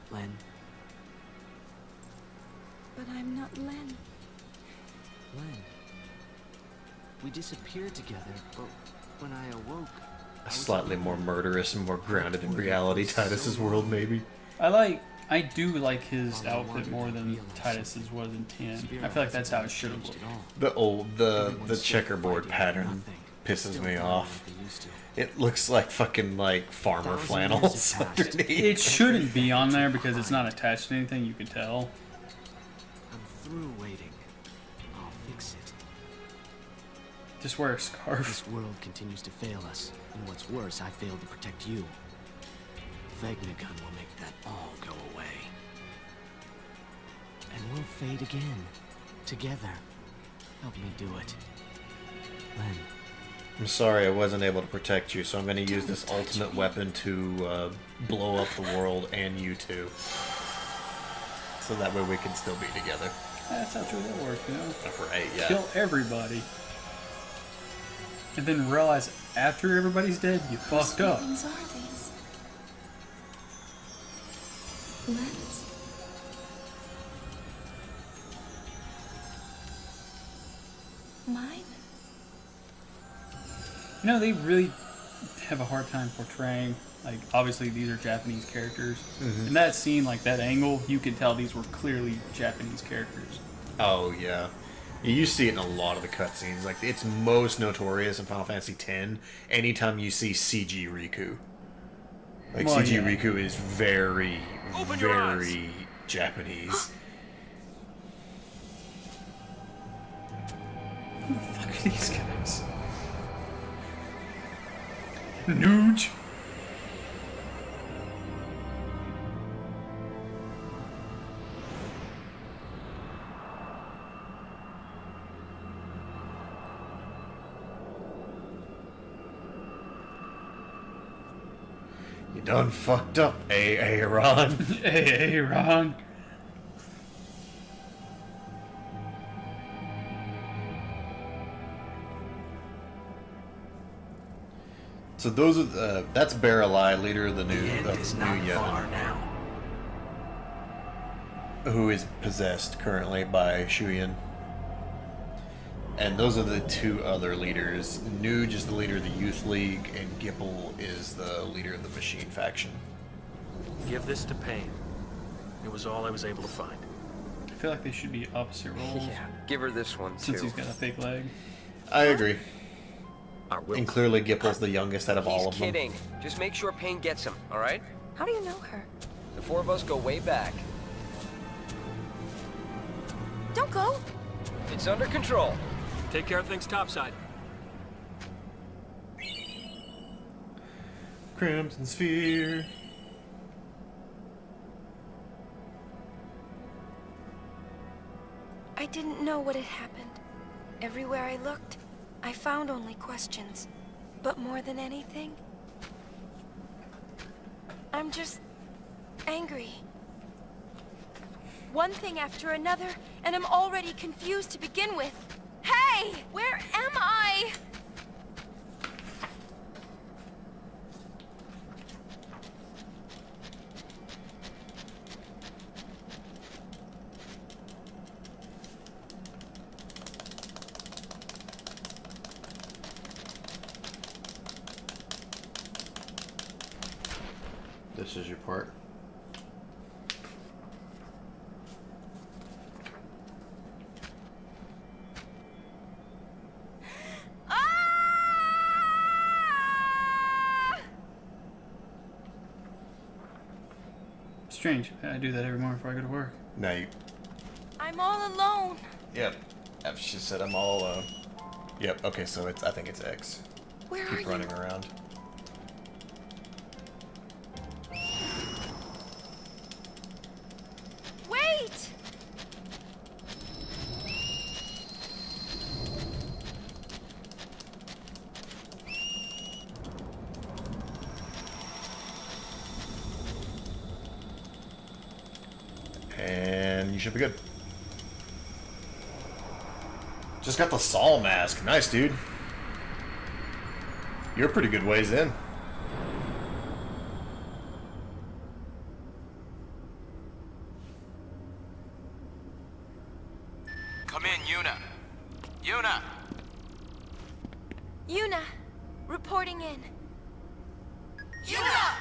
Len. But I'm not Len. Len. We disappeared together, but when I awoke... A slightly more murderous and more grounded in reality Titus's world, maybe. I do like his outfit more than Titus's was in 10. I feel like that's how it should have looked. The checkerboard pattern pisses me off. It looks like fucking like farmer flannels underneath. It shouldn't be on there because it's not attached to anything, you can tell. I'm through waiting. I'll fix it. Just wear a scarf. This world continues to fail us, and what's worse, I failed to protect you. Vegnagun will make that all go away. And we'll fade again. Together. Help me do it. Len. I'm sorry I wasn't able to protect you, so I'm going to use this ultimate weapon to blow up the world and you two. So that way we can still be together. That's how true that works, you know? Right, yeah. Kill everybody. And then realize after everybody's dead, you fucked up. Things are these? Lens? Mine? You know, they really have a hard time portraying, like, obviously these are Japanese characters. In that scene, like, that angle, you could tell these were clearly Japanese characters. Oh, yeah. You see it in a lot of the cutscenes. Like, it's most notorious in Final Fantasy X anytime you see CG Riku. Like, Well, CG yeah. Riku is very, Open your eyes. very Japanese. Who the fuck are these guys? Nuge. You done fucked up, Aaron. Hey, Ron. So those are that's Baralai, leader of the new Yemen, who is possessed currently by Shuyan. And those are the two other leaders. Nuge is the leader of the Youth League, and Gipple is the leader of the Machine faction. Give this to Pain. It was all I was able to find. I feel like they should be opposite roles. Yeah, give her this one too. Since he's got a fake leg. I agree. And clearly Gipple's the youngest out of all of them. Kidding. Just make sure Pain gets him, all right? How do you know her? The four of us go way back. Don't go. It's under control. Take care of things topside. Crimson Sphere. I didn't know what had happened. Everywhere I looked, I found only questions. But more than anything, I'm just angry. One thing after another, and I'm already confused to begin with. Hey! Where am I? This is your part. Strange. I do that every morning before I go to work. No, you... I'm all alone. Yep. She said I'm all alone. Yep, okay, so I think it's X. Where Keep running around. Wait! And you should be good. Just got the Saul mask. Nice, dude. You're a pretty good ways in. Come in, Yuna. Yuna! Yuna, reporting in. Yuna!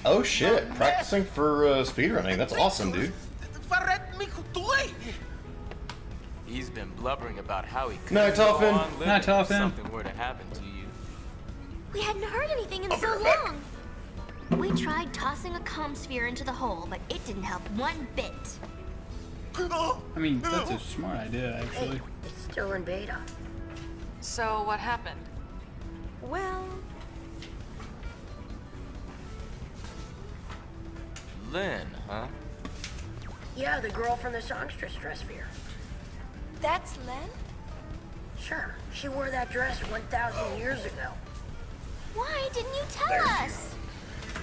Oh shit, practicing for speedrunning. That's awesome, dude. He's been blubbering about how he could Night, go Toffin. on living Night, if Toffin. something were to happen to you. We hadn't heard anything in so long. We tried tossing a comm sphere into the hole, but it didn't help one bit. I mean, that's a smart idea, actually. Hey, it's still in beta. So what happened? Well, Lynn, huh? Yeah, the girl from the songstress dress sphere. that's Len? Sure, she wore that dress 1,000 years ago. Why didn't you tell us?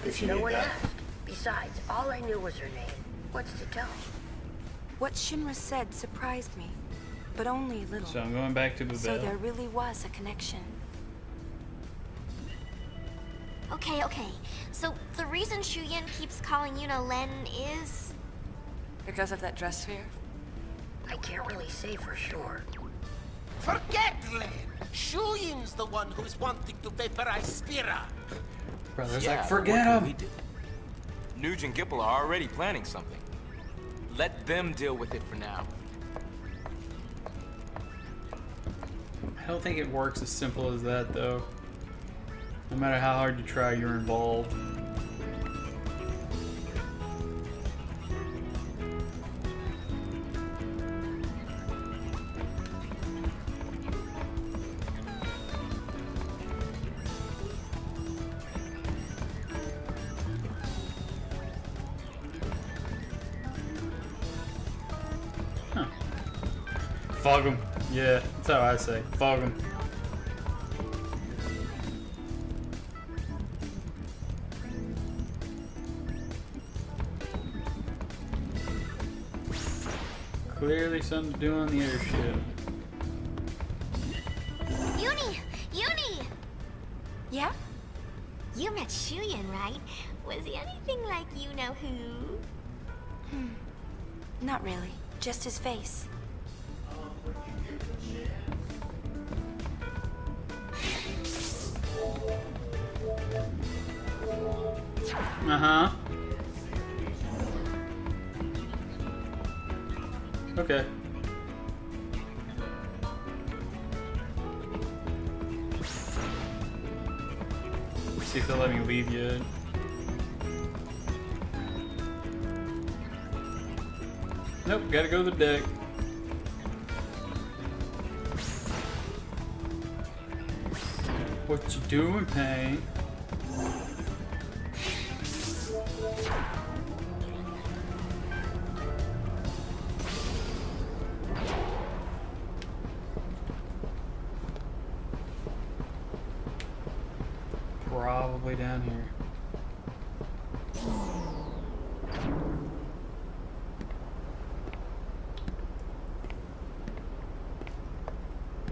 If you No need one that. asked. Besides, all I knew was her name. What's to tell? What Shinra said surprised me, but only a little. So I'm going back to the So bell. there really was a connection. Okay, okay. So the reason Shuyan keeps calling Yuna Len is... Because of that dress sphere? I can't really say for sure. Forget Len! Shuyin's the one who's wanting to vaporize Spira. Brother's Yeah, like, but forget what can him. we do? Nuge and Gipple are already planning something. Let them deal with it for now. I don't think it works as simple as that, though. No matter how hard you try, you're involved. Huh. Fog 'em. Yeah, that's how I say. Fog 'em. Clearly something to do on the airship. Uni! Uni! Yeah? You met Shuyan, right? Was he anything like you-know-who? Not really. Just his face. Uh-huh. Okay. See if they'll let me leave yet. Nope, gotta go to the deck. What you doing, Pain? Probably down here.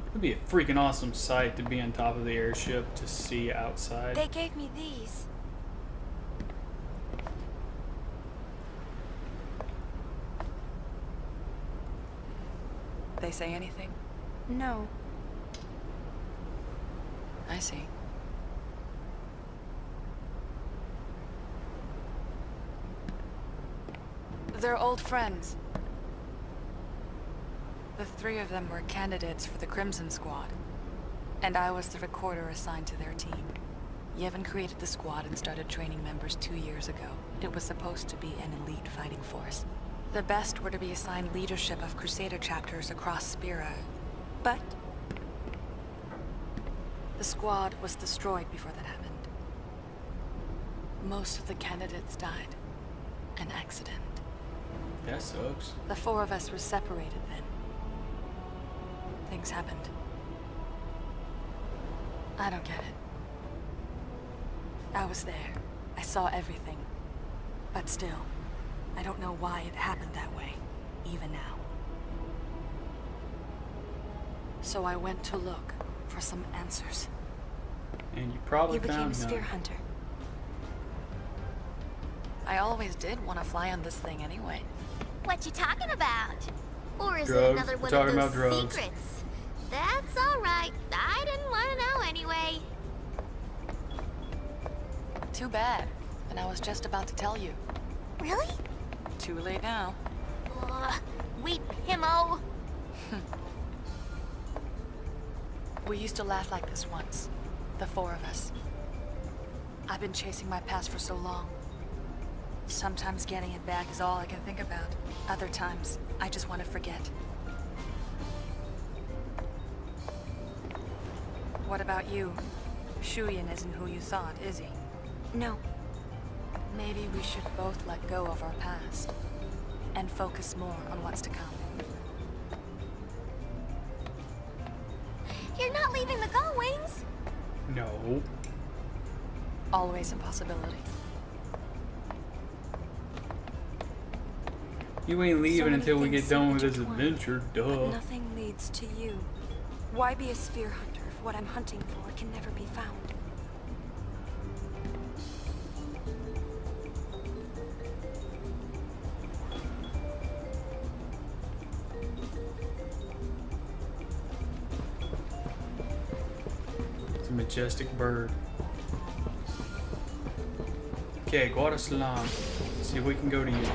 It'd be a freaking awesome sight to be on top of the airship to see outside. They gave me these. They say anything? No. I see. They're old friends. The three of them were candidates for the Crimson Squad, and I was the recorder assigned to their team. Yevon created the squad and started training members 2 years ago. It was supposed to be an elite fighting force. The best were to be assigned leadership of Crusader chapters across Spira, but the squad was destroyed before that happened. Most of the candidates died. An accident. That sucks. The four of us were separated then. Things happened. I don't get it. I was there. I saw everything. But still, I don't know why it happened that way, even now. So I went to look for some answers. And you probably You became a found sphere none. hunter. I always did want to fly on this thing anyway. What you talking about? Or is it Drugs. another one Talking of about those drugs. secrets? That's all right. I didn't want to know anyway. Too bad. And I was just about to tell you. Really? Too late now. Weep, Himmo. We used to laugh like this once. The four of us. I've been chasing my past for so long. Sometimes getting it back is all I can think about. Other times, I just want to forget. What about you? Shuyan isn't who you thought, is he? No. Maybe we should both let go of our past and focus more on what's to come. You're not leaving the Gull Wings? No. Always a possibility. You ain't leaving So many until we things get done with seem this intertwined, adventure, But duh. nothing leads to you. Why be a sphere hunter if what I'm hunting for can never be found? It's a majestic bird. Okay, go to Salam. See if we can go to you.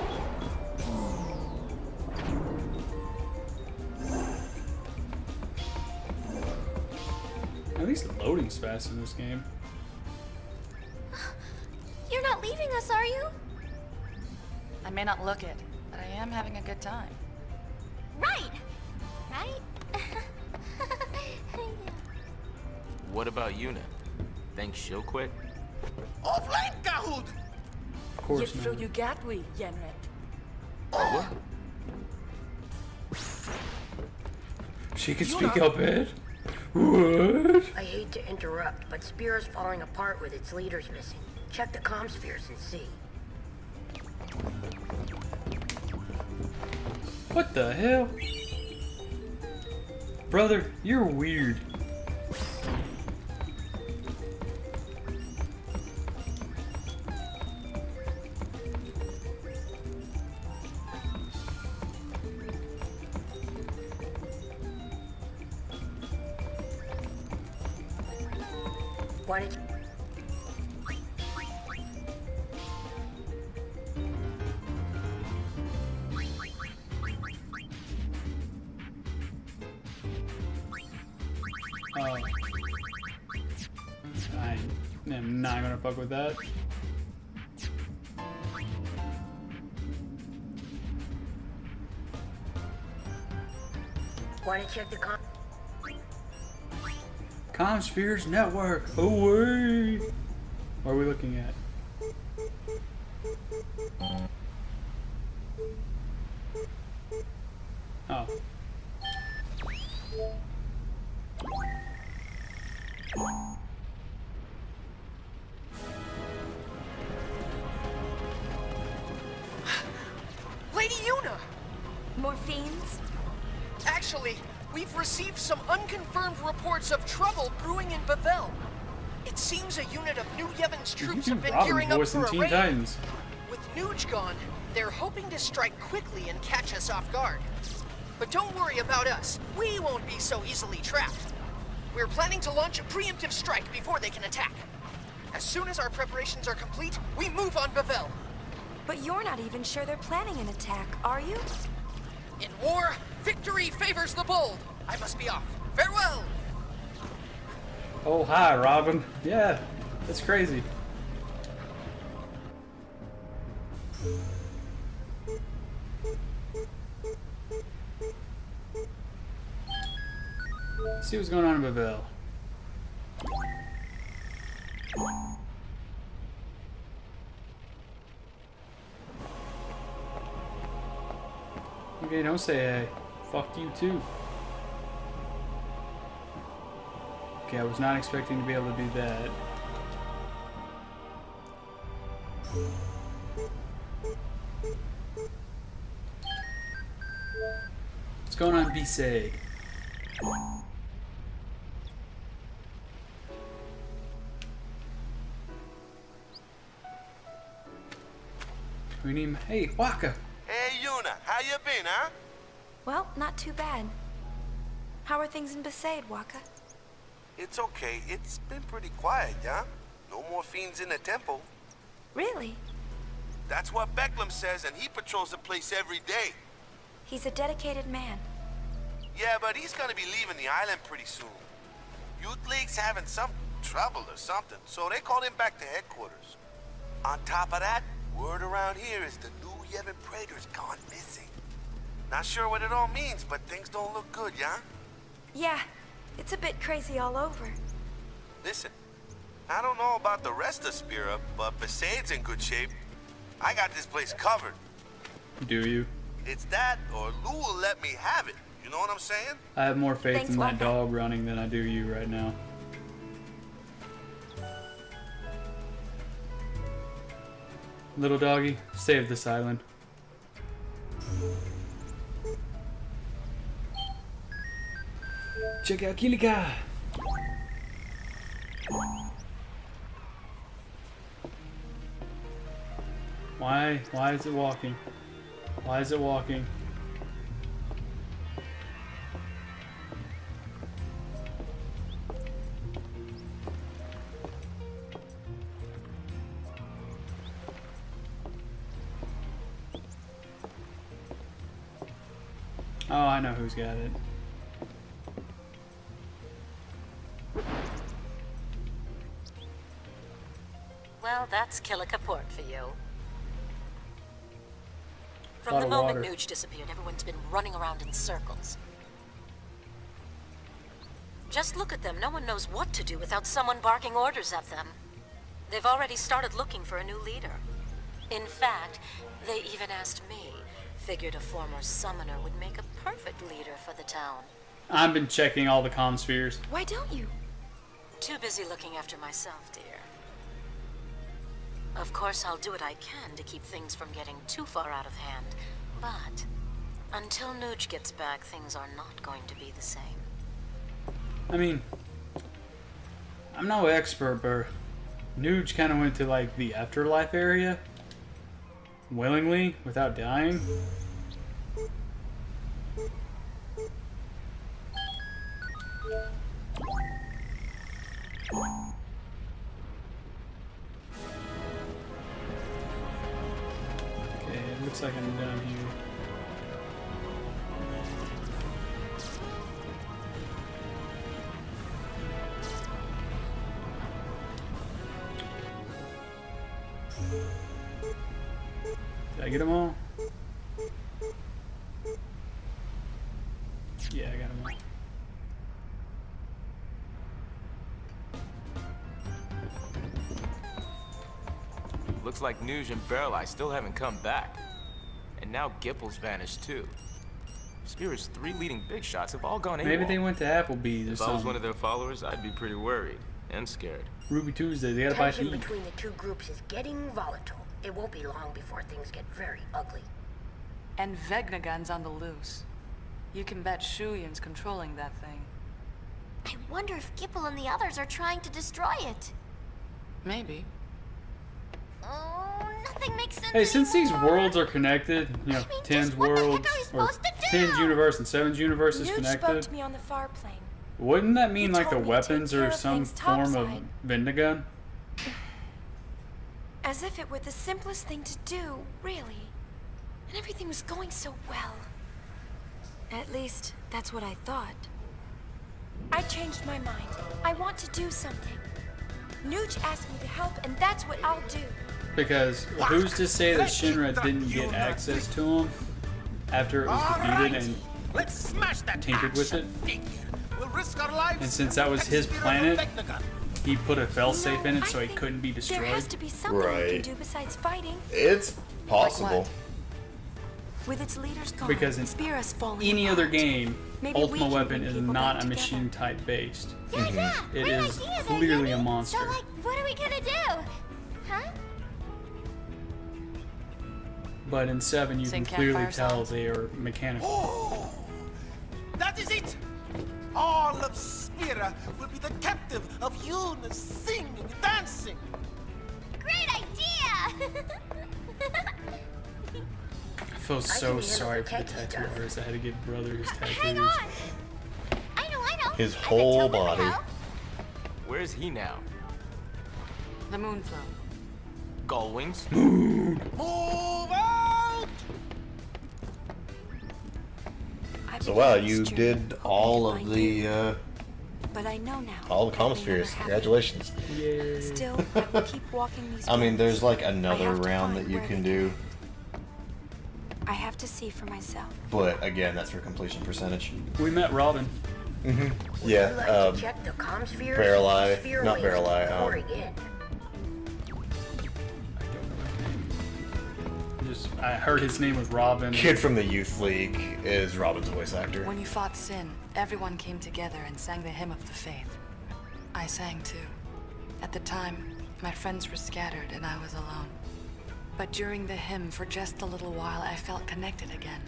At least the loading's fast in this game. You're not leaving us, are you? I may not look it, but I am having a good time. Right. Right? What about Yuna? Think she'll quit? Offline, Kahoot! Of course not. you got we, Yenret. What? She can speak up, Ed. What? I hate to interrupt, but Spear is falling apart with its leaders missing. Check the comm spheres and see. What the hell? Brother, you're weird. Why did Oh. I am not gonna fuck with that. Want to check the comm? Comspheres Network. Away. What are we looking at? Oh. Lady Yuna! More fiends? Actually, we've received some unconfirmed reports of trouble brewing in Bavel. It seems a unit of New Yevon's troops have been gearing up for a raid. Titans. With Nuge gone, they're hoping to strike quickly and catch us off guard. But don't worry about us. We won't be so easily trapped. We're planning to launch a preemptive strike before they can attack. As soon as our preparations are complete, we move on Bavel. But you're not even sure they're planning an attack, are you? In war, victory favors the bold. I must be off. Farewell! Oh, hi, Robin. Yeah, that's crazy. Let's see what's going on in Bavel. Okay, don't say hey. Fuck you too. Okay, I was not expecting to be able to do that. What's going on, B-Seg? We need. Hey, Waka. Hey, Yuna, how you been, huh? Well, not too bad. How are things in Besaid, Waka? It's okay. It's been pretty quiet, yeah? No more fiends in the temple. Really? That's what Becklem says, and he patrols the place every day. He's a dedicated man. Yeah, but he's gonna be leaving the island pretty soon. Youth League's having some trouble or something, so they called him back to headquarters. On top of that, word around here is the new Yevon Praetor's gone missing. Not sure what it all means, but things don't look good, yeah? Yeah, it's a bit crazy all over. Listen, I don't know about the rest of Spira, but Besaid's in good shape. I got this place covered. Do you? It's that, or Lou will let me have it. You know what I'm saying? I have more faith Thanks, in that Waka. dog running than I do you right now. Little doggy, save this island. Check out Kilika! Why is it walking? Why is it walking? Oh, I know who's got it. Well, that's Kilika Port for you. From Lot the of moment water. Nuge disappeared, everyone's been running around in circles. Just look at them. No one knows what to do without someone barking orders at them. They've already started looking for a new leader. In fact, they even asked me. Figured a former summoner would make a perfect leader for the town. I've been checking all the comm spheres. Why don't you? Too busy looking after myself, dear. Of course, I'll do what I can to keep things from getting too far out of hand. But until Nuge gets back, things are not going to be the same. I mean, I'm no expert, but Nuge kind of went to like the afterlife area willingly without dying. Okay, it looks like I'm done here. Did I get them all? Yeah, I got them all. Looks like Nuge and Barrel still haven't come back. And now Gipple's vanished too. Spira's 3 leading big shots have all gone AWOL. Maybe they went to Applebee's or If I was one something. of their followers, I'd be pretty worried and scared. Ruby Tuesday, they gotta buy Tension food. between the two groups is getting volatile. It won't be long before things get very ugly. And Vegnagun's on the loose. You can bet Shuyan's controlling that thing. I wonder if Gipple and the others are trying to destroy it. Maybe. Oh, nothing makes sense Hey, since these anymore. worlds are connected, you know, 10's worlds, or 10's universe and 7's universe is Nuge spoke connected, to me on the far plane. wouldn't that mean He like the told me to take weapons care are of some things form of topside. Vendagun? As if it were the simplest thing to do, really. And everything was going so well. At least, that's what I thought. I changed my mind. I want to do something. Nuge asked me to help, and that's what I'll do. Because who's to say that Shinra didn't get access to him after it was defeated and Let's smash that tinkered with it? We'll risk our lives. And since that was his planet, he put a failsafe in it so it couldn't be There has destroyed. to be something we can Right. do besides fighting. It's possible. With its leaders gone, Because in Spira's falling any other apart. game, Maybe we Ultimate can Weapon bring is people not back a together. machine type based. Yeah, yeah. It Great is idea, clearly Yumi. a monster. So, like, what are we gonna do? Huh? But in 7, you Sing can clearly campfire tell songs. they are mechanical. Oh, that is it. All of Spira will be the captive of Yuna singing and dancing. Great idea! I feel so sorry for the tattoo artist that had to give brother his tattoos. Hang on! I know. His whole body. Where's he now? The Moonflow. Gull wings? Move out! So wow, you did all of the But I know now. All the that may Comspheres. never happen. Congratulations. Yeah. Still, I will keep walking these I mean, roads. there's like I another have to round find that you where can they do, I have to see for myself. but again, that's for completion percentage. We met Robin. Mm-hmm. Would you like to check the Comspheres? Barrel Eye, Sphere not waves Barrel Eye. before again. I heard his name was Robin. Kid from the Youth League is Robin's voice actor. When you fought Sin, everyone came together and sang the Hymn of the Faith. I sang too. At the time, my friends were scattered and I was alone. But during the hymn, for just a little while, I felt connected again.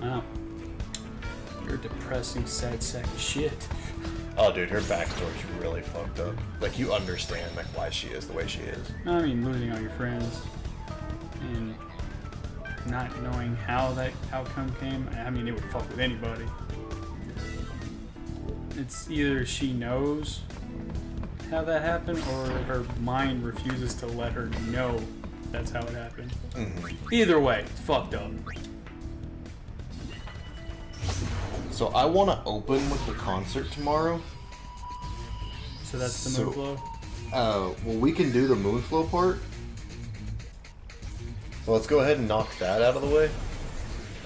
Wow. You're a depressing, sad sack of shit. Oh, dude, her backstory's really fucked up. Like, you understand like why she is the way she is. I mean, losing all your friends and not knowing how that outcome came. I mean, it would fuck with anybody. It's either she knows how that happened or her mind refuses to let her know that's how it happened. Mm-hmm. Either way, it's fucked up. So I want to open with the concert tomorrow. So that's the Moonflow? Well, we can do the Moonflow part. So let's go ahead and knock that out of the way.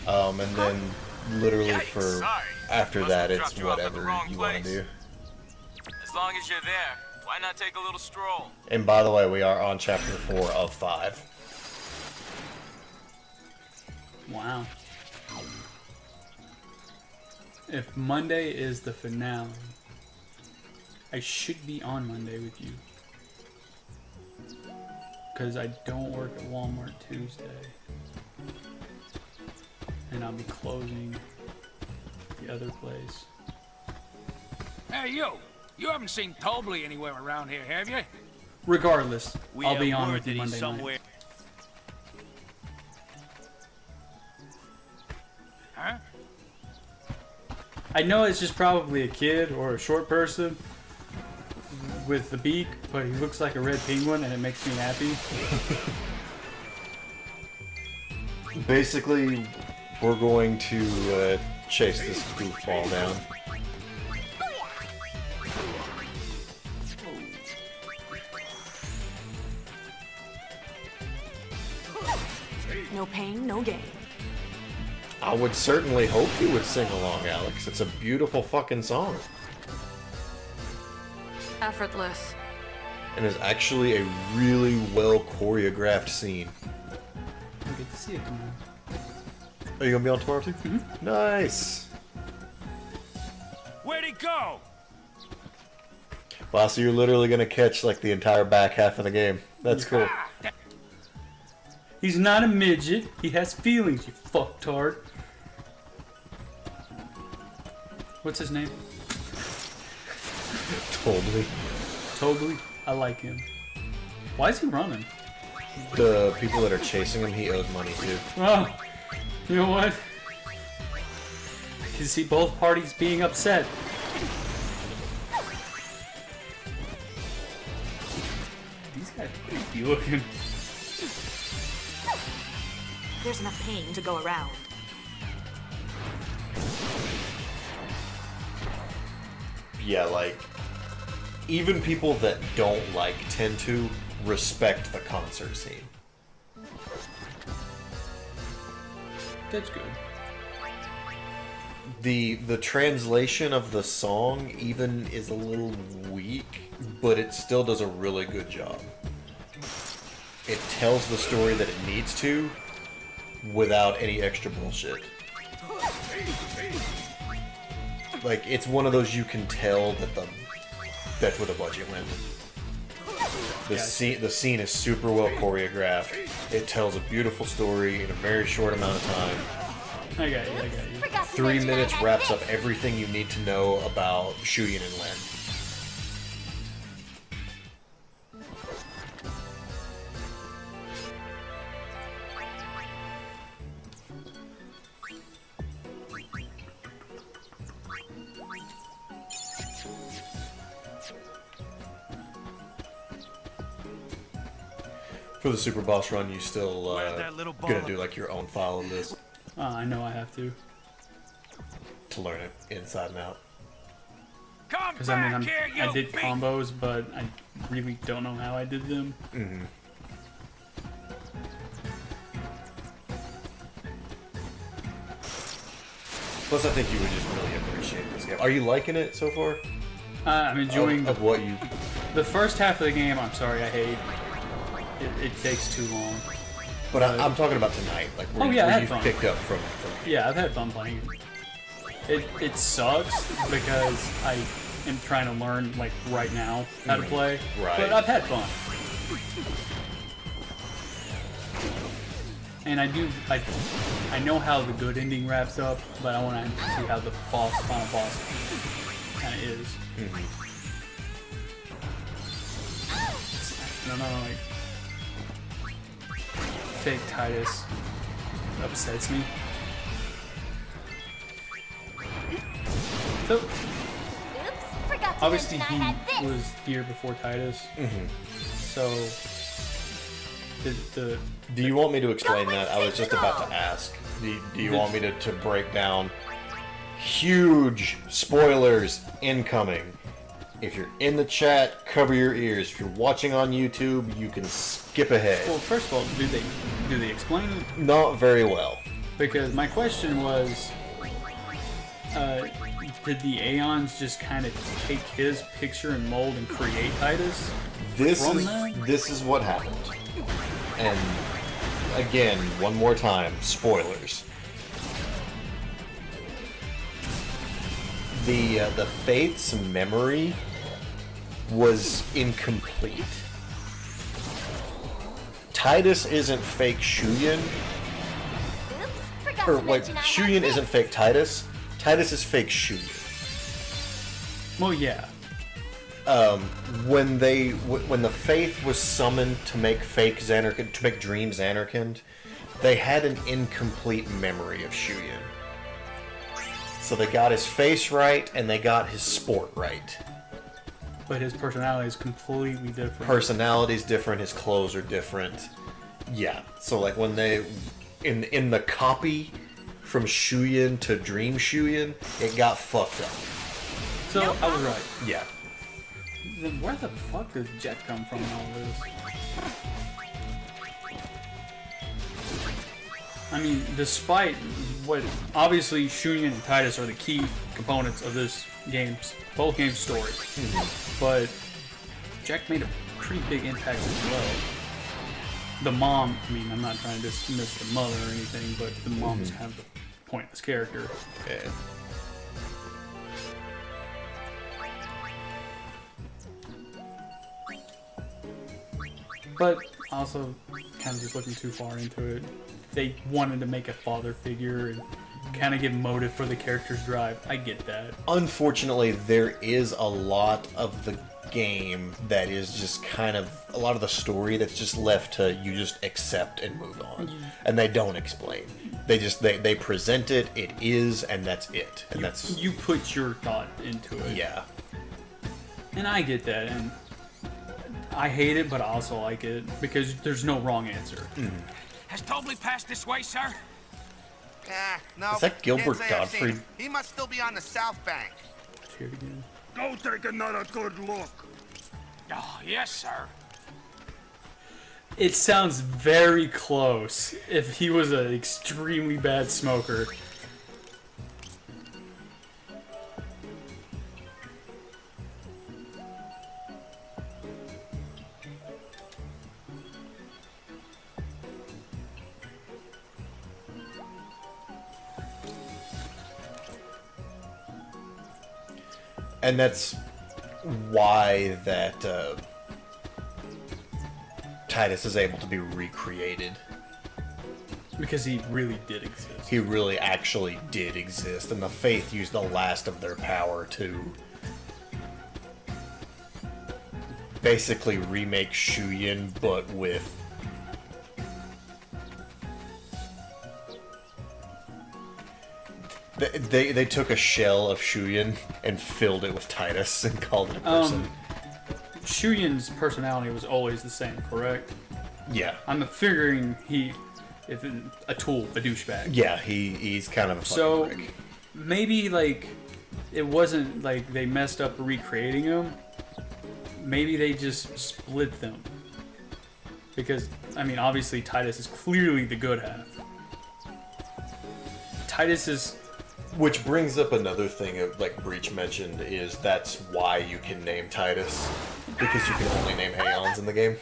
And then literally for after that, it's whatever you want to do. As long as you're there, why not take a little stroll? And by the way, we are on chapter 4 of 5. Wow. If Monday is the finale, I should be on Monday with you. Because I don't work at Walmart Tuesday. And I'll be closing the other place. Hey, you! You haven't seen Tobley anywhere around here, have you? Regardless, We I'll be have on word with you that he's Monday somewhere. night. Huh? I know it's just probably a kid or a short person with the beak, but he looks like a red penguin and it makes me happy. Basically, we're going to chase this goofball down. No pain, no gain. I would certainly hope you would sing along, Alex. It's a beautiful fucking song. Effortless. And is actually a really well choreographed scene. I get to see it tomorrow. Are you gonna be on tomorrow too? Mm-hmm. Nice. Where'd he go? Wow, so you're literally gonna catch like the entire back half of the game. That's cool. He's not a midget. He has feelings, you fucktard. What's his name? Totally. Totally. I like him. Why is he running? The people that are chasing him, he owes money to. Oh, you know what? I can see both parties being upset. These guys are creepy looking. There's enough pain to go around. Yeah, like, even people that don't like tend to respect the concert scene. That's good. The translation of the song even is a little weak, but it still does a really good job. It tells the story that it needs to, without any extra bullshit. Like, it's one of those you can tell that that's where the budget went. The scene is super well choreographed. It tells a beautiful story in a very short amount of time. I got you, I got you. 3 minutes wraps up everything you need to know about Shuyin and Len. For the super boss run, you still gonna do like your own file of this. I know I have to. to learn it inside and out. Because I mean, I did combos, but I really don't know how I did them. Mm-hmm. Plus, I think you would just really appreciate this game. Are you liking it so far? I'm enjoying of what you. The first half of the game, I'm sorry, I hate. It takes too long. But I'm talking about tonight, like where, I had you've fun. picked up from. Yeah, I've had fun playing it. It sucks because I am trying to learn like right now how to play. Right. But I've had fun. And I know how the good ending wraps up, but I want to see how the final boss kind of is. I don't know, like fake Titus upsets me. So obviously he was here before Titus. So do you want me to explain that? I was just about to ask. Do you want me to break down huge spoilers incoming? If you're in the chat, cover your ears. If you're watching on YouTube, you can skip ahead. Well, first of all, do they explain it? Not very well. Because my question was, did the Aeons just kind of take his picture and mold and create Titus? This is what happened. And again, one more time, spoilers. The Faith's memory was incomplete. Titus isn't fake Shuyin. Or wait, Shuyin isn't fake Titus. Titus is fake Shuyin. Well, yeah. When the Faith was summoned to make fake Xanarkand, to make Dream Xanarkand, they had an incomplete memory of Shuyin. So they got his face right, and they got his sport right. But his personality is completely different. Personality's different, his clothes are different. Yeah. So like when they in the copy from Shuyin to Dream Shuyin, it got fucked up. So I was right. Yeah. Then where the fuck does Jet come from in all this? I mean, despite what obviously Shuyin and Titus are the key components of this both games' story, but Jack made a pretty big impact as well. The mom, I mean, I'm not trying to dismiss the mother or anything, but the mom is kind of the point of this character. Yeah. But also, kind of just looking too far into it. They wanted to make a father figure and kind of give motive for the character's drive. I get that. Unfortunately, there is a lot of the game that is just kind of a lot of the story that's just left to you just accept and move on, and they don't explain. They just they present it. It is, and that's it. And you put your thought into it. Yeah. And I get that, and I hate it, but I also like it because there's no wrong answer. Has Tobley passed this way, sir? No. Is that Gilbert can't say I've seen Godfrey? him. He must still be on the south bank. Here again. Go take another good look. Oh, yes, sir. It sounds very close if he was an extremely bad smoker. And that's why that Titus is able to be recreated. Because he really did exist. He really actually did exist, and the Faith used the last of their power to basically remake Shuyin, but with They took a shell of Shuyin and filled it with Titus and called it a person. Shuyin's personality was always the same, correct? Yeah. I'm figuring a tool, a douchebag. Yeah, he's kind of a fucking prick. maybe like it wasn't like they messed up recreating them. Maybe they just split them. Because, I mean, obviously Titus is clearly the good half. Titus is... Which brings up another thing of, like Breach mentioned, is that's why you can name Titus. Because you can only name Aeons in the game.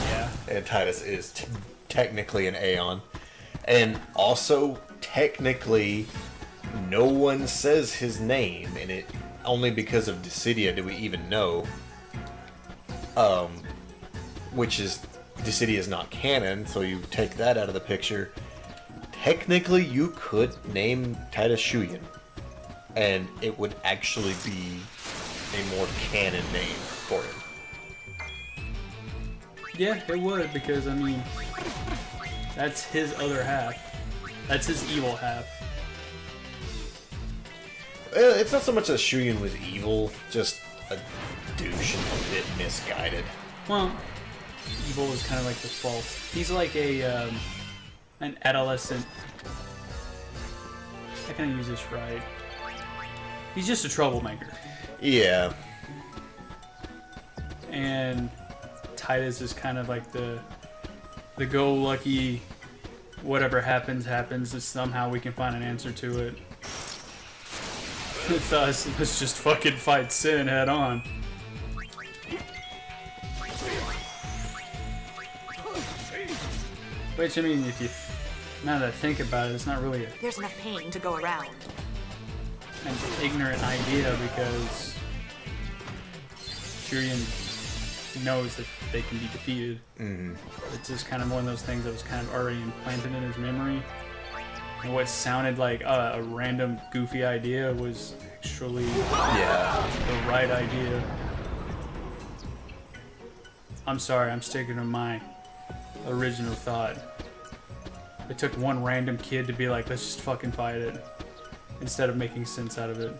Yeah. And Titus is technically an Aeon. And also, technically, no one says his name in it. Only because of Dissidia do we even know. Which is, Dissidia is not canon, so you take that out of the picture. Technically, you could name Titus Shuyin, and it would actually be a more canon name for him. Yeah, it would, because, I mean, that's his other half. That's his evil half. It's not so much that Shuyin was evil, just a douche and a bit misguided. Well, evil is kind of like the false. He's like a an adolescent. How can I use this right? He's just a troublemaker. Yeah. And Titus is kind of like the go-lucky, whatever happens, happens. Somehow we can find an answer to it. With us, let's just fucking fight sin head on. Which, I mean, if you, now that I think about it, it's not really There's enough pain to go around. an ignorant idea because Julian knows that they can be defeated. Mm-hmm. It's just kind of one of those things that was kind of already implanted in his memory. And what sounded like a random, goofy idea was actually the right idea. I'm sorry, I'm sticking to my original thought. It took one random kid to be like, let's just fucking fight it, instead of making sense out of it.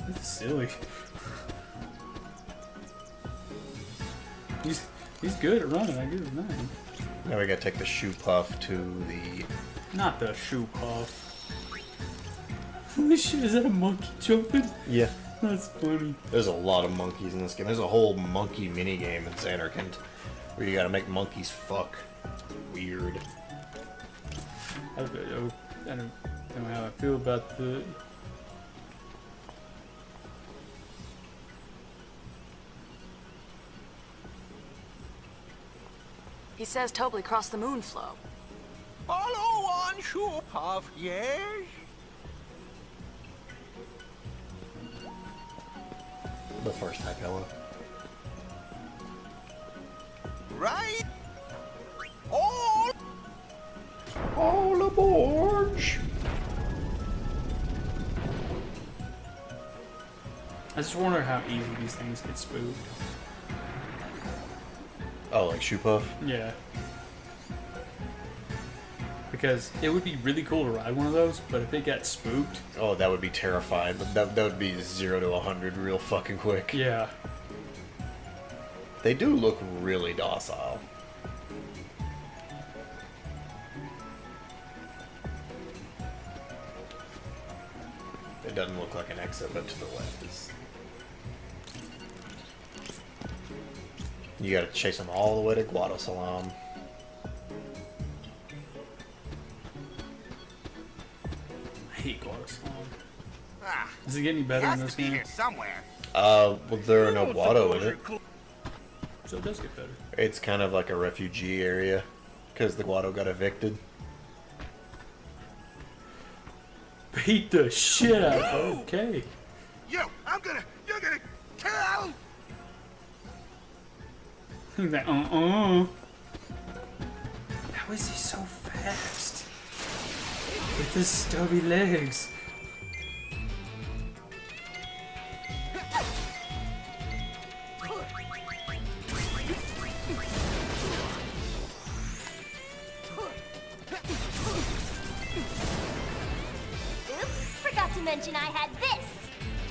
This is silly. He's good at running, I give him that. Now we gotta take the shoe puff to the... Not the shoe puff. Holy shit, is that a monkey jumping? Yeah. That's funny. There's a lot of monkeys in this game. There's a whole monkey minigame in Xanarkand where you gotta make monkeys fuck. Weird. I don't know how I feel about the... He says Tobley crossed the moon flow. Follow on, shoe puff, yes? The first Hypella. Right? All aboard! I just wonder how easy these things get spooked. Oh, like shoe puff? Yeah. Because it would be really cool to ride one of those, but if it got spooked... Oh, that would be terrifying. That would be 0 to 100 real fucking quick. Yeah. They do look really docile. It doesn't look like an exit, but to the left is... You gotta chase them all the way to Guadosalam. I hate Guadosalam. Is it getting better in this game? Somewhere. Well, there are no Guado in it. So it does get better. It's kind of like a refugee area, because the Guado got evicted. Beat the shit out of okay. Yo, you're gonna kill! That, How is he so fast? With his stubby legs. Oops, forgot to mention I had this.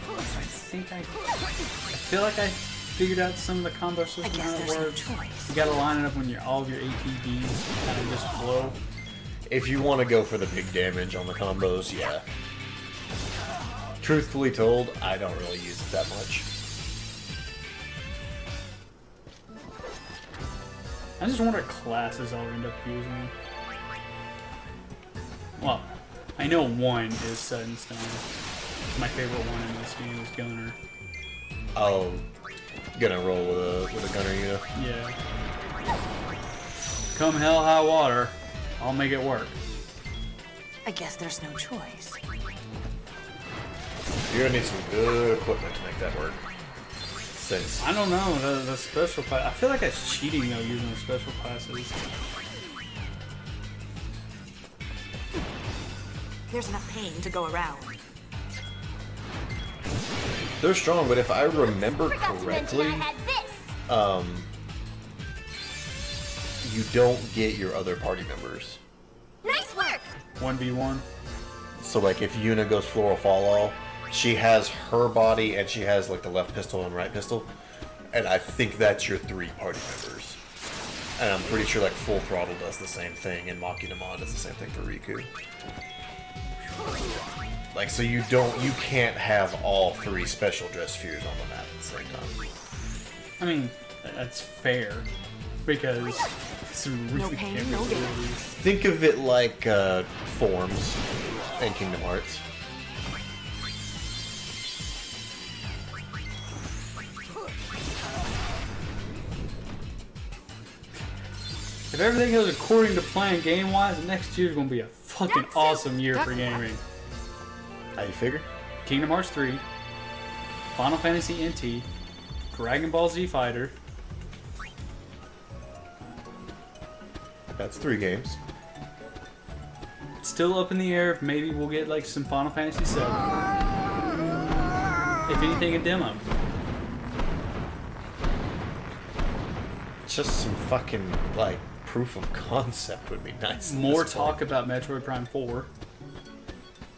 I think I feel like I figured out some of the combo system, how it works. You gotta line it up when all of your ATBs kind of just flow. If you want to go for the big damage on the combos, yeah. Truthfully told, I don't really use it that much. I just wonder what classes I'll end up using. Well, I know one is set in stone. My favorite one in this game is Gunner. Oh, gonna roll with a gunner, you know? Yeah. Come hell high water, I'll make it work. I guess there's no choice. You're gonna need some good equipment to make that work. Since I don't know, the special class. I feel like that's cheating though, using the special classes. There's enough pain to go around. they're strong, but if I remember correctly, you don't get your other party members. Nice work! 1v1. So like if Yuna goes floral fall all, she has her body and she has like the left pistol and right pistol. And I think that's your 3 party members. And I'm pretty sure like Full Throttle does the same thing and Machinamon does the same thing for Riku. Like so you can't have all 3 special dress spheres on the map at the same time. I mean, that's fair. Because it's really No pain, no gain. Think of it like forms in Kingdom Hearts. If everything goes according to plan game-wise, next year's gonna be a fucking awesome year for gaming. How you figure? Kingdom Hearts 3, Final Fantasy NT, Dragon Ball Z Fighter. That's 3 games. Still up in the air if maybe we'll get like some Final Fantasy 7. If anything, a demo. Just some fucking like proof of concept would be nice. More talk about Metroid Prime 4.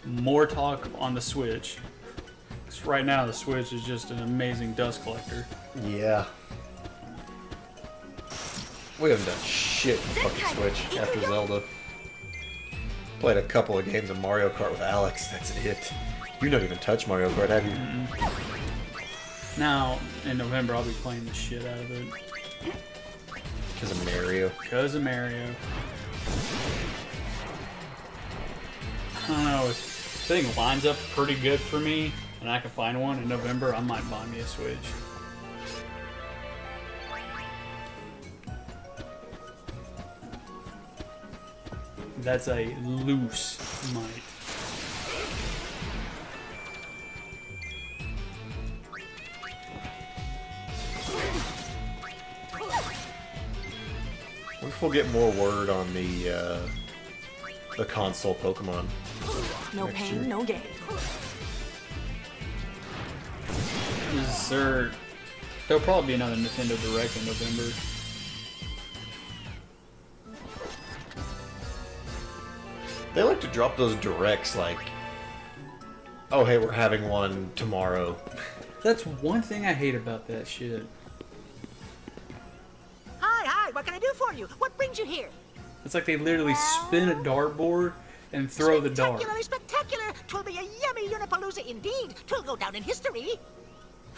More talk on the Switch. Because right now the Switch is just an amazing dust collector. Yeah. We haven't done shit with fucking Switch after Zelda. Played a couple of games of Mario Kart with Alex, that's it. You don't even touch Mario Kart, have you? Now, in November, I'll be playing the shit out of it. Because of Mario. Because of Mario. I don't know, if thing lines up pretty good for me, and I can find one in November, I might buy me a Switch. That's a loose might. What if we'll get more word on the console Pokemon? No next pain, year? no gain. There'll probably be another Nintendo Direct in November. They like to drop those directs like, oh hey, we're having one tomorrow. That's one thing I hate about that shit. Hi, what can I do for you? What brings you here? It's like they literally spin a dartboard and throw the dart. Spectacularly spectacular! 'Twill be a yummy Unipalooza indeed. 'Twill go down in history.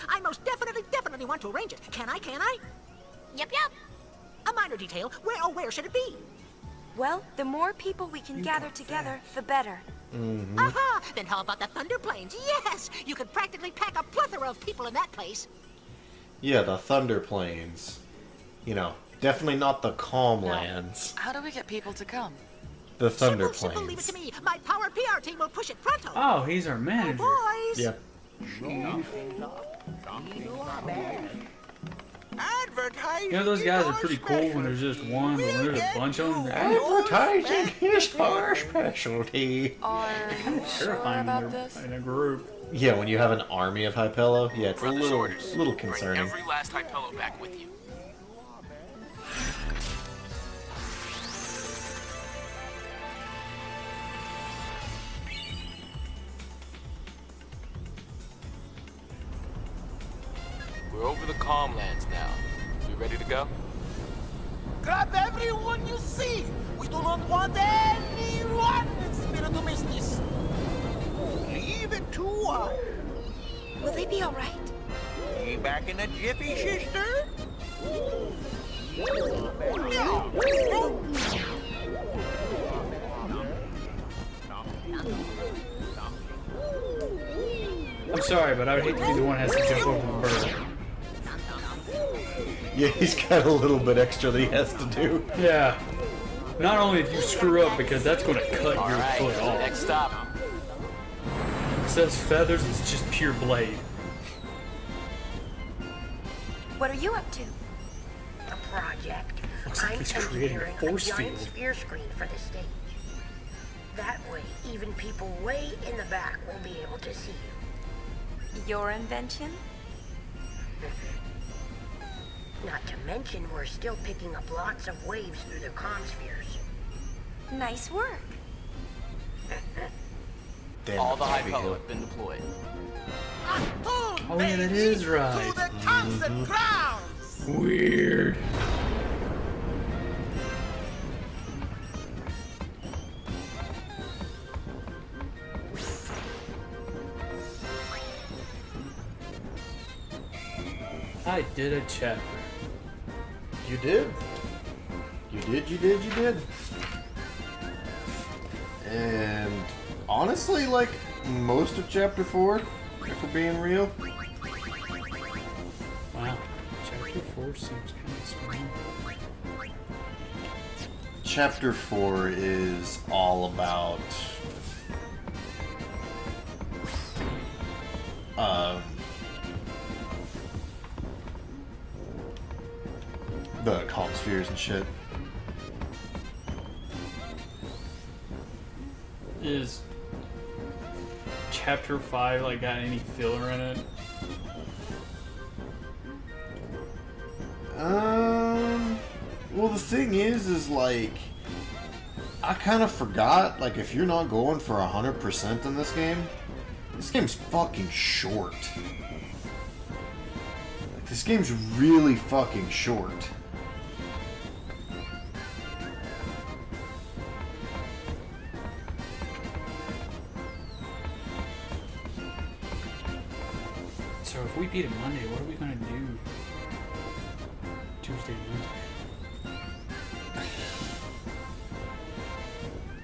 I most definitely want to arrange it. Can I? Yep. A minor detail. Where should it be? Well, the more people we can gather together, the better. Mm-hmm. Aha! Then how about the Thunder Plains? Yes! You could practically pack a plethora of people in that place. Yeah, the Thunder Plains. You know, definitely not the Calm Lands. How do we get people to come? The Thunder Simple, leave it Plains. to me. My power PR team will push it pronto. Oh, he's our manager. Boys! Yeah. You know, those guys are pretty cool when there's just one, but when there's a bunch of them, they're Advertising is our specialty. Are you sure terrifying about when this? they're in a group. Yeah, when you have an army of Hypello, yeah, it's a Brothers orders. little concerning. Bring every last Hypello back with you. We're over the Calmlands now. We ready to go? Grab everyone you see! We do not want anyone in spirit to miss this! Leave it to us! Will they be alright? Be back in a jiffy, sister? I'm sorry, but I would hate to be the one that has to jump over the bird. Yeah, he's got a little bit extra that he has to do. Yeah. Not only if you screw up, because that's going to cut your foot off. Next stop. It says feathers, it's just pure blade. What are you up to? A project. Looks like he's creating a force giant field. sphere screen for the stage. That way, even people way in the back will be able to see you. Your invention? Not to mention, we're still picking up lots of waves through the comm spheres. Nice work. All the high power have been deployed. Oh yeah, that is right. To the tops and crowns! Weird. I did a chapter. You did. You did. And honestly, like most of Chapter 4, if we're being real. Wow. Chapter 4 seems kind of small. Chapter 4 is all about the comm spheres and shit. Is Chapter 5 like got any filler in it? Well, the thing is like, I kind of forgot, like, if you're not going for 100% in this game's fucking short. Like, this game's really fucking short. So if we beat it Monday, what are we gonna do Tuesday and Wednesday?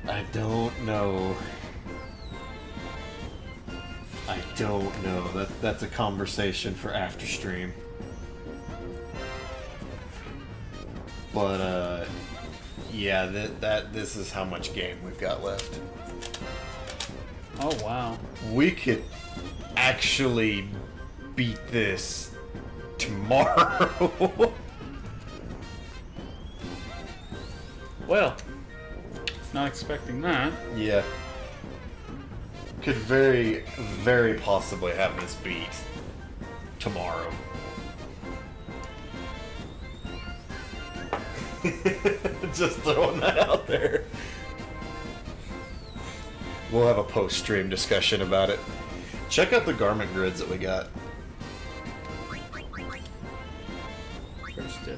I don't know. That's a conversation for after stream. But yeah, this is how much game we've got left. Oh wow. We could actually beat this tomorrow. Well, not expecting that. Yeah. Could very, very possibly have this beat tomorrow. Just throwing that out there. We'll have a post-stream discussion about it. Check out the garment grids that we got. First step,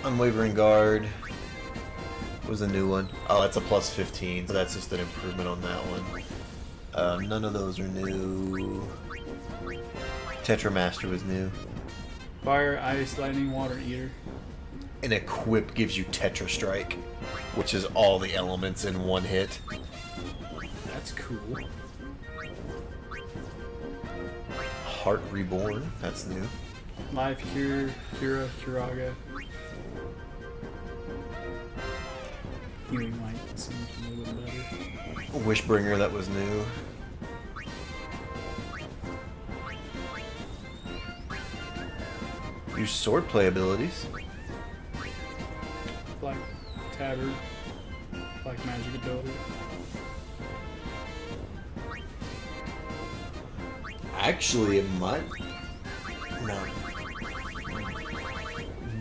Unwavering Guard was a new one. Oh, that's a plus 15, so that's just an improvement on that one. None of those are new. Tetramaster was new. Fire, ice, lightning, water, eater. An equip gives you Tetra Strike, which is all the elements in one hit. That's cool. Heart Reborn, that's new. Life Cure, Cura, Curaga. Healing Light seems a little bit better. Wishbringer, that was new. Use swordplay abilities. Black Tabard, Black Magic ability. Actually, it might. No.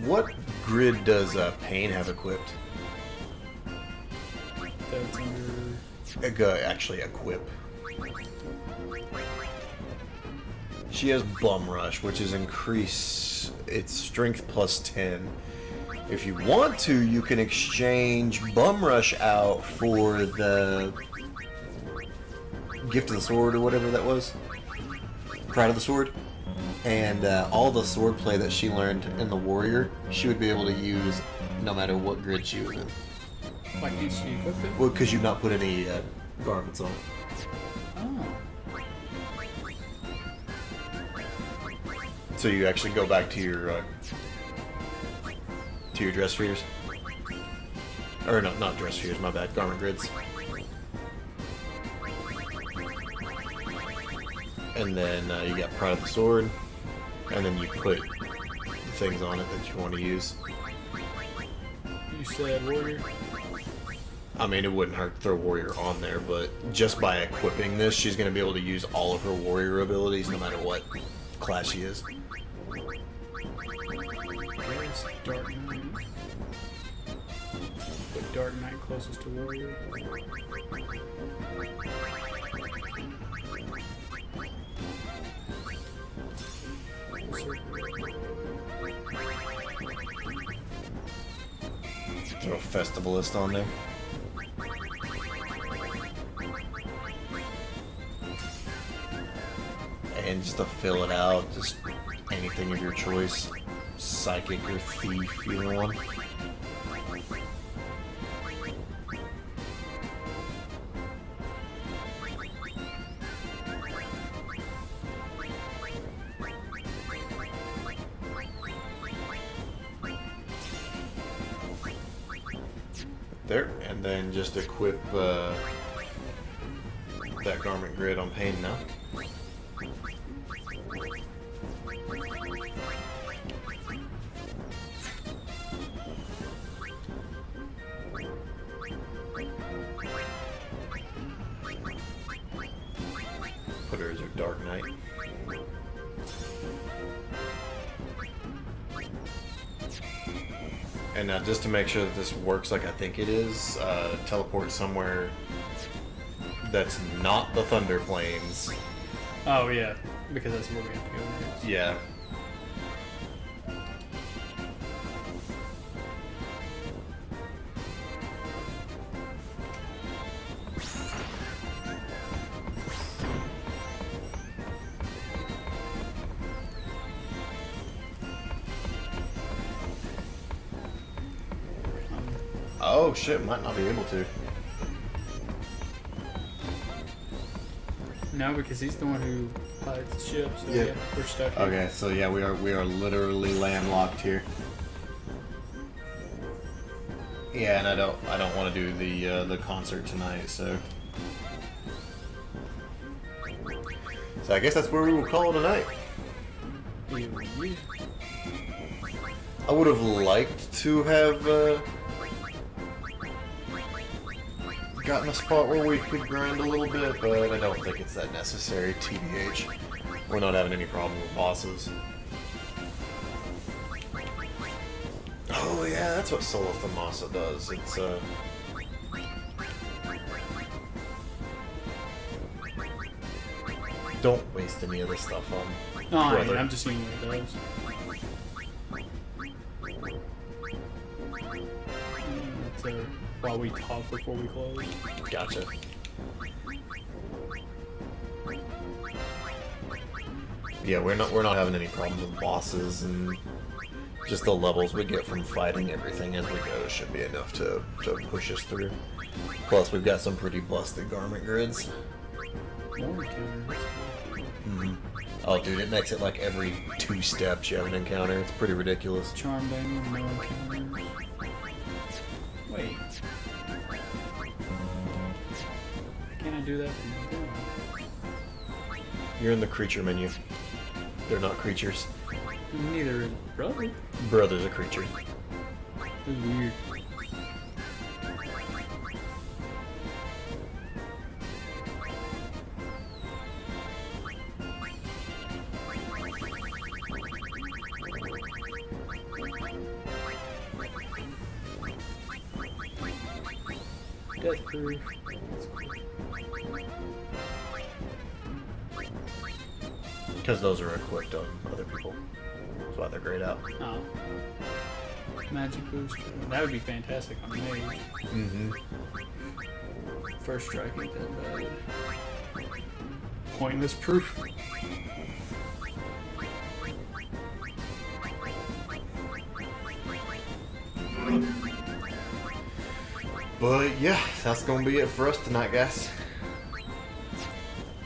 What grid does Pain have equipped? That's under... Actually, equip. She has Bum Rush, which is increase its strength plus 10. If you want to, you can exchange Bum Rush out for the Gift of the Sword or whatever that was. Pride of the Sword. And all the sword play that she learned in the Warrior, she would be able to use no matter what grid she was in. Why can't she equip it? Well, because you've not put any garments on it. Oh. So you actually go back to your dress spheres, or no, not dress spheres. My bad. Garment grids. And then you got Pride of the Sword, and then you put the things on it that you want to use. You said Warrior? I mean, it wouldn't hurt to throw Warrior on there, but just by equipping this, she's going to be able to use all of her Warrior abilities no matter what class she is. Where's Dark Knight? Put Dark Knight closest to Warrior. Throw a Festivalist on there. And just to fill it out, just anything of your choice. Psychic or Thief, either one. There, and then just equip that garment grid on Pain now. Put her as your Dark Knight. And now, just to make sure that this works like I think it is, teleport somewhere that's not the Thunder Plains. Oh yeah, because that's where we have to go next. Yeah. Oh shit, might not be able to. No, because he's the one who hides the ship, so Yep. yeah, we're stuck here. Okay, so yeah, we are literally landlocked here. Yeah, and I don't want to do the concert tonight, so I guess that's where we will call it a night. I would have liked to have gotten a spot where we could grind a little bit, but I don't think it's that necessary, TBH. We're not having any problem with bosses. Oh yeah, that's what Sola Thamasa does. It's don't waste any of this stuff on No, I brother. mean, I'm just seeing what it does. That's while we talk before we close. Gotcha. Yeah, we're not having any problems with bosses, and just the levels we get from fighting everything as we go should be enough to push us through. Plus, we've got some pretty busted garment grids. Oh, dude, it makes it like every 2 steps you have an encounter. It's pretty ridiculous. Charm Daniel, no encounters. Wait. Can I do that? You're in the creature menu. They're not creatures. Neither is brother. Brother's a creature. This is weird. Death proof. Because those are equipped on other people. That's why they're grayed out. Oh. Magic boost. That would be fantastic on me. Mm-hmm. First strike ain't that bad. Pointless proof. But yeah, that's gonna be it for us tonight, guys.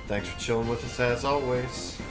Thanks for chilling with us as always.